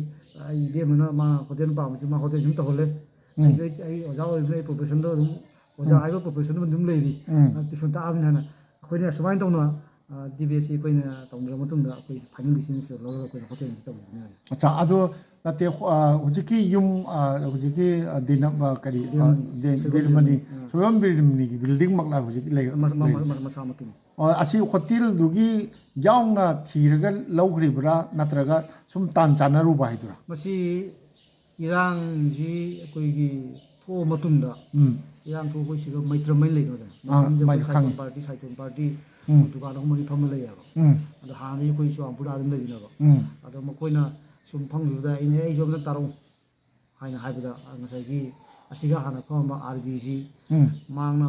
ꯑꯩ ꯏꯕꯦꯝꯃꯅ ꯃꯥ ꯍꯣꯇꯦꯜ ꯄꯥꯝꯕꯁꯤ ꯃꯥ ꯍꯣꯇꯦꯜ ꯁꯨꯝ ꯇꯧꯍꯜꯂꯦ ꯑꯩꯁꯨ ꯑꯩ ꯑꯣꯖꯥ ꯑꯣꯏꯕꯅꯤꯅ ꯑꯩ ꯄ꯭ꯔꯣꯐꯦꯁꯟꯗꯣ ꯑꯗꯨꯝ ꯑꯣꯖꯥ ꯍꯥꯏꯕ ꯄ꯭ꯔꯣꯐꯦꯁꯟ ꯑꯗꯨꯝ ꯂꯩꯔꯤ ꯇ꯭ꯌꯨꯁꯟ ꯇꯥꯛꯑꯕꯅꯤꯅ ꯑꯩꯈꯣꯏꯅ ꯁꯨꯃꯥꯏꯅ ꯇꯧꯅ ꯗꯤꯕꯦꯠꯁꯤ ꯑꯩꯈꯣꯏꯅ ꯇꯧꯅꯔꯕ ꯃꯇꯨꯡꯗ ꯑꯩꯈꯣꯏ ꯐꯥꯏꯅꯦꯜ ꯗꯤꯁꯤꯖꯟꯁꯦ ꯂꯧꯔꯒ ꯑꯩꯈꯣꯏꯅ ꯍꯣꯇꯦꯜꯁꯤ ꯇꯧꯕꯅꯦ ꯑꯆꯥ ꯑꯗꯣ ꯅꯠꯇꯦ ꯍꯧꯖꯤꯛꯀꯤ ꯌꯨꯝ ꯍꯧꯖꯤꯛꯀꯤ ꯀꯔꯤ ꯕꯤꯔꯃꯅꯤ ꯁꯣꯏꯕꯝ ꯕꯤꯔꯃꯅꯤꯒꯤ ꯕꯤꯜꯗꯤꯡꯃꯛꯂ ꯍꯧꯖꯤꯛ ꯂꯩꯔꯤꯁꯦ ꯃꯁꯥꯃꯛꯀꯤꯅꯤ ꯑꯁꯤ ꯍꯣꯇꯦꯜꯗꯨꯒꯤ ꯌꯥꯎꯅ ꯊꯤꯔꯒ ꯂꯧꯈ꯭ꯔꯤꯕ꯭ꯔꯥ ꯅꯠꯇ꯭ꯔꯒ ꯁꯨꯝ ꯇꯥꯟ ꯆꯥꯟꯅꯔꯨꯕ ꯍꯥꯏꯗꯨꯔꯥ ꯃꯁꯤ ꯏꯔꯥꯡꯁꯤ ꯑꯩꯈꯣꯏꯒꯤ ꯊꯣꯛꯑ ꯃꯇꯨꯡꯗ ꯏꯔꯥꯡ ꯊꯣꯛꯄ ꯁꯤꯒ ꯃꯩꯇ꯭ꯔꯃꯩ ꯂꯩꯅꯣꯗ ꯃꯩꯇ꯭ꯔꯝꯁꯦ ꯑꯩꯈꯣꯏ ꯁꯥꯏꯇꯣꯟ ꯄꯥꯔꯇꯤ ꯗꯨꯀꯥꯟ 3-4 ꯐꯝꯃ ꯂꯩꯌꯦꯕ ꯑꯗꯣ ꯍꯥꯟꯅꯗꯤ ꯑꯩꯈꯣꯏ ꯆꯨꯔꯥꯆꯥꯟꯄꯨꯔꯗ ꯑꯗꯨꯝ ꯂꯩꯃꯤꯟꯅꯕ ꯑꯗꯣ ꯃꯈꯣꯏꯅ ꯁꯨꯝ ꯐꯪꯈꯤꯕꯗ ꯑꯩꯁꯨ ꯑꯝꯇ ꯇꯥꯔꯛꯎ ꯍꯥꯏꯅ ꯍꯥꯏꯕꯗ ꯉꯁꯥꯏꯒꯤ ꯑꯁꯤꯒ ꯍꯥꯟꯅ ꯐꯝꯃꯝꯕ RBC ꯃꯥꯡꯅ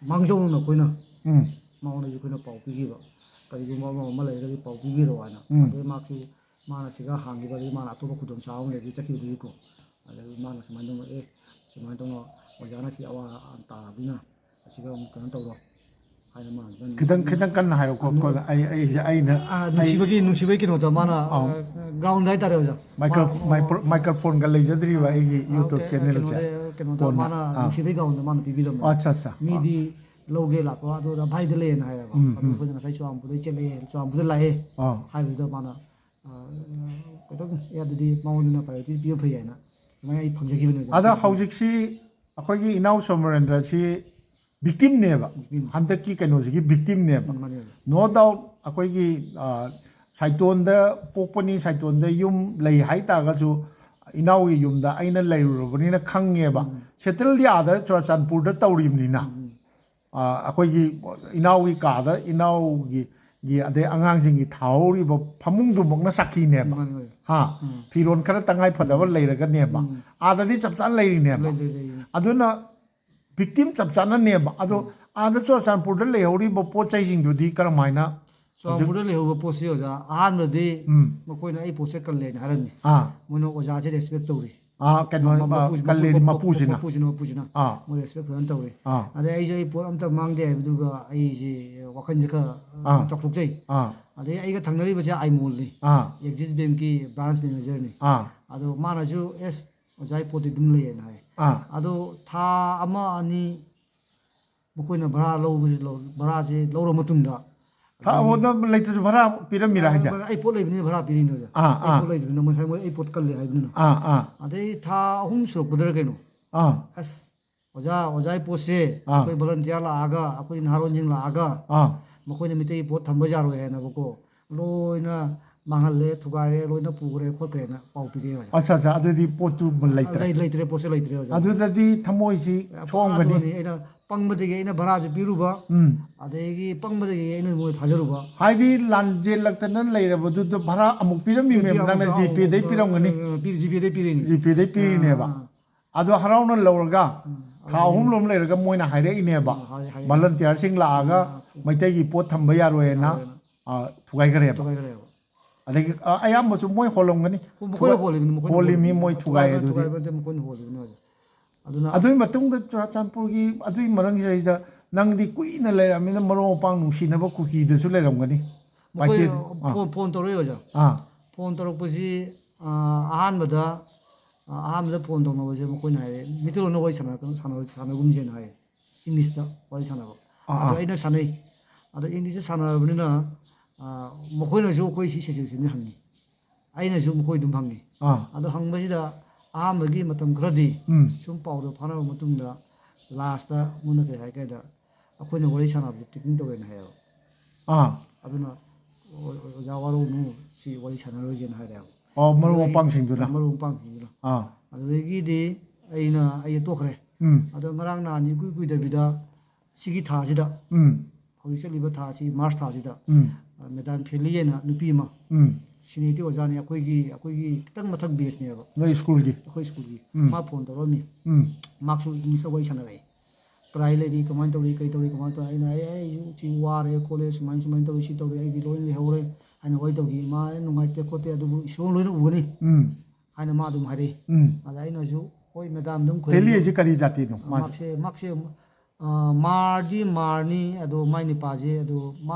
ꯃꯥꯡꯖꯧꯅꯅ ꯑꯩꯈꯣꯏꯅ ꯃꯉꯣꯟꯗꯁꯨ ꯑꯩꯈꯣꯏꯅ ꯄꯥꯎ ꯄꯤꯈꯤꯕ ꯀꯔꯤꯒꯨꯝꯕ ꯑꯃ ꯂꯩꯔꯒꯗꯤ ꯄꯥꯎ ꯄꯤꯕꯤꯔꯛꯑꯣ ꯍꯥꯏꯅ ꯑꯗꯩ ꯃꯥꯁꯨ ꯃꯥꯅ ꯁꯤꯒ ꯍꯥꯡꯈꯤꯕ ꯑꯗꯒꯤ ꯃꯥꯅ ꯑꯇꯣꯞꯄ ꯈꯨꯗꯣꯡꯆꯥꯕ ꯑꯃ ꯂꯩꯕꯒꯤ ꯆꯠꯈꯤꯕꯗꯨꯒꯤꯀꯣ ꯑꯗꯒꯤ ꯃꯥꯅ ꯁꯨꯃꯥꯏꯅ ꯇꯧꯅ ꯁꯨꯃꯥꯏꯅ ꯇꯧꯅ ꯑꯣꯖꯥꯅ ꯁꯤ ꯑꯋꯥ ꯇꯥꯔꯕꯅꯤꯅ ꯑꯁꯤꯒ ꯑꯃꯨꯛ ꯀꯩꯅꯣ ꯇꯧꯔꯣ ꯍꯥꯏꯅ ꯃꯥꯅ ꯈꯤꯇꯪ ꯀꯟꯅ ꯍꯥꯏꯔꯣꯀꯣ ꯑꯩꯅ ꯅꯨꯡꯁꯤꯕꯒꯤ ꯀꯩꯅꯣꯗ ꯃꯥꯅ ꯒ꯭ꯔꯥꯎꯟꯗ ꯍꯥꯏꯇꯥꯔꯦ ꯑꯣꯖꯥ ꯃꯥꯏꯀ꯭ꯔꯣꯐꯣꯟꯒ ꯂꯩꯖꯗ꯭ꯔꯤꯕ ꯑꯩꯒꯤ ꯌꯨꯇꯨꯕ ꯆꯦꯅꯦꯜꯁꯦ ꯀꯩꯅꯣꯗ ꯃꯥꯅ ꯅꯨꯡꯁꯤꯕꯒꯤ ꯒ꯭ꯔꯥꯎꯟꯗ ꯃꯥꯅ ꯄꯤꯕꯤꯔꯝꯕ ꯑꯠꯆꯥ ꯃꯤꯗꯤ ꯂꯧꯒꯦ ꯂꯥꯛꯄ ꯑꯗꯨꯗ ꯚꯥꯏꯗ ꯂꯩꯌꯦꯅ ꯍꯥꯏꯌꯦꯕ ꯑꯗꯣ ꯑꯩꯈꯣꯏꯅ ꯉꯁꯥꯏ ꯆꯨꯔꯥꯆꯥꯟꯄꯨꯔꯗꯩ ꯆꯠꯂꯛꯑꯦ ꯆꯨꯔꯥꯆꯥꯟꯄꯨꯔꯗ ꯂꯥꯛꯑꯦ ꯍꯥꯏꯕꯗꯨꯗ ꯃꯥꯅ ꯈꯤꯇꯪ ꯑꯗꯨꯗꯤ ꯃꯉꯣꯟꯗꯅ ꯄ꯭ꯔꯥꯏꯌꯣꯔꯤꯇꯤ ꯄꯤꯕ ꯐꯩ ꯍꯥꯏꯅ ꯑꯗꯨꯃꯥꯏꯅ ꯑꯩ ꯐꯪꯖꯈꯤꯕꯅꯦ ꯑꯗ ꯍꯧꯖꯤꯛꯁꯤ ꯑꯩꯈꯣꯏꯒꯤ ꯏꯅꯥꯎ ꯁꯣꯃꯔꯦꯟꯗ꯭ꯔꯁꯤ ꯚꯤꯛꯇꯤꯝꯅꯦꯕ ꯍꯟꯗꯛꯀꯤ ꯀꯩꯅꯣꯁꯤꯒꯤ ꯚꯤꯛꯇꯤꯝꯅꯦꯕ ꯅꯣ ꯗꯥꯎꯠ ꯑꯩꯈꯣꯏꯒꯤ ꯁꯥꯏꯇꯣꯟꯗ ꯄꯣꯛꯄꯅꯤ ꯁꯥꯏꯇꯣꯟꯗ ꯌꯨꯝ ꯂꯩ ꯍꯥꯏꯇꯥꯔꯒꯁꯨ ꯏꯅꯥꯎꯒꯤ ꯌꯨꯝꯗ ꯑꯩꯅ ꯂꯩꯔꯨꯔꯕꯅꯤꯅ ꯈꯪꯉꯦꯕ ꯁꯦꯇꯜꯗꯤ ꯑꯥꯗ ꯆꯨꯔꯥꯆꯥꯟꯄꯨꯔꯗ ꯇꯧꯔꯤꯕꯅꯤꯅ ꯑꯩꯈꯣꯏꯒꯤ ꯏꯅꯥꯎꯒꯤ ꯀꯥꯗ ꯏꯅꯥꯎꯒꯤ ꯑꯗꯩ ꯑꯉꯥꯡꯁꯤꯡꯒꯤ ꯊꯥꯍꯧꯔꯤꯕ ꯐꯃꯨꯡꯗꯨꯃꯛꯅ ꯁꯥꯈꯤꯅꯦꯕ ꯐꯤꯔꯣꯟ ꯈꯔ ꯇꯉꯥꯏ ꯐꯗꯕ ꯂꯩꯔꯒꯅꯦꯕ ꯑꯥꯗꯗꯤ ꯆꯞ ꯆꯥꯅ ꯂꯩꯔꯤꯅꯦꯕ ꯑꯗꯨꯅ ꯚꯤꯛꯇꯤꯝ ꯆꯞ ꯆꯥꯅꯅꯦꯕ ꯑꯗꯣ ꯑꯥꯗ ꯆꯨꯔꯥꯆꯥꯟꯄꯨꯔꯗ ꯂꯩꯍꯧꯔꯤꯕ ꯄꯣꯠ ꯆꯩꯁꯤꯡꯗꯨꯗꯤ ꯀꯔꯝꯍꯥꯏꯅ ꯆꯨꯔꯥꯆꯥꯟꯄꯨꯔꯗ ꯂꯩꯍꯧꯕ ꯄꯣꯠꯁꯤ ꯑꯣꯖꯥ ꯑꯍꯥꯟꯕꯗꯤ ꯃꯈꯣꯏꯅ ꯑꯩ ꯄꯣꯠꯁꯦ ꯀꯜꯂꯦꯅ ꯍꯥꯏꯔꯝꯃꯤ ꯃꯣꯏꯅ ꯑꯣꯖꯥꯁꯦ ꯔꯦꯁꯄꯦꯛ ꯇꯧꯔꯤ ꯀꯩꯅꯣ ꯀꯜꯂꯦꯗꯤ ꯃꯄꯨꯁꯤꯅ ꯃꯣꯏ ꯔꯦꯁꯄꯦꯛ ꯐꯖꯅ ꯇꯧꯔꯤ ꯑꯗꯩ ꯑꯩꯁꯦ ꯑꯩ ꯄꯣꯠ ꯑꯝꯇ ꯃꯥꯡꯗꯦ ꯍꯥꯏꯕꯗꯨꯒ ꯑꯩꯁꯦ ꯋꯥꯈꯜꯁꯦ ꯈꯔ ꯆꯥꯎꯊꯣꯛꯆꯩ ꯑꯗꯩ ꯑꯩꯒ ꯊꯪꯅꯔꯤꯕꯁꯦ ꯑꯥꯏꯃꯣꯜꯅꯤ ꯑꯦꯛꯖꯤꯁ ꯕꯦꯡꯀꯤ ꯕ꯭ꯔꯥꯟꯁ ꯃꯦꯅꯦꯖꯔꯅꯤ ꯑꯗꯣ ꯃꯥꯅꯁꯨ ꯑꯣꯖꯥꯒꯤ ꯄꯣꯠꯇꯤ ꯑꯗꯨꯝ ꯂꯩꯌꯦꯅ ꯍꯥꯏ ꯑꯗꯣ ꯊꯥ 1-2 ꯃꯈꯣꯏꯅ ꯚꯔꯥꯁꯦ ꯂꯧꯔ ꯃꯇꯨꯡꯗ ꯂꯩꯇ꯭ꯔꯁꯨ ꯚꯔꯥ ꯄꯤꯔꯝꯃꯤꯔꯥ ꯍꯥꯏꯁꯦ ꯑꯩ ꯄꯣꯠ ꯂꯩꯕꯅꯤꯅ ꯚꯔꯥ ꯄꯤꯔꯤꯅꯤ ꯑꯣꯖꯥ ꯑꯩ ꯄꯣꯠ ꯂꯩꯕꯅꯤꯅ ꯃꯣꯏ ꯑꯩ ꯄꯣꯠ ꯀꯜꯂꯦ ꯍꯥꯏꯕꯅꯤꯅ ꯑꯗꯩ ꯊꯥ 3 ꯁꯨꯔꯛꯄꯗꯔ ꯀꯩꯅꯣ ꯑꯣꯖꯥꯒꯤ ꯄꯣꯠꯁꯦ ꯑꯩꯈꯣꯏ ꯚꯣꯂꯟꯇꯤꯌꯥꯔ ꯂꯥꯛꯑꯒ ꯑꯩꯈꯣꯏ ꯅꯍꯥꯔꯣꯟꯁꯤꯡ ꯂꯥꯛꯑꯒ ꯃꯈꯣꯏꯅ ꯃꯤꯇꯩꯒꯤ ꯄꯣꯠ ꯊꯝꯕ ꯌꯥꯔꯣꯏ ꯍꯥꯏꯅꯕꯀꯣ ꯂꯣꯏꯅ ꯃꯥꯡꯍꯜꯂꯦ ꯊꯨꯒꯥꯏꯔꯦ ꯂꯣꯏꯅ ꯄꯨꯈ꯭ꯔꯦ ꯈꯣꯠꯈ꯭ꯔꯦꯅ ꯄꯥꯎ ꯄꯤꯔꯛꯑꯦ ꯑꯣꯖꯥ ꯑꯠꯆꯥ ꯑꯗꯨꯗꯤ ꯄꯣꯠꯇꯨ ꯂꯩꯇ꯭ꯔꯦ ꯄꯣꯠꯁꯦ ꯂꯩꯇ꯭ꯔꯦ ꯑꯣꯖꯥ ꯑꯗꯨꯗꯗꯤ ꯊꯃꯣꯏꯁꯤ ꯁꯣꯛꯑꯝꯒꯅꯤ ꯑꯩꯅ ꯄꯪꯕꯗꯒꯤ ꯑꯩꯅ ꯚꯔꯥꯁꯨ ꯄꯤꯔꯨꯕ ꯑꯗꯒꯤ ꯄꯪꯕꯗꯒꯤ ꯑꯩꯅ ꯃꯣꯏ ꯊꯥꯖꯔꯨꯕ ꯍꯥꯏꯗꯤ ꯂꯥꯟꯖꯦꯜꯂꯛꯇꯅ ꯂꯩꯔꯕꯗꯨꯗ ꯚꯔꯥ ꯑꯃꯨꯛ ꯄꯤꯔꯝꯃꯤꯃꯦꯕ ꯅꯪꯅ ꯖꯤꯄꯦꯗꯩ ꯄꯤꯔꯝꯒꯅꯤ ꯖꯤꯄꯦꯗꯩ ꯄꯤꯔꯤꯅꯤ ꯖꯤꯄꯦꯗꯩ ꯄꯤꯔꯤꯅꯦꯕ ꯑꯗꯣ ꯍꯔꯥꯎꯅ ꯂꯧꯔꯒ ꯊꯥ ꯑꯍꯨꯝ ꯂꯣꯝ ꯂꯩꯔꯒ ꯃꯣꯏꯅ ꯍꯥꯏꯔꯛꯏꯅꯦꯕ ꯚꯂꯟꯇꯤꯌꯔꯁꯤꯡ ꯂꯥꯛꯑꯒ ꯃꯩꯇꯩꯒꯤ ꯄꯣꯠ ꯊꯝꯕ ꯌꯥꯔꯣꯏꯅ ꯊꯨꯒꯥꯏꯈ꯭ꯔꯦꯕ ꯊꯨꯒꯥꯏꯈ꯭ꯔꯦꯕ ꯑꯗꯒꯤ ꯑꯌꯥꯝꯕꯁꯨ ꯃꯣꯏ ꯍꯣꯜꯂꯝꯒꯅꯤ ꯃꯈꯣꯏꯅ ꯍꯣꯜꯂꯤꯕꯅꯤ ꯍꯣꯜꯂꯤꯃꯤ ꯃꯣꯏ ꯊꯨꯒꯥꯏ ꯑꯗꯨꯗꯤ ꯊꯨꯒꯥꯏꯕꯗꯤ ꯃꯈꯣꯏꯅ ꯍꯣꯜꯂꯤꯕꯅꯤ ꯍꯧꯖꯤꯛ ꯑꯗꯨꯅ ꯑꯗꯨꯒꯤ ꯃꯇꯨꯡꯗ ꯆꯨꯔꯥꯆꯥꯟꯄꯨꯔꯒꯤ ꯑꯗꯨꯒꯤ ꯃꯔꯝꯁꯤꯗꯩꯗ ꯅꯪꯗꯤ ꯀꯨꯏꯅ ꯂꯩꯔꯝꯃꯤꯅ ꯃꯔꯨꯞ ꯃꯄꯥꯡ ꯅꯨꯡꯁꯤꯅꯕ ꯀꯨꯀꯤꯗꯁꯨ ꯂꯩꯔꯝꯒꯅꯤ ꯃꯈꯣꯏ ꯐꯣꯟ ꯇꯧꯔꯛꯏ ꯑꯣꯖꯥ ꯐꯣꯟ ꯇꯧꯔꯛꯄꯁꯤ ꯑꯍꯥꯟꯕꯗ ꯐꯣन ꯇꯧꯅꯕꯁꯦ ꯃꯈꯣꯏꯅ ꯍꯥꯏꯔꯦ ꯃꯤꯇꯩꯂꯣꯟꯗ ꯋꯥꯔꯤ ꯁꯥꯟꯅꯒꯨꯝꯁꯦꯅ ꯍꯥꯏꯌꯦ ꯏꯪꯂꯤꯁꯇ ꯋꯥꯔꯤ ꯁꯥꯟꯅꯕ ꯑꯗꯣ ꯑꯩꯅ ꯁꯥꯟꯅꯩ ꯑꯗꯣ ꯏꯪꯂꯤꯁꯇ ꯁꯥꯟꯅꯔꯕꯅꯤꯅ ꯃꯈꯣꯏꯅꯁꯨ ꯑꯩꯈꯣꯏ ꯁꯤ ꯁꯤꯆꯨꯋꯦꯁꯟꯁꯦ ꯍꯪꯉꯤ ꯑꯩꯅꯁꯨ ꯃꯈꯣꯏ ꯑꯗꯨꯝ ꯍꯪꯉꯤ ꯑꯗꯣ ꯍꯪꯕꯁꯤꯗ ꯑꯍꯥꯟꯕꯒꯤ ꯃꯇꯝ ꯈꯔꯗꯤ ꯁꯨꯝ ꯄꯥꯎꯗꯣ ꯐꯥꯎꯅꯔꯕ ꯃꯇꯨꯡꯗ ꯂꯥꯁꯇ ꯃꯣꯏꯅ ꯀꯔꯤ ꯍꯥꯏꯒꯦꯗ ꯑꯩꯈꯣꯏꯅ ꯋꯥꯔꯤ ꯁꯥꯟꯅꯕꯗ ꯇ꯭ꯔꯤꯛꯀꯤꯡ ꯇꯧꯋꯦꯅ ꯍꯥꯏꯌꯦꯕ ꯑꯗꯨꯅ ꯑꯣꯖꯥ ꯋꯥꯔꯧꯅꯨ ꯁꯤ ꯋꯥꯔꯤ ꯁꯥꯟꯅꯔꯣꯏꯁꯦꯅ ꯍꯥꯏꯔꯦꯕ ꯃꯔꯨꯞ ꯃꯄꯥꯡꯁꯤꯡꯗꯨꯅ ꯑꯗꯨꯗꯒꯤꯗꯤ ꯑꯩ ꯇꯣꯛꯈ꯭ꯔꯦ ꯑꯗꯣ ꯉꯔꯥꯡ ꯅꯍꯥꯟ ꯏꯀꯨꯏ ꯀꯨꯏꯗꯕꯤꯗ ꯁꯤꯒꯤ ꯊꯥꯁꯤꯗ ꯍꯧꯖꯤꯛ ꯆꯠꯂꯤꯕ ꯊꯥꯁꯤ ꯃꯥꯔꯆ ꯊꯥꯁꯤꯗ ꯃꯦꯗꯥꯝ ꯐꯦꯂꯤ ꯍꯥꯏꯅ ꯅꯨꯄꯤ ꯑꯃ ꯁꯤꯅꯤꯌꯔꯇꯤ ꯑꯣꯖꯥꯅꯤ ꯑꯩꯈꯣꯏꯒꯤ ꯈꯤꯇꯪ ꯃꯊꯛ ꯕꯦꯁꯅꯦꯕ ꯅꯣꯏ ꯁ꯭ꯀꯨꯜꯒꯤ ꯑꯩꯈꯣꯏ ꯁ꯭ꯀꯨꯜꯒꯤ ꯃꯥ ꯐꯣꯟ ꯇꯧꯔꯛꯑꯝꯃꯤ ꯃꯥꯁꯨ ꯏꯪꯂꯤꯁꯇ ꯋꯥꯔꯤ ꯁꯥꯟꯅꯔꯛꯑꯦ ꯀꯗꯥꯏ ꯂꯩꯔꯤ ꯀꯃꯥꯏꯅ ꯇꯧꯔꯤ ꯀꯩ ꯇꯧꯔꯤ ꯀꯃꯥꯏꯅ ꯇꯧꯔꯤ ꯑꯩꯅ ꯑꯩꯁꯨ ꯁꯤ ꯋꯥꯔꯦ ꯈꯣꯠꯂꯦ ꯁꯨꯃꯥꯏꯅ ꯇꯧꯔꯤ ꯁꯤ ꯇꯧꯔꯤ ꯑꯩꯗꯤ ꯂꯣꯏꯅ ꯂꯩꯍꯧꯔꯦ ꯍꯥꯏꯅ ꯋꯥꯔꯤ ꯇꯧꯈꯤ ꯃꯥ ꯅꯨꯡꯉꯥꯏꯇꯦ ꯈꯣꯠꯇꯦ ꯑꯗꯨꯕꯨ ꯏꯁꯣꯔ ꯂꯣꯏꯅ ꯎꯒꯅꯤ ꯍꯥꯏꯅ ꯃꯥ ꯑꯗꯨꯝ ꯍꯥꯏꯔꯛꯏ ꯑꯗ ꯑꯩꯅꯁꯨ ꯍꯣꯏ ꯃꯦꯗꯥꯝ ꯑꯗꯨꯝ ꯐꯦꯂꯤ ꯍꯥꯏꯁꯤ ꯀꯔꯤ ꯖꯥꯇꯤꯅꯣ ꯃꯥꯛꯁꯦ ꯃꯥꯔꯗꯤ ꯃꯥꯔꯅꯤ ꯑꯗꯣ ꯃꯥꯏ ꯅꯨꯄꯥꯁꯦ ꯑꯗꯣ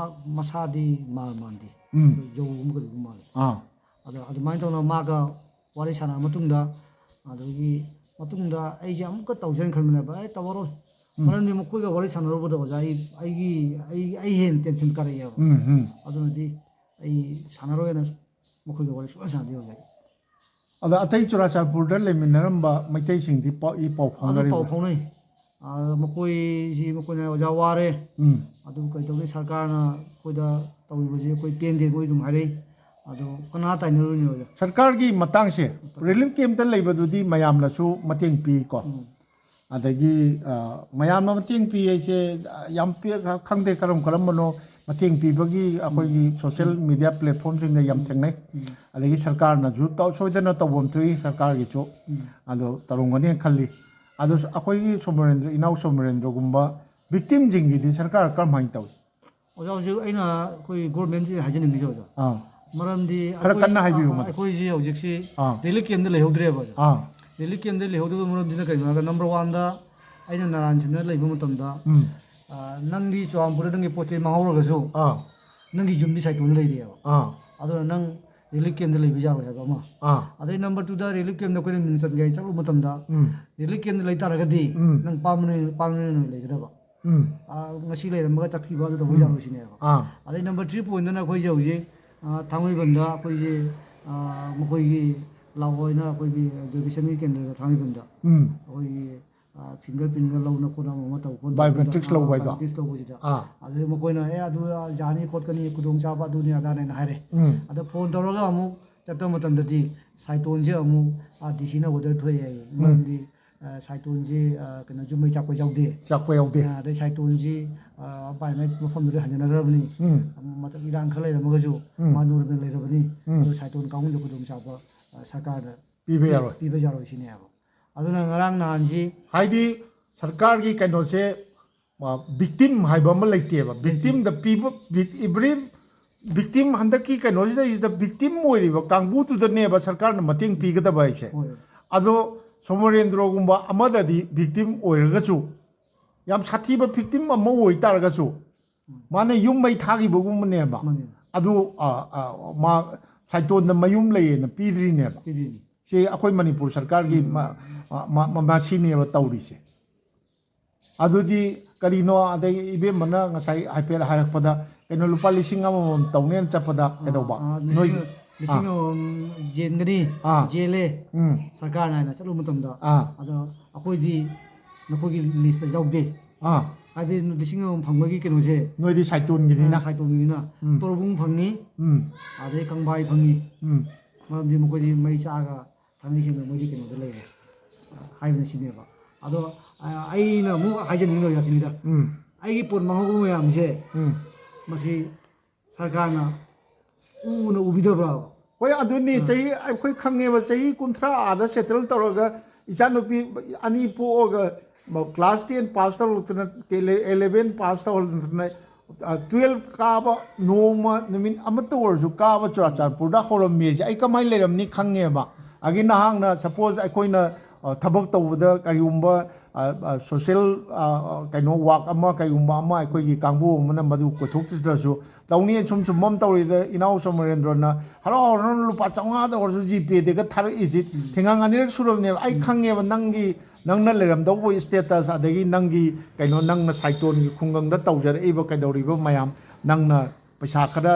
ꯃꯁꯥꯗꯤ ꯃꯥꯔ ꯃꯥꯟꯗꯦ ꯖꯧꯒꯨꯝꯕ ꯀꯔꯤꯒꯨꯝꯕ ꯃꯥꯜꯂꯦ ꯑꯗꯣ ꯑꯗꯨꯃꯥꯏꯅ ꯇꯧꯅ ꯃꯥꯒ ꯋꯥꯔꯤ ꯁꯥꯟꯅꯔ ꯃꯇꯨꯡꯗ ꯑꯩꯁꯦ ꯑꯃꯨꯛꯀ ꯇꯧꯖꯦꯅ ꯈꯟꯕꯅꯦꯕ ꯑꯩ ꯇꯧꯔꯔꯣꯏ ꯃꯔꯝꯗꯤ ꯃꯈꯣꯏꯒ ꯋꯥꯔꯤ ꯁꯥꯟꯅꯔꯨꯕꯗ ꯑꯣꯖꯥ ꯑꯩ ꯍꯦꯟꯅ ꯇꯦꯟꯁꯟ ꯀꯥꯔꯛꯑꯦꯕ ꯑꯗꯨꯅꯗꯤ ꯑꯩ ꯁꯥꯟꯅꯔꯣꯏꯅ ꯃꯈꯣꯏꯒ ꯋꯥꯔꯤ ꯁꯨꯡꯁꯥꯟ ꯁꯥꯟꯅꯗꯦ ꯑꯣꯖꯥ ꯑꯗꯣ ꯑꯇꯩ ꯆꯨꯔꯥꯆꯥꯟꯄꯨꯔꯗ ꯂꯩꯃꯤꯟꯅꯔꯝꯕ ꯃꯩꯇꯩꯁꯤꯡꯗꯤ ꯄꯥꯎ ꯑꯗꯨ ꯄꯥꯎ ꯐꯥꯎꯅꯔꯤꯕ꯭ꯔꯥ ꯐꯥꯎꯅꯩ ꯃꯈꯣꯏꯅ ꯑꯣꯖꯥ ꯋꯥꯔꯦ ꯑꯗꯨ ꯀꯩ ꯇꯧꯅꯤ ꯁꯔꯀꯥꯔꯅ ꯑꯩꯈꯣꯏꯗ ꯇꯧꯔꯤꯕꯁꯦ ꯑꯩꯈꯣꯏ ꯄꯦꯟꯗꯦ ꯃꯣꯏ ꯑꯗꯨꯝ ꯍꯥꯏꯔꯛꯏ ꯑꯗꯣ ꯀꯅꯥ ꯇꯥꯏꯅꯔꯨꯅꯤ ꯑꯣꯖꯥ ꯁꯔꯀꯥꯔꯒꯤ ꯃꯇꯥꯡꯁꯦ ꯔꯤꯂꯤꯐ ꯀꯦꯝꯞꯇ ꯂꯩꯕꯗꯨꯗꯤ ꯃꯌꯥꯝꯅꯁꯨ ꯃꯇꯦꯡ ꯄꯤꯀꯣ ꯑꯗꯒꯤ ꯃꯌꯥꯝꯅ ꯃꯇꯦꯡ ꯄꯤ ꯍꯥꯏꯁꯦ ꯌꯥꯝ ꯈꯪꯗꯦ ꯀꯔꯝꯕꯅꯣ ꯃꯇꯦꯡ ꯄꯤꯕꯒꯤ ꯑꯩꯈꯣꯏꯒꯤ ꯁꯣꯁꯤꯌꯦꯜ ꯃꯤꯗꯤꯌꯥ ꯄ꯭ꯂꯦꯠꯐꯣꯝꯁꯤꯡꯗ ꯌꯥꯝ ꯊꯦꯡꯅꯩ ꯑꯗꯒꯤ ꯁꯔꯀꯥꯔꯅꯁꯨ ꯁꯣꯏꯗꯅ ꯇꯧꯐꯝ ꯊꯣꯛꯏ ꯁꯔꯀꯥꯔꯒꯤꯁꯨ ꯑꯗꯣ ꯇꯧꯔꯝꯒꯅꯤ ꯈꯜꯂꯤ ꯑꯗꯣ ꯑꯩꯈꯣꯏꯒꯤ ꯏꯅꯥꯎ ꯁꯣꯃꯔꯦꯟꯗ꯭ꯔꯒꯨꯝꯕ ꯚꯤꯛꯇꯤꯝꯁꯤꯡꯒꯤꯗꯤ ꯁꯔꯀꯥꯔ ꯀꯔꯝꯍꯥꯏꯅ ꯇꯧꯏ ꯑꯣꯖꯥ ꯍꯧꯖꯤꯛ ꯑꯩꯅ ꯑꯩꯈꯣꯏ ꯒꯣꯔꯃꯦꯟꯁꯤ ꯍꯥꯏꯖꯅꯤꯡꯉꯤꯁꯦ ꯑꯣꯖꯥ ꯃꯔꯝꯗꯤ ꯈꯔ ꯀꯟꯅ ꯍꯥꯏꯕꯤꯌꯨ ꯑꯩꯈꯣꯏꯁꯤ ꯍꯧꯖꯤꯛꯁꯤ ꯔꯤꯂꯤꯐ ꯀꯦꯝꯞꯇ ꯂꯩꯍꯧꯗ꯭ꯔꯦꯕ ꯑꯣꯖꯥ ꯔꯤꯂꯤꯐ ꯀꯦꯝꯞꯇ ꯂꯩꯍꯧꯗꯕ ꯃꯔꯝꯁꯤꯅ ꯀꯩꯅꯣ ꯍꯥꯏꯔꯒ ꯅꯝꯕꯔ 1ꯗ ꯑꯩꯅ ꯅꯥꯔꯥꯟ ꯁꯦꯟꯇꯔ ꯂꯩꯕ ꯃꯇꯝꯗ ꯅꯪꯒꯤ ꯆꯨꯔꯥꯆꯥꯟꯄꯨꯔꯗ ꯅꯪꯒꯤ ꯄꯣꯠ ꯆꯩ ꯃꯥꯡꯍꯧꯔꯒꯁꯨ ꯅꯪꯒꯤ ꯌꯨꯝꯗꯤ ꯁꯥꯏꯇꯣꯟꯗ ꯂꯩꯔꯤꯑꯕ ꯑꯗꯨꯅ ꯅꯪ ꯔꯤꯂꯤꯐ ꯀꯦꯝꯞꯇ ꯂꯩꯕ ꯌꯥꯔꯣꯏ ꯍꯥꯏꯕ ꯑꯃ ꯑꯗꯩ ꯅꯝꯕꯔ 2ꯗ ꯔꯤꯂꯤꯐ ꯀꯦꯝꯞꯇ ꯑꯩꯈꯣꯏꯅ ꯃꯤꯡ ꯆꯠꯂꯨ ꯃꯇꯝꯗ ꯔꯤꯂꯤꯐ ꯀꯦꯝꯞꯇ ꯂꯩ ꯇꯥꯔꯒꯗꯤ ꯅꯪ ꯄꯥꯔꯃꯅꯦꯟ ꯂꯩꯒꯗꯕ ꯉꯁꯤ ꯂꯩꯔꯝꯃꯒ ꯆꯠꯈꯤꯕ ꯑꯗꯨ ꯇꯧꯕ ꯌꯥꯔꯣꯏ ꯁꯤꯅꯦꯕ ꯑꯗꯩ ꯅꯝꯕꯔ 3 ꯄꯣꯏꯟꯗꯅ ꯑꯩꯈꯣꯏꯁꯦ ꯍꯧꯖꯤꯛ ꯊꯥꯡꯃꯩꯕꯟꯗ ꯑꯩꯈꯣꯏꯁꯦ ꯃꯈꯣꯏꯒꯤ ꯂꯥꯛꯑꯣꯏꯅ ꯑꯩꯈꯣꯏꯒꯤ ꯏꯖꯨꯀꯦꯁꯟꯒꯤ ꯀꯦꯟꯗ꯭ꯔꯗ ꯊꯥꯡꯃꯩꯕꯟꯗ ꯑꯩꯈꯣꯏꯒꯤ ꯐꯤꯡꯒꯔ ꯄ꯭ꯔꯤꯟꯒ ꯂꯧꯅ ꯈꯣꯠꯅ ꯑꯃ ꯇꯧꯕ ꯕꯥꯏꯑꯣꯃꯦꯇ꯭ꯔꯤꯛꯁ ꯂꯧꯕ ꯍꯥꯏꯗꯣ ꯕꯥꯏꯑꯣꯃꯦꯇ꯭ꯔꯤꯛꯁ ꯂꯧꯕꯁꯤꯗ ꯑꯗꯨꯗꯩ ꯃꯈꯣꯏꯅ ꯑꯗꯨ ꯌꯥꯅꯤ ꯈꯣꯠꯀꯅꯤ ꯈꯨꯗꯣꯡꯆꯥꯕ ꯑꯗꯨꯅꯤ ꯑꯗꯥꯅꯦꯅ ꯍꯥꯏꯔꯦ ꯑꯗ ꯐꯣꯟ ꯇꯧꯔꯒ ꯑꯃꯨꯛ ꯆꯠꯄ ꯃꯇꯝꯗꯗꯤ ꯁꯥꯏꯇꯣꯟꯁꯦ ꯑꯃꯨꯛ ꯗꯤ ꯁꯤꯅ ꯑꯣꯔꯗꯔ ꯊꯣꯛꯑꯦ ꯍꯥꯏꯌꯦ ꯃꯔꯝꯗꯤ ꯁꯥꯏꯇꯣꯟꯁꯤ ꯀꯩꯅꯣꯁꯨ ꯃꯩ ꯆꯥꯛꯄ ꯌꯥꯎꯗꯦ ꯑꯗꯩ ꯁꯥꯏꯇꯣꯟꯁꯤ ꯃꯥꯏ ꯃꯐꯝꯗꯨꯗ ꯍꯟꯖꯅꯈ꯭ꯔꯕꯅꯤ ꯃꯇꯝ ꯏꯔꯥꯡ ꯈꯔ ꯂꯩꯔꯝꯃꯒꯁꯨ ꯃꯥ ꯅꯣꯔꯃꯦꯜ ꯂꯩꯔꯕꯅꯤ ꯑꯗꯨ ꯁꯥꯏꯇꯣꯟ ꯀꯥꯡꯕꯨꯗ ꯈꯨꯗꯣꯡꯆꯥꯕ ꯁꯔꯀꯥꯔꯗ ꯄꯤꯕ ꯌꯥꯔꯣꯏ ꯁꯤꯅꯦꯕ ꯑꯗꯨꯅ ꯉꯔꯥꯡ ꯅꯍꯥꯟꯁꯤ ꯍꯥꯏꯗꯤ ꯁꯔꯀꯥꯔꯒꯤ ꯀꯩꯅꯣꯁꯦ victim ꯍꯥꯏꯕ ꯑꯃ ꯂꯩꯇꯦꯕ victimꯗ ꯄꯤꯕ every victim ꯍꯟꯗꯛꯀꯤ ꯀꯩꯅꯣꯁꯤꯗꯩꯁꯤꯗ victim ꯑꯣꯏꯔꯤꯕ ꯀꯥꯡꯕꯨꯗꯨꯗꯅꯦꯕ ꯁꯔꯀꯥꯔꯅ ꯃꯇꯦꯡ ꯄꯤꯒꯗꯕ ꯍꯥꯏꯁꯦ ꯑꯗꯣ ꯁꯣꯃꯣꯔꯦꯟꯗ꯭ꯔꯣꯒꯨꯝꯕ ꯑꯃꯗꯗꯤ victim ꯑꯣꯏꯔꯒꯁꯨ ꯌꯥꯝ ꯁꯥꯊꯤꯕ victim ꯑꯃ ꯑꯣꯏꯇꯥꯔꯒꯁꯨ ꯃꯥꯅ ꯌꯨꯝ ꯃꯩ ꯊꯥꯈꯤꯕꯒꯨꯝꯕꯅꯦꯕ ꯑꯗꯨ ꯃꯥ ꯁꯥꯏꯇꯣꯟꯗ ꯃꯌꯨꯝ ꯂꯩꯌꯦꯅ ꯄꯤꯗ꯭ꯔꯤꯅꯦꯕ ꯁꯤ ꯑꯩꯈꯣꯏ ꯃꯅꯤꯄꯨꯔ ꯁꯔꯀꯥꯔꯒꯤ ꯃꯁꯤꯅꯦꯕ ꯇꯧꯔꯤꯁꯦ ꯑꯗꯨꯗꯤ ꯀꯔꯤꯅꯣ ꯑꯗꯒꯤ ꯏꯕꯦꯝꯃꯅ ꯉꯁꯥꯏ ꯍꯥꯏꯐꯦꯠ ꯍꯥꯏꯔꯛꯄꯗ ꯀꯩꯅꯣ ꯂꯨꯄꯥ 1,000 ꯇꯧꯅꯦꯅ ꯆꯠꯄꯗ ꯀꯩꯗꯧꯕ ꯅꯣꯏ 1,000 ꯌꯦꯟꯒꯅꯤ ꯌꯦꯜꯂꯦ ꯁꯔꯀꯥꯔꯅ ꯍꯥꯏꯅ ꯆꯠꯂꯨꯕ ꯃꯇꯝꯗ ꯑꯗꯣ ꯑꯩꯈꯣꯏꯗꯤ ꯅꯈꯣꯏꯒꯤ ꯂꯤꯁꯇ ꯌꯥꯎꯗꯦ ꯍꯥꯏꯗꯤ 1,000 ꯐꯪꯕꯒꯤ ꯀꯩꯅꯣꯁꯦ ꯅꯣꯏꯗꯤ ꯁꯥꯏꯇꯣꯟꯒꯤꯅꯤꯅ ꯇꯣꯔꯕꯨꯡ ꯐꯪꯉꯤ ꯑꯗꯩ ꯀꯪꯕꯥꯏ ꯐꯪꯉꯤ ꯃꯔꯝꯗꯤ ꯃꯈꯣꯏꯗꯤ ꯃꯩ ꯆꯥꯛꯑꯒ ꯊꯥꯡꯃꯩꯁꯦꯡꯗ ꯃꯣꯏꯗꯤ ꯀꯩꯅꯣꯗ ꯂꯩꯔꯦ ꯍꯥꯏꯕꯅ ꯁꯤꯅꯦꯕ ꯑꯗꯣ ꯑꯩꯅ ꯑꯃꯨꯛ ꯍꯥꯏꯖꯅꯤꯡꯉꯤꯕ ꯁꯤꯅꯤꯗ ꯑꯩꯒꯤ ꯄꯣꯠ ꯃꯥꯡꯍꯧꯕ ꯃꯌꯥꯝꯁꯦ ꯃꯁꯤ ꯁꯔꯀꯥꯔꯅ ꯎꯕꯤꯗꯕ꯭ꯔꯥꯕ ꯍꯣꯏ ꯑꯗꯨꯅꯤ ꯆꯍꯤ ꯑꯩꯈꯣꯏ ꯈꯪꯉꯦꯕ ꯆꯍꯤ 30 ꯑꯥꯗ ꯁꯦꯇꯜ ꯇꯧꯔꯒ ꯏꯆꯥꯅꯨꯄꯤ 2 ꯄꯣꯛꯑꯒ class 10 pass tawlutna 11 pass tawlutna 12 kaaba noma numin amata orju kaaba Churachandpur da horammi ai kamai leramni khange ba agi nahangna suppose aikoina thabak tawda kariumba social kaino work ama kariumba ama aikoigi kangbu mana madu kothoktisrasu tawni sum sum mom tawrida inaw somarendrona haro lupa changa da orju gp de ga thar isi thengang anirek suromne ai khange ba nangi nangna leramdawbo status adagi nangi kaino nangna saiton gi khungangda tawjare iba kaidawriba mayam nangna paisa khada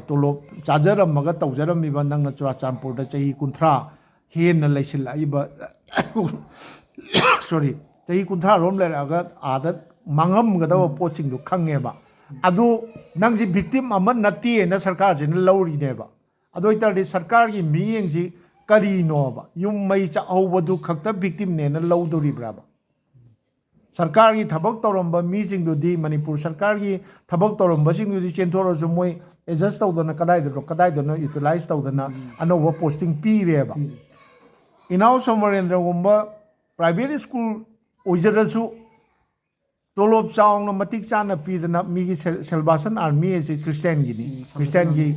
tolop chajaramaga tawjaramiba nangna Churachandpur da chahi 30 henna leisilaiba sorry chahi 30 rom leraga adat mangamgadawa poching du khangeba adu nangji victim ama nati na sarkar jin lawri neba adoi tardi sarkar gi miyengji kari noba yum mai cha awadu khakta victim ne na lawdori braba sarkar gi thabak toramba mi jing du di Manipur sarkar gi thabak toramba jing du di chenthoro ju moi adjust tawdana kadai do utilize tawdana anowa posting pi reba inaw Somarendra gumba private school oijarasu tolop chawng no matik chana pidana migi Salvation Army is Christian gi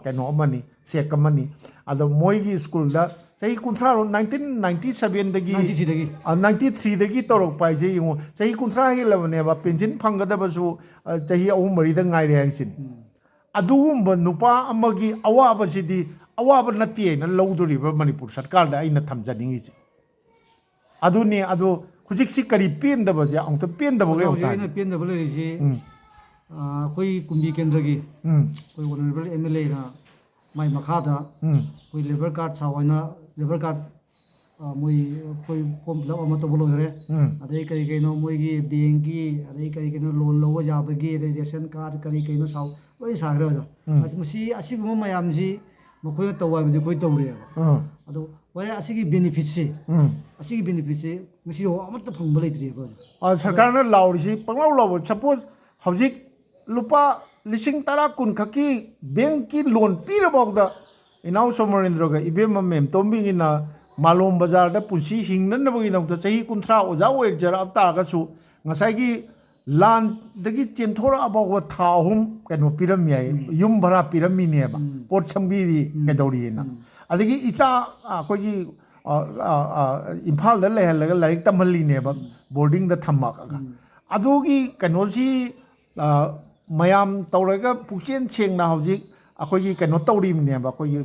kano amani sek amani ado moi gi school da sahi 1997 dagi 93 dagi torok pai je yungo sahi 30 helabane ba pension phangada basu sahi ahum mari da ngai re sin adugumba nupa amagi awaba sidi awaba nati na lawdori ba Manipur sarkar da aina thamjaningi si aduni adu hujik si kari pen da baje ang to pen da boge ꯍꯧꯖꯤꯛ ꯑꯩꯅ ꯄꯦꯟꯗꯕ ꯂꯩꯔꯤꯁꯤ ꯑꯩꯈꯣꯏ ꯀꯨꯝꯕꯤ ꯀꯦꯟꯗ꯭ꯔꯒꯤ ꯑꯩꯈꯣꯏ ꯑꯣꯅꯔꯦꯕꯜ MLA ꯅ ꯃꯥꯏ ꯃꯈꯥꯗ ꯑꯩꯈꯣꯏ ꯂꯦꯕꯔ ꯀꯥꯔꯗ ꯁꯥꯎ ꯂꯦꯕꯔ ꯀꯥꯔꯗ ꯃꯣꯏ ꯑꯩꯈꯣꯏ ꯐꯣꯔꯝ ꯐꯤꯜ ꯑꯞ ꯑꯃ ꯇꯧꯕ ꯂꯣꯏꯈ꯭ꯔꯦ ꯑꯗꯩ ꯀꯔꯤ ꯀꯩꯅꯣ ꯃꯣꯏꯒꯤ ꯕꯦꯡꯀꯤ ꯑꯗꯩ ꯀꯔꯤ ꯀꯩꯅꯣ ꯂꯣꯟ ꯂꯧꯕ ꯌꯥꯕꯒꯤ ꯔꯦꯁꯟ ꯀꯥꯔꯗ ꯀꯔꯤ ꯀꯩꯅꯣ ꯁꯥꯎ ꯂꯣꯏ ꯁꯥꯈ꯭ꯔꯦ ꯑꯣꯖꯥ ꯃꯁꯤ ꯑꯁꯤꯒꯨꯝꯕ ꯃꯌꯥꯝꯁꯤ ꯃꯈꯣꯏꯅ ꯇꯧ ꯍꯥꯏꯕꯗꯤ ꯑꯩꯈꯣꯏ ꯇꯧꯔꯦꯕ ꯑꯗꯣ ꯍꯣꯔꯦꯟ ꯑꯁꯤꯒꯤ ꯕꯦꯅꯤꯐꯤꯠꯁꯤ ꯉꯁꯤ ꯑꯃꯠꯇ ꯐꯪꯕ ꯂꯩꯇ꯭ꯔꯤꯕ sarkarna laurisi panglaw law suppose hojik lupa lising tara kun khaki bank ki loan pira bawda inaw Somarendra ga ibem mem tombing ina malom bazar da punsi hingnan na bagi nawta chahi 30 oja wer jara apta ga su ngasai gi lan dagi chenthora abawa tha hum kano piram yai yum bhara piram mi ne ba pot chambiri kedori na adagi icha akogi imphal da lehallaga larik tamhalli ne ba boarding da thammak aga adugi kanosi mayam tawraga pukchen chengna hojik akogi kano tawri ne ba akogi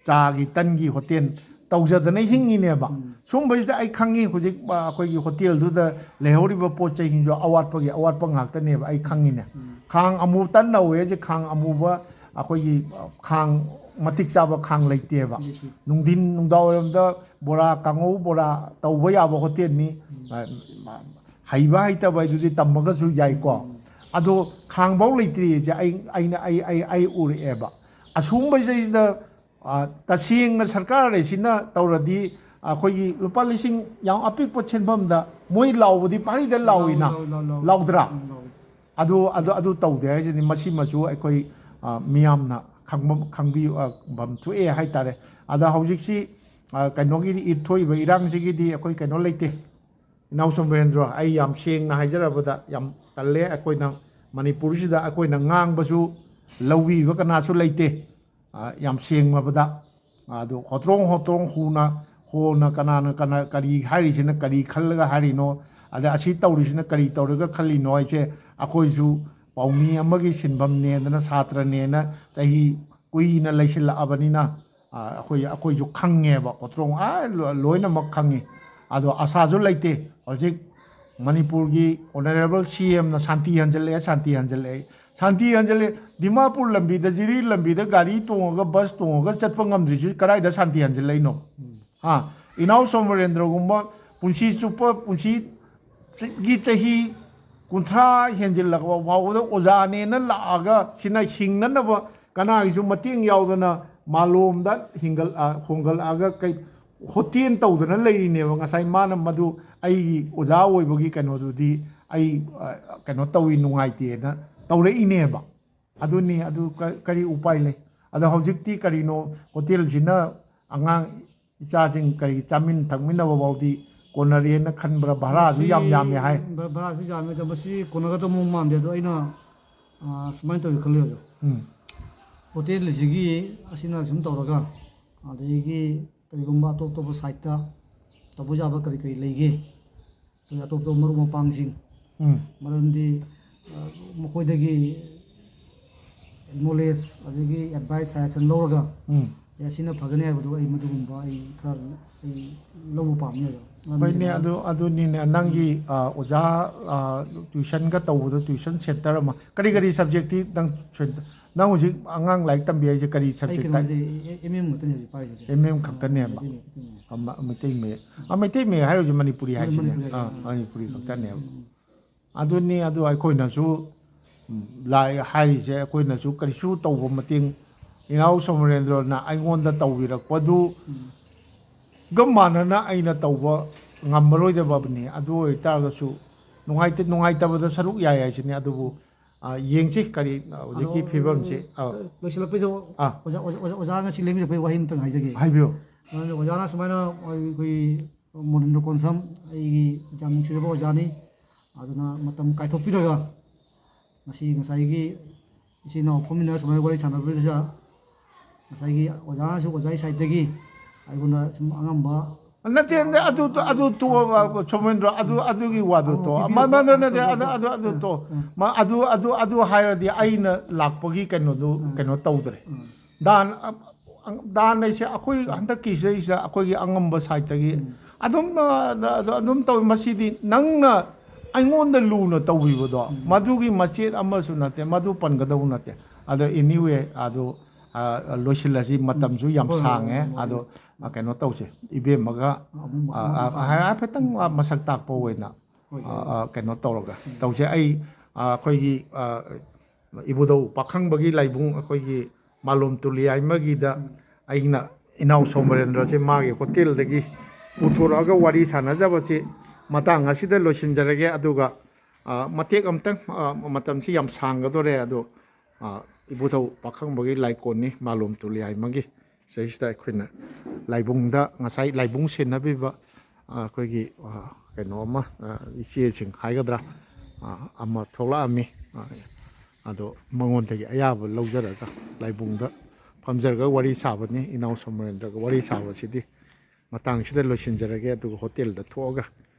cha gi tan gi hotel tawjadana hingi ne ba sumbais da ai khangi hojik akogi hotel du da lehori ba po chai jo awat pa ngak ta ne ba ai khangi ne khang amu tan nawe je khang amu ba akogi khang matik chaba khang leite ba nungdin nungdaw bora kangou bora tawba yaba hotel ni haiba haita ba du tamaga su yai ko ado khang baw leitri je ai uri eba asum ba je da tasing na sarkar re sina tawradi akhoi lupa lising yang apik po chenbam da moi lawdi pari da lawina lawdra adu tawde je ni masi masu akhoi miyamna khangbi bam thu e hai tare ada hojik si kainogi ithoi ba irang sigi di akhoi kaino leite inaw Somarendra ai yam seng na haijarabada yam talle akhoi na Manipur sida akhoi na ngang basu lawi ba kana su leite yam seng mabada adu hotrong huna kana kari hari sina kari khallaga hari no ada asi tawri sina kari tawraga khalli no aise akhoi su paumi amagi sinbam ne na satra ne na chahi kuina laisila abanina akhoi ju khange ba hotrong loina mak khangi ado asa ju leite hojik Manipur gi honorable CM na Shanti Hanjale Dimapur lambi da jiri lambi da gari tonga bus tonga chatpa ngamdri si karai da Shanti Hanjale no inaw Somarendra gumba punsi chupa punsi gi chahi 30 henjilakwa wawda oja ne na laaga sina hingna na ba kana isu mating yawdana malom da hongal aga kai hotel tawdana leiri ne ba ngasai mana madu ai oja oibagi kano du di ai kano tawi nungai te na tawre ine ba aduni adu kari upai le ada hojikti karino hotel sina angang icha jing kari chamin thangmina ba bawdi ꯀꯣꯟꯅꯔꯦꯅ ꯈꯟꯕ꯭ꯔꯥ ꯚꯔꯥꯁꯨ ꯌꯥꯝ ꯌꯥꯝꯃꯦ ꯍꯥꯏ ꯚꯔꯥꯁꯨ ꯌꯥꯝꯃꯦ ꯑꯗꯣ ꯃꯁꯤ ꯀꯣꯟꯅꯒꯗꯕ ꯃꯑꯣꯡ ꯃꯥꯟꯗꯦ ꯑꯗꯣ ꯑꯩꯅ ꯁꯨꯃꯥꯏꯅ ꯇꯧꯋꯤ ꯈꯜꯂꯤ ꯑꯣꯖꯥ ꯍꯣꯇꯦꯜ ꯑꯁꯤꯒꯤ ꯑꯁꯤꯅ ꯁꯨꯝ ꯇꯧꯔꯒ ꯑꯗꯒꯤ ꯀꯔꯤꯒꯨꯝꯕ ꯑꯇꯣꯞ ꯑꯇꯣꯞꯄ ꯁꯥꯏꯠꯇ ꯇꯧꯕ ꯌꯥꯕ ꯀꯔꯤ ꯀꯔꯤ ꯂꯩꯒꯦ ꯑꯩꯈꯣꯏ ꯑꯇꯣꯞ ꯑꯇꯣꯞꯄ ꯃꯔꯨꯞ ꯃꯄꯥꯡꯁꯤꯡ ꯃꯔꯝꯗꯤ ꯃꯈꯣꯏꯗꯒꯤ ꯅꯣꯂꯦꯖ ꯑꯗꯒꯤ ꯑꯦꯗꯚꯥꯏꯁ ꯁꯖꯦꯁꯟ ꯂꯧꯔꯒ ꯑꯁꯤꯅ ꯐꯒꯅꯤ ꯍꯥꯏꯕꯗꯨ ꯑꯩ ꯃꯗꯨꯒꯨꯝꯕ ꯑꯩ ꯈꯔ ꯑꯩ ꯂꯧꯕ ꯄꯥꯝꯃꯤ ꯑꯣꯖꯥ ꯍꯣꯏꯅꯦ ꯑꯗꯨꯅꯤꯅꯦ ꯅꯪꯒꯤ ꯑꯣꯖꯥ ꯇ꯭ꯌꯨꯁꯟꯒ ꯇꯧꯕꯗꯣ ꯇ꯭ꯌꯨꯁꯟ ꯁꯦꯟꯇꯔ ꯑꯃ ꯀꯔꯤ ꯁꯕꯖꯦꯛꯇꯤ ꯅꯪ ꯍꯧꯖꯤꯛ ꯑꯉꯥꯡ ꯂꯥꯏꯔꯤꯛ ꯇꯝꯕꯤ ꯍꯥꯏꯁꯦ ꯀꯔꯤ ꯑꯩ ꯁꯕꯖꯦꯛ ꯀꯩꯅꯣꯗꯤ ꯑꯦꯝ ꯈꯛꯇꯅꯤ ꯍꯧꯖꯤꯛ ꯄꯥꯏꯔꯤꯁꯦ MM ꯈꯛꯇꯅꯦꯕ ꯃꯩꯇꯩ ꯃꯌꯦꯛ ꯃꯩꯇꯩ ꯃꯌꯦꯛ ꯍꯥꯏꯔꯤꯁꯦ ꯃꯅꯤꯄꯨꯔꯤ ꯍꯥꯏꯁꯤꯅꯦ ꯃꯅꯤꯄꯨꯔꯤ ꯈꯛꯇꯅꯦꯕ ꯑꯗꯨꯅꯤ ꯑꯗꯨ ꯑꯩꯈꯣꯏꯅꯁꯨ ꯍꯥꯏꯔꯤꯁꯦ ꯑꯩꯈꯣꯏꯅꯁꯨ ꯀꯔꯤꯁꯨ ꯇꯧꯕ ꯃꯇꯦꯡ ꯏꯅꯥꯎ ꯁꯣꯃꯔꯦꯟꯗ꯭ꯔꯅ ꯑꯩꯉꯣꯟꯗ ꯇꯧꯕꯤꯔꯛꯄꯗꯨ ꯒ ꯃꯥꯟꯅꯅ ꯑꯩꯅ ꯇꯧꯕ ꯉꯝꯃꯔꯣꯏꯗꯕꯅꯤ ꯑꯗꯨ ꯑꯣꯏꯇꯥꯔꯒꯁꯨ ꯅꯨꯡꯉꯥꯏꯇꯕꯗ ꯁꯔꯨꯛ ꯌꯥꯏ ꯍꯥꯏꯁꯤꯅꯤ ꯑꯗꯨꯕꯨ ꯌꯦꯡꯁꯤ ꯀꯔꯤ ꯍꯧꯖꯤꯛꯀꯤ ꯐꯤꯕꯝꯁꯤ ꯂꯣꯏꯁꯤꯜꯂꯛꯄꯩꯗ ꯑꯣꯖꯥ ꯉꯁꯤ ꯂꯩꯃꯤꯟꯅꯕꯩ ꯋꯥꯍꯩ ꯑꯃꯇꯪ ꯍꯥꯏꯖꯒꯦ ꯍꯥꯏꯕꯤꯌꯨ ꯑꯣꯖꯥꯅ ꯁꯨꯃꯥꯏꯅ ꯑꯩꯈꯣꯏ ꯃꯣꯅꯤꯟꯗ꯭ꯔ ꯀꯣꯟꯁꯝ ꯑꯩꯒꯤ ꯌꯥꯝ ꯅꯨꯡꯁꯤꯔꯕ ꯑꯣꯖꯥꯅꯤ ꯑꯗꯨꯅ ꯃꯇꯝ ꯀꯥꯏꯊꯣꯛꯄꯤꯔꯒ ꯉꯁꯥꯏꯒꯤ ꯏꯆꯤꯜ ꯏꯅꯥꯎ ꯐꯝꯃꯤꯟꯅꯔ ꯁꯨꯃꯥꯏꯅ ꯋꯥꯔꯤ ꯁꯥꯟꯅꯕꯗꯨꯗ ꯉꯁꯥꯏꯒꯤ ꯑꯣꯖꯥꯅꯁꯨ ꯑꯣꯖꯥꯒꯤ ꯁꯥꯏꯠꯇꯒꯤ ꯑꯩꯉꯣꯟꯗ ꯁꯨꯝ ꯑꯉꯝꯕ ꯅꯠꯇꯦ ꯑꯗꯨ ꯇꯣꯛꯑꯕ ꯁꯣꯃꯦꯟꯗ꯭ꯔ ꯑꯗꯨꯒꯤ ꯋꯥꯗꯨ ꯑꯗꯨ ꯍꯥꯏꯔꯗꯤ ꯑꯩꯅ ꯂꯥꯛꯄꯒꯤ ꯀꯩꯅꯣ ꯇꯧꯗ꯭ರೆ ꯗꯥꯟ ꯍꯥꯏꯁꯦ ꯑꯩꯈꯣꯏ ꯍꯟꯗꯛꯀꯤꯁꯤꯗꯩꯁꯤꯗ ꯑꯩꯈꯣꯏꯒꯤ ꯑꯉꯝꯕ ꯁꯥꯏꯠꯇꯒꯤ ꯑꯗꯨꯝ ꯇꯧꯋꯤ ꯃꯁꯤꯗꯤ ꯅꯪꯅ ꯑꯩꯉꯣꯟꯗ ꯂꯨꯅ ꯇꯧꯕꯤꯕꯗꯣ ꯃꯗꯨꯒꯤ ꯃꯆꯦꯠ ꯑꯃꯁꯨ ꯅꯠꯇꯦ ꯃꯗꯨ ꯄꯟꯒꯗꯧ ꯅꯠꯇꯦ ꯑꯗꯣ ꯑꯦꯅꯤꯋꯦ ꯑꯗꯨ ꯂꯣꯏꯁꯤꯜꯂꯁꯤ ꯃꯇꯝꯁꯨ ꯌꯥꯝ ꯁꯥꯡꯉꯦ ꯑꯗꯣ ꯀꯩꯅꯣ ꯇꯧꯁꯦ ꯏꯕꯦꯝꯃꯒ ꯍꯥꯏꯐꯦꯠꯇꯪ ꯃꯁꯛ ꯇꯥꯛꯄ ꯑꯣꯏꯅ ꯀꯩꯅꯣ ꯇꯧꯔꯒ ꯇꯧꯁꯦ ꯑꯩꯈꯣꯏꯒꯤ ꯏꯕꯨꯙꯧ ꯄꯥꯈꯪꯕꯒꯤ ꯂꯥꯏꯕꯨꯡ ꯑꯩꯈꯣꯏꯒꯤ ꯃꯥꯂꯣꯝ ꯇꯨꯂꯤꯌꯥꯏꯃꯒꯤꯗ ꯑꯩꯅ ꯏꯅꯥꯎ ꯁꯣꯃꯔꯦꯟꯗ꯭ꯔꯁꯦ ꯃꯥꯒꯤ ꯍꯣꯇꯦꯜꯗꯒꯤ ꯄꯨꯊꯣꯔꯛꯑꯒ ꯋꯥꯔꯤ ꯁꯥꯟꯅꯖꯕꯁꯤ ꯃꯇꯥꯡ ꯑꯁꯤꯗ ꯂꯣꯏꯁꯤꯟꯖꯔꯒꯦ ꯑꯗꯨꯒ ꯃꯇꯦꯛ ꯑꯃꯇꯪ ꯃꯇꯝꯁꯤ ꯌꯥꯝ ꯁꯥꯡꯒꯗꯣꯔꯦ ꯑꯗꯣ ꯏꯕꯨꯙꯧ ꯄꯥꯈꯪꯕꯒꯤ ꯂꯥꯏꯀꯣꯟꯅꯤ ꯃꯥꯂꯣꯝ ꯇꯨꯂꯤꯌꯥꯏꯃꯒꯤ ꯁꯤꯗꯩꯁꯤꯗ ꯑꯩꯈꯣꯏꯅ ꯂꯥꯏꯕꯨꯡꯗ ꯉꯁꯥꯏ ꯂꯥꯏꯕꯨꯡ ꯁꯦꯟꯅꯕꯤꯕ ꯑꯩꯈꯣꯏꯒꯤ ꯀꯩꯅꯣ ꯑꯃ ꯏꯆꯦꯁꯤꯡ ꯍꯥꯏꯒꯗ꯭ꯔꯥ ꯑꯃ ꯊꯣꯛꯂꯛꯑꯝꯃꯤ ꯑꯗꯣ ꯃꯉꯣꯟꯗꯒꯤ ꯑꯌꯥꯕ ꯂꯧꯖꯔꯒ ꯂꯥꯏꯕꯨꯡꯗ ꯐꯝꯖꯔꯒ ꯋꯥꯔꯤ ꯁꯥꯕꯅꯤ ꯏꯅꯥꯎ ꯁꯣꯃꯔꯦꯟꯗ꯭ꯔꯒ ꯋꯥꯔꯤ ꯁꯥꯕꯁꯤꯗꯤ ꯃꯇꯥꯡꯁꯤꯗ ꯂꯣꯏꯁꯤꯟꯖꯔꯒꯦ ꯑꯗꯨꯒ ꯍꯣꯇꯦꯜꯗ ꯊꯣꯛꯑꯒ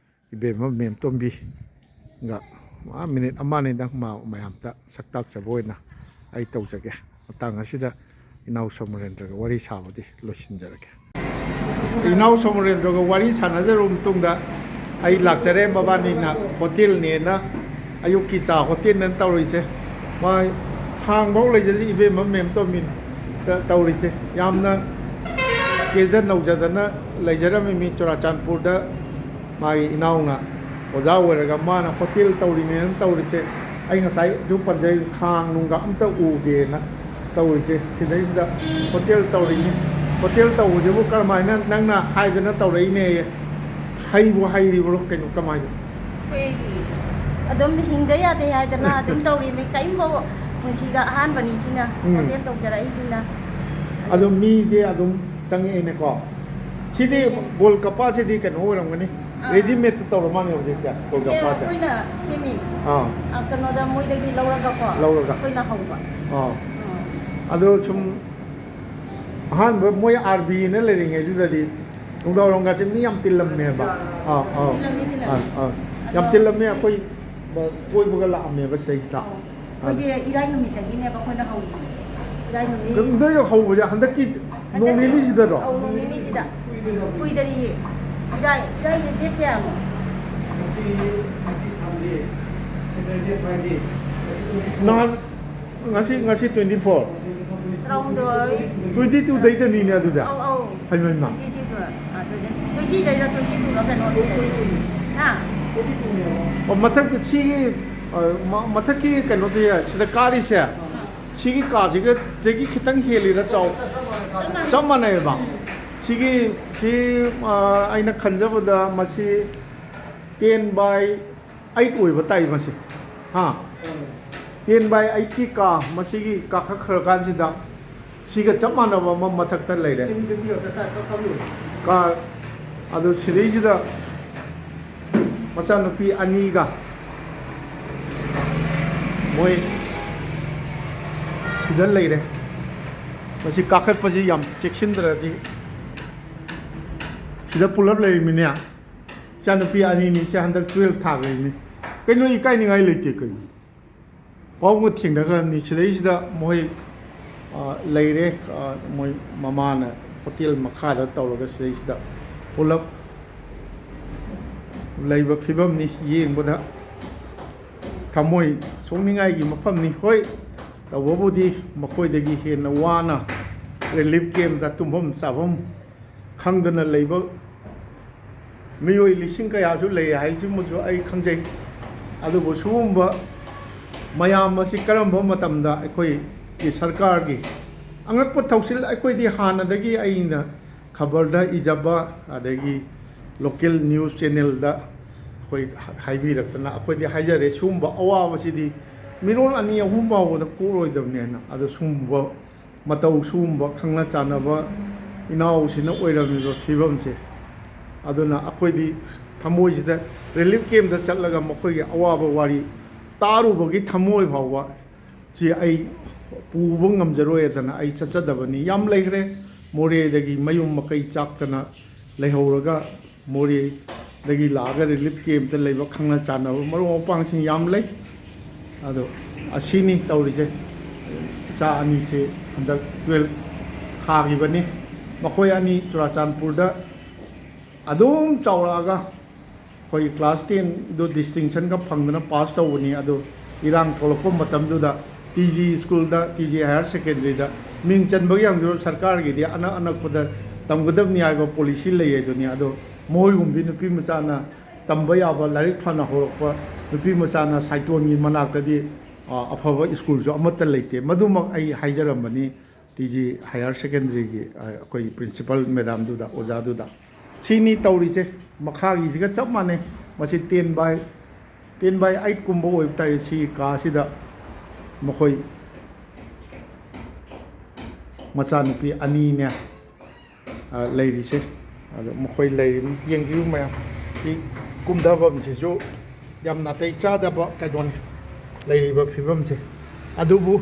ꯏꯕꯦꯝꯃ ꯃꯦꯝꯇꯣꯝꯕꯤꯒ ꯃꯤꯅꯤꯠ ꯑꯃ ꯑꯅꯤꯗꯪ ꯃꯌꯥꯝꯗ ꯁꯛ ꯇꯥꯛꯆꯕ ꯑꯣꯏꯅ ꯑꯩ ꯇꯧꯖꯒꯦ ꯃꯇꯥꯡ ꯑꯁꯤꯗ ꯏꯅꯥꯎ ꯁꯣꯃꯔꯦꯟꯗ꯭ꯔꯒ ꯋꯥꯔꯤ ꯁꯥꯕꯗꯤ ꯂꯣꯏꯁꯤꯟꯖꯔꯒꯦ ꯏꯅꯥꯎ ꯁꯣꯃꯔꯦꯟꯗ꯭ꯔꯒ ꯋꯥꯔꯤ ꯁꯥꯟꯅꯖꯔꯕ ꯃꯇꯨꯡꯗ ꯑꯩ ꯂꯥꯛꯆꯔꯦ ꯃꯕꯥꯅꯤꯅ ꯍꯣꯇꯦꯜꯅꯦꯅ ꯑꯌꯨꯛꯀꯤ ꯆꯥ ꯍꯣꯇꯦꯜꯅ ꯇꯧꯔꯤꯁꯦ ꯃꯥ ꯊꯥꯡꯐꯥꯎ ꯂꯩꯖꯗꯦ ꯏꯕꯦꯝꯃ ꯃꯦꯝꯇꯣꯝꯕꯤꯅ ꯇꯧꯔꯤꯁꯦ ꯌꯥꯝꯅ ꯀꯦꯖ ꯅꯧꯖꯗꯅ ꯂꯩꯖꯔꯝꯃꯤ ꯃꯤ ꯆꯨꯔꯥꯆꯥꯟꯄꯨꯔꯗ ꯃꯥꯒꯤ ꯏꯅꯥꯎꯅ ꯑꯣꯖꯥ ꯑꯣꯏꯔꯒ ꯃꯥꯅ ꯍꯣꯇꯦꯜ ꯇꯧꯔꯤꯅꯦꯅ ꯇꯧꯔꯤꯁꯦ ꯑꯩ ꯉꯁꯥꯏꯁꯨ ꯄꯟꯖꯔꯤ ꯈꯥꯡ ꯅꯨꯡꯒ ꯑꯝꯇ ꯎꯗꯦꯅ ꯇꯧꯔꯤꯁꯦ ꯁꯤꯗꯩꯁꯤꯗ ꯍꯣꯇꯦꯜ ꯇꯧꯔꯤꯅꯤ ꯍꯣꯇꯦꯜ ꯇꯧꯕꯁꯤꯕꯨ ꯀꯔꯝꯍꯥꯏꯅ ꯅꯪꯅ ꯍꯥꯏꯗꯅ ꯇꯧꯔꯛꯏꯅꯦ ꯍꯩꯔꯤꯕ꯭ꯔꯣ ꯀꯩꯅꯣ ꯀꯃꯥꯏꯅ ꯑꯗꯨꯝ ꯍꯤꯡꯗ ꯌꯥꯗꯦ ꯍꯥꯏꯗꯅ ꯑꯗꯨꯝ ꯇꯧꯔꯤꯃꯤ ꯀꯔꯤꯝꯐꯥꯎ ꯄꯨꯟꯁꯤꯗ ꯑꯍꯥꯟꯕꯅꯤ ꯁꯤꯅ ꯍꯣꯇꯦꯜ ꯇꯧꯖꯔꯛꯏꯁꯤꯅ ꯑꯗꯨꯝ ꯃꯤꯗꯤ ꯑꯗꯨꯝ ꯆꯪꯉꯛꯑꯦꯅꯦꯀꯣ ꯁꯤꯗꯤ ꯒꯣꯜ ꯀꯞꯄꯥꯁꯤꯗꯤ ꯀꯩꯅꯣ ꯑꯣꯏꯔꯝꯒꯅꯤ ꯔꯦꯗꯤꯃꯦꯗꯇ ꯇꯧꯔ ꯃꯥꯜꯂꯦ ꯍꯧꯖꯤꯛꯇꯤ ꯒꯣꯜ ꯀꯞꯄꯥꯁꯦ ꯑꯩꯈꯣꯏꯅ ꯁꯦꯝꯃꯤꯅꯤ ꯀꯩꯅꯣꯗ ꯃꯣꯏꯗꯒꯤ ꯂꯧꯔꯒꯀꯣ ꯑꯩꯈꯣꯏꯅ ꯍꯧꯕ ꯑꯗꯣ ꯁꯨꯝ ꯑꯍꯥꯟꯕ ꯃꯣꯏ RBꯅ ꯂꯩꯔꯤꯉꯩꯗꯨꯗꯗꯤ ꯅꯨꯡꯗꯥꯡꯋꯥꯏꯔꯝꯒꯁꯦ ꯃꯤ ꯌꯥꯝ ꯇꯤꯜꯂꯝꯃꯦꯕ ꯌꯥꯝ ꯇꯤꯜꯂꯝꯃꯦ ꯑꯩꯈꯣꯏ ꯀꯣꯏꯕꯒ ꯂꯥꯛꯑꯝꯃꯦꯕ ꯁꯤꯗꯩꯁꯤꯗ ꯑꯩꯈꯣꯏꯁꯦ ꯏꯔꯥꯏ ꯅꯨꯃꯤꯠꯇꯒꯤꯅꯦꯕ ꯑꯩꯈꯣꯏꯅ ꯍꯧꯔꯤꯁꯦ ꯏꯔꯥꯏ ꯅꯨꯃꯤꯠ ꯅꯣꯏ ꯍꯧꯕꯁꯦ ꯍꯟꯗꯛꯀꯤ ꯅꯣꯡ ꯅꯤꯅꯤꯁꯤꯗꯔꯣ ꯅꯣꯡ ꯅꯤꯅꯤꯁꯤꯗ ꯀꯨꯏꯗꯔꯤꯌꯦ ꯏꯔꯥꯏꯁꯦ ꯗꯦꯠ ꯀꯌꯥꯅꯣ ꯉꯁꯤ ꯁꯟꯗꯦ ꯁꯦꯇꯔꯗꯦ ꯐ꯭ꯔꯥꯏꯗꯦ ꯅꯍꯥꯟ ꯉꯁꯤ 24 ꯇꯔꯥꯍꯨꯝꯗꯣꯏ 22ꯗꯩꯗꯅꯤꯅꯦ ꯑꯗꯨꯗ ꯍꯩꯃꯩꯃ 20ꯗꯩꯔ 22ꯔ ꯀꯩꯅꯣ ꯍꯥ ꯃꯊꯛꯇ ꯁꯤꯒꯤ ꯃꯊꯛꯀꯤ ꯀꯩꯅꯣꯗꯤ ꯁꯤꯗ ꯀꯥꯔꯤꯁꯦ ꯁꯤꯒꯤ ꯀꯥꯁꯤꯒꯗꯒꯤ ꯈꯤꯇꯪ ꯍꯦꯜꯂꯤꯔ ꯆꯞ ꯃꯥꯟꯅꯩꯑꯕ ꯁꯤ ꯑꯩꯅ ꯈꯟꯖꯕꯗ ꯃꯁꯤ 10/8 ꯑꯣꯏꯕ ꯇꯥꯏ ꯃꯁꯤ 10/8ꯀꯤ ꯀꯥ ꯃꯁꯤꯒꯤ ꯀꯥꯈꯠꯈ꯭ꯔꯀꯥꯟꯁꯤꯗ ꯁꯤꯒ ꯆꯞ ꯃꯥꯟꯅꯕ ꯑꯃ ꯃꯊꯛꯇ ꯂꯩꯔꯦ ꯀꯥ ꯑꯗꯨ ꯁꯤꯗꯩꯁꯤꯗ ꯃꯆꯥꯅꯨꯄꯤ ꯑꯅꯤꯒ ꯃꯣꯏ ꯁꯤꯗ ꯂꯩꯔꯦ ꯃꯁꯤ ꯀꯥꯈꯠꯄꯁꯤ ꯌꯥꯝ ꯆꯦꯛꯁꯤꯟꯗ꯭ꯔꯗꯤ ꯁꯤꯗ ꯄꯨꯂꯞ ꯂꯩꯔꯤꯃꯤꯅꯦ ꯏꯆꯥꯅꯨꯄꯤ ꯑꯅꯤꯅꯤ ꯁꯤ ꯍꯟꯗꯛ 12 ꯊꯥꯈ꯭ꯔꯤꯅꯤ ꯀꯩꯅꯣ ꯏꯀꯥꯏꯅꯤꯡꯉꯥꯏ ꯂꯩꯇꯦ ꯀꯩꯅꯣ ꯄꯥꯎꯒ ꯊꯦꯡꯅꯈ꯭ꯔꯕꯅꯤ ꯁꯤꯗꯩꯁꯤꯗ ꯃꯣꯏ ꯂꯩꯔꯦ ꯃꯣꯏ ꯃꯃꯥꯅ ꯍꯣꯇꯦꯜ ꯃꯈꯥꯗ ꯇꯧꯔꯒ ꯁꯤꯗꯩꯁꯤꯗ ꯄꯨꯂꯞ ꯂꯩꯕ ꯐꯤꯕꯝꯅꯤ ꯌꯦꯡꯕꯗ ꯊꯃꯣꯏ ꯁꯣꯛꯅꯤꯡꯉꯥꯏꯒꯤ ꯃꯐꯝꯅꯤ ꯍꯣꯏ ꯇꯧꯕꯕꯨꯗꯤ ꯃꯈꯣꯏꯗꯒꯤ ꯍꯦꯟꯅ ꯋꯥꯅ ꯔꯤꯂꯤꯐ ꯀꯦꯝꯞꯇ ꯇꯨꯝꯐꯝ ꯆꯥꯐꯝ ꯈꯪꯗꯅ ꯂꯩꯕ ꯃꯤꯑꯣꯏ ꯂꯤꯁꯤꯡ ꯀꯌꯥꯁꯨ ꯂꯩ ꯍꯥꯏꯁꯤꯃꯁꯨ ꯑꯩ ꯈꯪꯖꯩ ꯑꯗꯨꯕꯨ ꯁꯤꯒꯨꯝꯕ ꯃꯌꯥꯝ ꯑꯁꯤ ꯀꯔꯝꯕ ꯃꯇꯝꯗ ꯑꯩꯈꯣꯏꯒꯤ ꯁꯔꯀꯥꯔꯒꯤ ꯑꯉꯛꯄ ꯊꯧꯁꯤꯜ ꯑꯩꯈꯣꯏꯗꯤ ꯍꯥꯟꯅꯗꯒꯤ ꯑꯩꯅ ꯈꯕꯔꯗ ꯏꯖꯕ ꯑꯗꯒꯤ ꯂꯣꯀꯦꯜ ꯅ꯭ꯌꯨꯁ ꯆꯦꯅꯦꯜꯗ ꯑꯩꯈꯣꯏ ꯍꯥꯏꯕꯤꯔꯛꯇꯅ ꯑꯩꯈꯣꯏꯗꯤ ꯍꯥꯏꯖꯔꯦ ꯁꯤꯒꯨꯝꯕ ꯑꯋꯥꯕꯁꯤꯗꯤ ꯃꯤꯔꯣꯜ ꯑꯅꯤ ꯑꯍꯨꯝ ꯐꯥꯎꯕꯗ ꯀꯣꯛꯔꯣꯏꯗꯕꯅꯦꯅ ꯑꯗꯣ ꯁꯤꯒꯨꯝꯕ ꯃꯇꯧ ꯁꯤꯒꯨꯝꯕ ꯈꯪꯅ ꯆꯥꯟꯅꯕ ꯏꯅꯥꯎꯁꯤꯅ ꯑꯣꯏꯔꯝꯃꯤꯕ ꯐꯤꯕꯝꯁꯦ ꯑꯗꯨꯅ ꯑꯩꯈꯣꯏꯗꯤ ꯊꯃꯣꯏꯁꯤꯗ ꯔꯤꯂꯤꯐ ꯀꯦꯝꯞꯇ ꯆꯠꯂꯒ ꯃꯈꯣꯏꯒꯤ ꯑꯋꯥꯕ ꯋꯥꯔꯤ ꯇꯥꯔꯨꯕꯒꯤ ꯊꯃꯣꯏ ꯐꯥꯎꯕ ꯁꯤ ꯑꯩ ꯄꯨꯕ ꯉꯝꯖꯔꯣꯏꯗꯅ ꯑꯩ ꯆꯠꯆꯗꯕꯅꯤ ꯌꯥꯝ ꯂꯩꯈ꯭ꯔꯦ ꯃꯣꯔꯦꯗꯒꯤ ꯃꯌꯨꯝ ꯃꯀꯩ ꯆꯥꯛꯇꯅ ꯂꯩꯍꯧꯔꯒ ꯃꯣꯔꯦꯗꯒꯤ ꯂꯥꯛꯑꯒ ꯔꯤꯂꯤꯐ ꯀꯦꯝꯞꯇ ꯂꯩꯕ ꯈꯪꯅ ꯆꯥꯟꯅꯕ ꯃꯔꯨꯞ ꯃꯄꯥꯡꯁꯤꯡ ꯌꯥꯝ ꯂꯩ ꯑꯗꯣ ꯑꯁꯤꯅꯤ ꯇꯧꯔꯤꯁꯦ ꯏꯆꯥ ꯑꯅꯤꯁꯦ ꯍꯟꯗꯛ 12 ꯊꯥꯈꯤꯕꯅꯤ ꯃꯈꯣꯏ ꯑꯅꯤ ꯆꯨꯔꯥꯆꯥꯟꯄꯨꯔꯗ ꯑꯗꯨꯝ ꯆꯥꯎꯔꯛꯑꯒ ꯑꯩꯈꯣꯏ ꯀ꯭ꯂꯥꯁ 10ꯗꯨ ꯗꯤꯁꯇꯤꯡꯁꯟꯒ ꯐꯪꯗꯅ ꯄꯥꯁ ꯇꯧꯕꯅꯤ ꯑꯗꯣ ꯏꯔꯥꯡ ꯊꯣꯛꯂꯛꯄ ꯃꯇꯝꯗꯨꯗ TG ꯁ꯭ꯀꯨꯜꯗ TG ꯍꯥꯌꯔ ꯁꯦꯀꯦꯟꯗꯔꯤꯗ ꯃꯤꯡ ꯆꯟꯕꯒꯤ ꯌꯥꯝꯗꯣ ꯁꯔꯀꯥꯔꯒꯤꯗꯤ ꯑꯅꯛꯄꯗ ꯇꯝꯒꯗꯕꯅꯤ ꯍꯥꯏꯕ ꯄꯣꯂꯤꯁꯤ ꯂꯩ ꯑꯗꯨꯅꯤ ꯑꯗꯣ ꯃꯣꯏꯒꯨꯝꯕꯤ ꯅꯨꯄꯤ ꯃꯆꯥꯅ ꯇꯝꯕ ꯌꯥꯕ ꯂꯥꯏꯔꯤꯛ ꯐꯅ ꯍꯧꯔꯛꯄ ꯅꯨꯄꯤ ꯃꯆꯥꯅ ꯁꯥꯏꯇꯣꯟꯒꯤ ꯃꯅꯥꯛꯇꯗꯤ ꯑꯐꯕ ꯁ꯭ꯀꯨꯜꯁꯨ ꯑꯃꯠꯇ ꯂꯩꯇꯦ ꯃꯗꯨꯃꯛ ꯑꯩ ꯍꯥꯏꯖꯔꯝꯕꯅꯤ TG ꯍꯥꯌꯔ ꯁꯦꯀꯦꯟꯗꯔꯤꯒꯤ ꯑꯩꯈꯣꯏ ꯄ꯭ꯔꯤꯟꯁꯤꯄꯜ ꯃꯦꯗꯥꯝꯗꯨꯗ ꯑꯣꯖꯥꯗꯨꯗ ꯁꯤꯅꯤ ꯇꯧꯔꯤꯁꯦ ꯃꯈꯥꯒꯤꯁꯤꯒ ꯆꯞ ꯃꯥꯟꯅꯩ ꯃꯁꯤ 10/8 ꯀꯨꯝꯕ ꯑꯣꯏꯕ ꯇꯥꯔꯦ ꯁꯤ ꯀꯥꯁꯤꯗ ꯃꯈꯣꯏ ꯃꯆꯥꯅꯨꯄꯤ ꯑꯅꯤꯅꯦ ꯂꯩꯔꯤꯁꯦ ꯑꯗꯣ ꯃꯈꯣꯏ ꯂꯩꯔꯤꯕ ꯌꯦꯡꯕꯤꯌꯨ ꯃꯌꯥꯝ ꯁꯤ ꯀꯨꯝꯊꯐꯝꯁꯤꯁꯨ ꯌꯥꯝ ꯅꯥꯇꯩ ꯆꯥꯗꯕ ꯀꯩꯅꯣꯅꯤ ꯂꯩꯔꯤꯕ ꯐꯤꯕꯝꯁꯦ ꯑꯗꯨꯕꯨ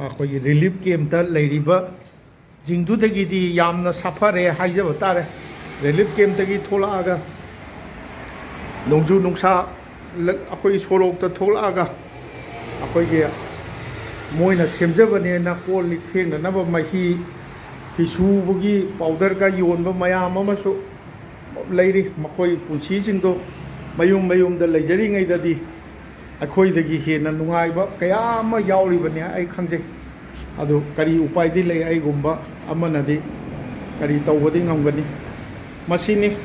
ꯑꯩꯈꯣꯏꯒꯤ ꯔꯤꯂꯤꯐ ꯀꯦꯝꯞꯇ ꯂꯩꯔꯤꯕ ꯁꯤꯡꯗꯨꯗꯒꯤꯗꯤ ꯌꯥꯝꯅ ꯁꯥꯐꯔꯦ ꯍꯥꯏꯖꯕ ꯇꯥꯔꯦ ꯔꯤꯂꯤꯐ ꯀꯦꯝꯞꯇꯒꯤ ꯊꯣꯛꯂꯛꯑꯒ ꯅꯣꯡꯖꯨ ꯅꯨꯡꯁꯥ ꯑꯩꯈꯣꯏ ꯁꯣꯔꯣꯛꯇ ꯊꯣꯛꯂꯛꯑꯒ ꯑꯩꯈꯣꯏꯒꯤ ꯃꯣꯏꯅ ꯁꯦꯝꯖꯕꯅꯦꯅ ꯀꯣꯜ ꯂꯤꯛ ꯐꯦꯡꯅꯅꯕ ꯃꯍꯤ ꯐꯤꯁꯨꯕꯒꯤ ꯄꯥꯎꯗꯔꯒ ꯌꯣꯟꯕ ꯃꯌꯥꯝ ꯑꯃꯁꯨ ꯂꯩꯔꯤ ꯃꯈꯣꯏ ꯄꯨꯟꯁꯤꯁꯤꯡꯗꯣ ꯃꯌꯨꯝꯗ ꯂꯩꯖꯔꯤꯉꯩꯗꯗꯤ ꯑꯩꯈꯣꯏꯗꯒꯤ ꯍꯦꯟꯅ ꯅꯨꯡꯉꯥꯏꯕ ꯀꯌా ꯑꯃ ꯌꯥꯎꯔꯤꯕꯅꯤ ꯑꯩ ꯈꯪꯖꯩ ꯑꯗꯨ ꯀꯔꯤ ꯎꯄꯥꯏꯗꯤ ꯂꯩ ꯑꯩꯒꯨꯝꯕ ꯑꯃꯅꯗꯤ ꯀꯔꯤ ꯇꯧꯕꯗꯤ ꯉꯝꯒꯅꯤ ꯃꯁꯤꯅꯤ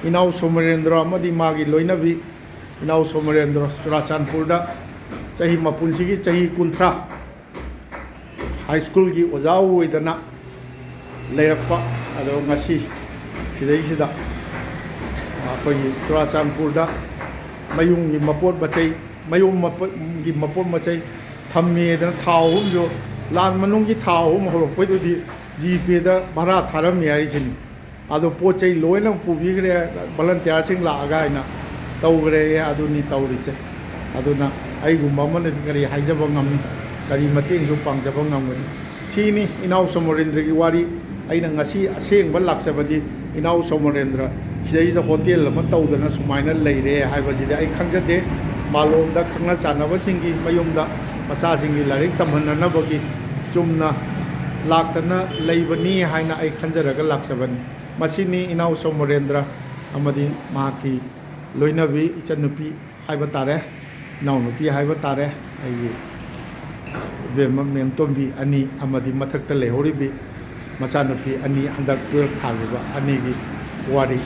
ꯏꯅꯥꯎ ꯁꯣꯃꯔꯦꯟꯗ꯭ꯔ ꯑꯃꯗꯤ ꯃꯥꯒꯤ ꯂꯣꯏꯅꯕꯤ ꯏꯅꯥꯎ ꯁꯣꯃꯔꯦꯟꯗ꯭ꯔ ꯆꯨꯔꯥꯆꯥꯟꯄꯨꯔꯗ ꯆꯍꯤ ꯃꯄꯨꯟꯁꯤꯒꯤ ꯆꯍꯤ 30 ꯍꯥꯏ ꯁ꯭ꯀꯨꯜꯒꯤ ꯑꯣꯖꯥ ꯑꯣꯏꯗꯅ ꯂꯩꯔꯛꯄ ꯑꯗꯣ ꯉꯁꯤ ꯁꯤꯗꯩꯁꯤꯗ ꯑꯩꯈꯣꯏꯒꯤ ꯆꯨꯔꯥꯆꯥꯟꯄꯨꯔꯗ ꯃꯌꯨꯝꯒꯤ ꯃꯄꯣꯠ ꯃꯆꯩ ꯊꯝꯃꯦꯗꯅ ꯊꯥ 3ꯁꯨ ꯂꯥꯟ ꯃꯅꯨꯡꯒꯤ ꯊꯥ 3 ꯍꯧꯔꯛꯄꯩꯗꯨꯗꯤ GPayꯗ ꯚꯔꯥ ꯊꯥꯔꯝꯃꯤ ꯍꯥꯏꯔꯤꯁꯤꯅꯤ ꯑꯗꯣ ꯄꯣꯠ ꯆꯩ ꯂꯣꯏꯅ ꯄꯨꯕꯤꯈ꯭ꯔꯦ ꯚꯣꯂꯟꯇꯤꯌꯥꯔꯁꯤꯡ ꯂꯥꯛꯑꯒ ꯑꯩꯅ ꯇꯧꯈ꯭ꯔꯦ ꯑꯗꯨꯅꯤ ꯇꯧꯔꯤꯁꯦ ꯑꯗꯨꯅ ꯑꯩꯒꯨꯝꯕ ꯑꯃꯅꯗꯤ ꯀꯔꯤ ꯍꯥꯏꯖꯕ ꯉꯝꯃꯤ ꯀꯔꯤ ꯃꯇꯦꯡꯁꯨ ꯄꯥꯡꯖꯕ ꯉꯝꯒꯅꯤ ꯁꯤꯅꯤ ꯏꯅꯥꯎ ꯁꯣꯃꯔꯦꯟꯗ꯭ꯔꯒꯤ ꯋꯥꯔꯤ ꯑꯩꯅ ꯉꯁꯤ ꯑꯁꯦꯡꯕ ꯂꯥꯛꯆꯕꯗꯤ ꯏꯅꯥꯎ ꯁꯣꯃꯔꯦꯟꯗ꯭ꯔ ꯁꯤꯗꯩꯁꯤꯗ ꯍꯣꯇꯦꯜ ꯑꯃ ꯇꯧꯗꯅ ꯁꯨꯃꯥꯏꯅ ꯂꯩꯔꯦ ꯍꯥꯏꯕꯁꯤꯗꯤ ꯑꯩ ꯈꯪꯖꯗꯦ ꯃꯥꯂꯣꯝꯗ ꯈꯪꯅ ꯆꯥꯟꯅꯕꯁꯤꯡꯒꯤ ꯃꯌꯨꯝꯗ ꯃꯆꯥꯁꯤꯡꯒꯤ ꯂꯥꯏꯔꯤꯛ ꯇꯝꯍꯟꯅꯅꯕꯒꯤ ꯆꯨꯝꯅ ꯂꯥꯛꯇꯅ ꯂꯩꯕꯅꯤ ꯍꯥꯏꯅ ꯑꯩ ꯈꯟꯖꯔꯒ ꯂꯥꯛꯆꯕꯅꯤ ꯃꯁꯤꯅꯤ ꯏꯅꯥꯎ ꯁꯣꯃꯔꯦꯟꯗ꯭ꯔ ꯑꯃꯗꯤ ꯃꯍꯥꯛꯀꯤ ꯂꯣꯏꯅꯕꯤ ꯏꯆꯟꯅꯨꯄꯤ ꯍꯥꯏꯕ ꯇꯥꯔꯦ ꯏꯅꯥꯎꯅꯨꯄꯤ ꯍꯥꯏꯕ ꯇꯥꯔꯦ ꯑꯩꯒꯤ ꯏꯕꯦꯝꯃ ꯃꯦꯝꯇꯣꯝꯕꯤ ꯑꯅꯤ ꯑꯃꯗꯤ ꯃꯊꯛꯇ ꯂꯩꯍꯧꯔꯤꯕꯤ ꯃꯆꯥꯅꯨꯄꯤ ꯑꯅꯤ ꯍꯟꯗꯛ 12 ꯊꯥꯈꯤꯕ ꯑꯅꯤꯒꯤ ꯋꯥꯔꯤ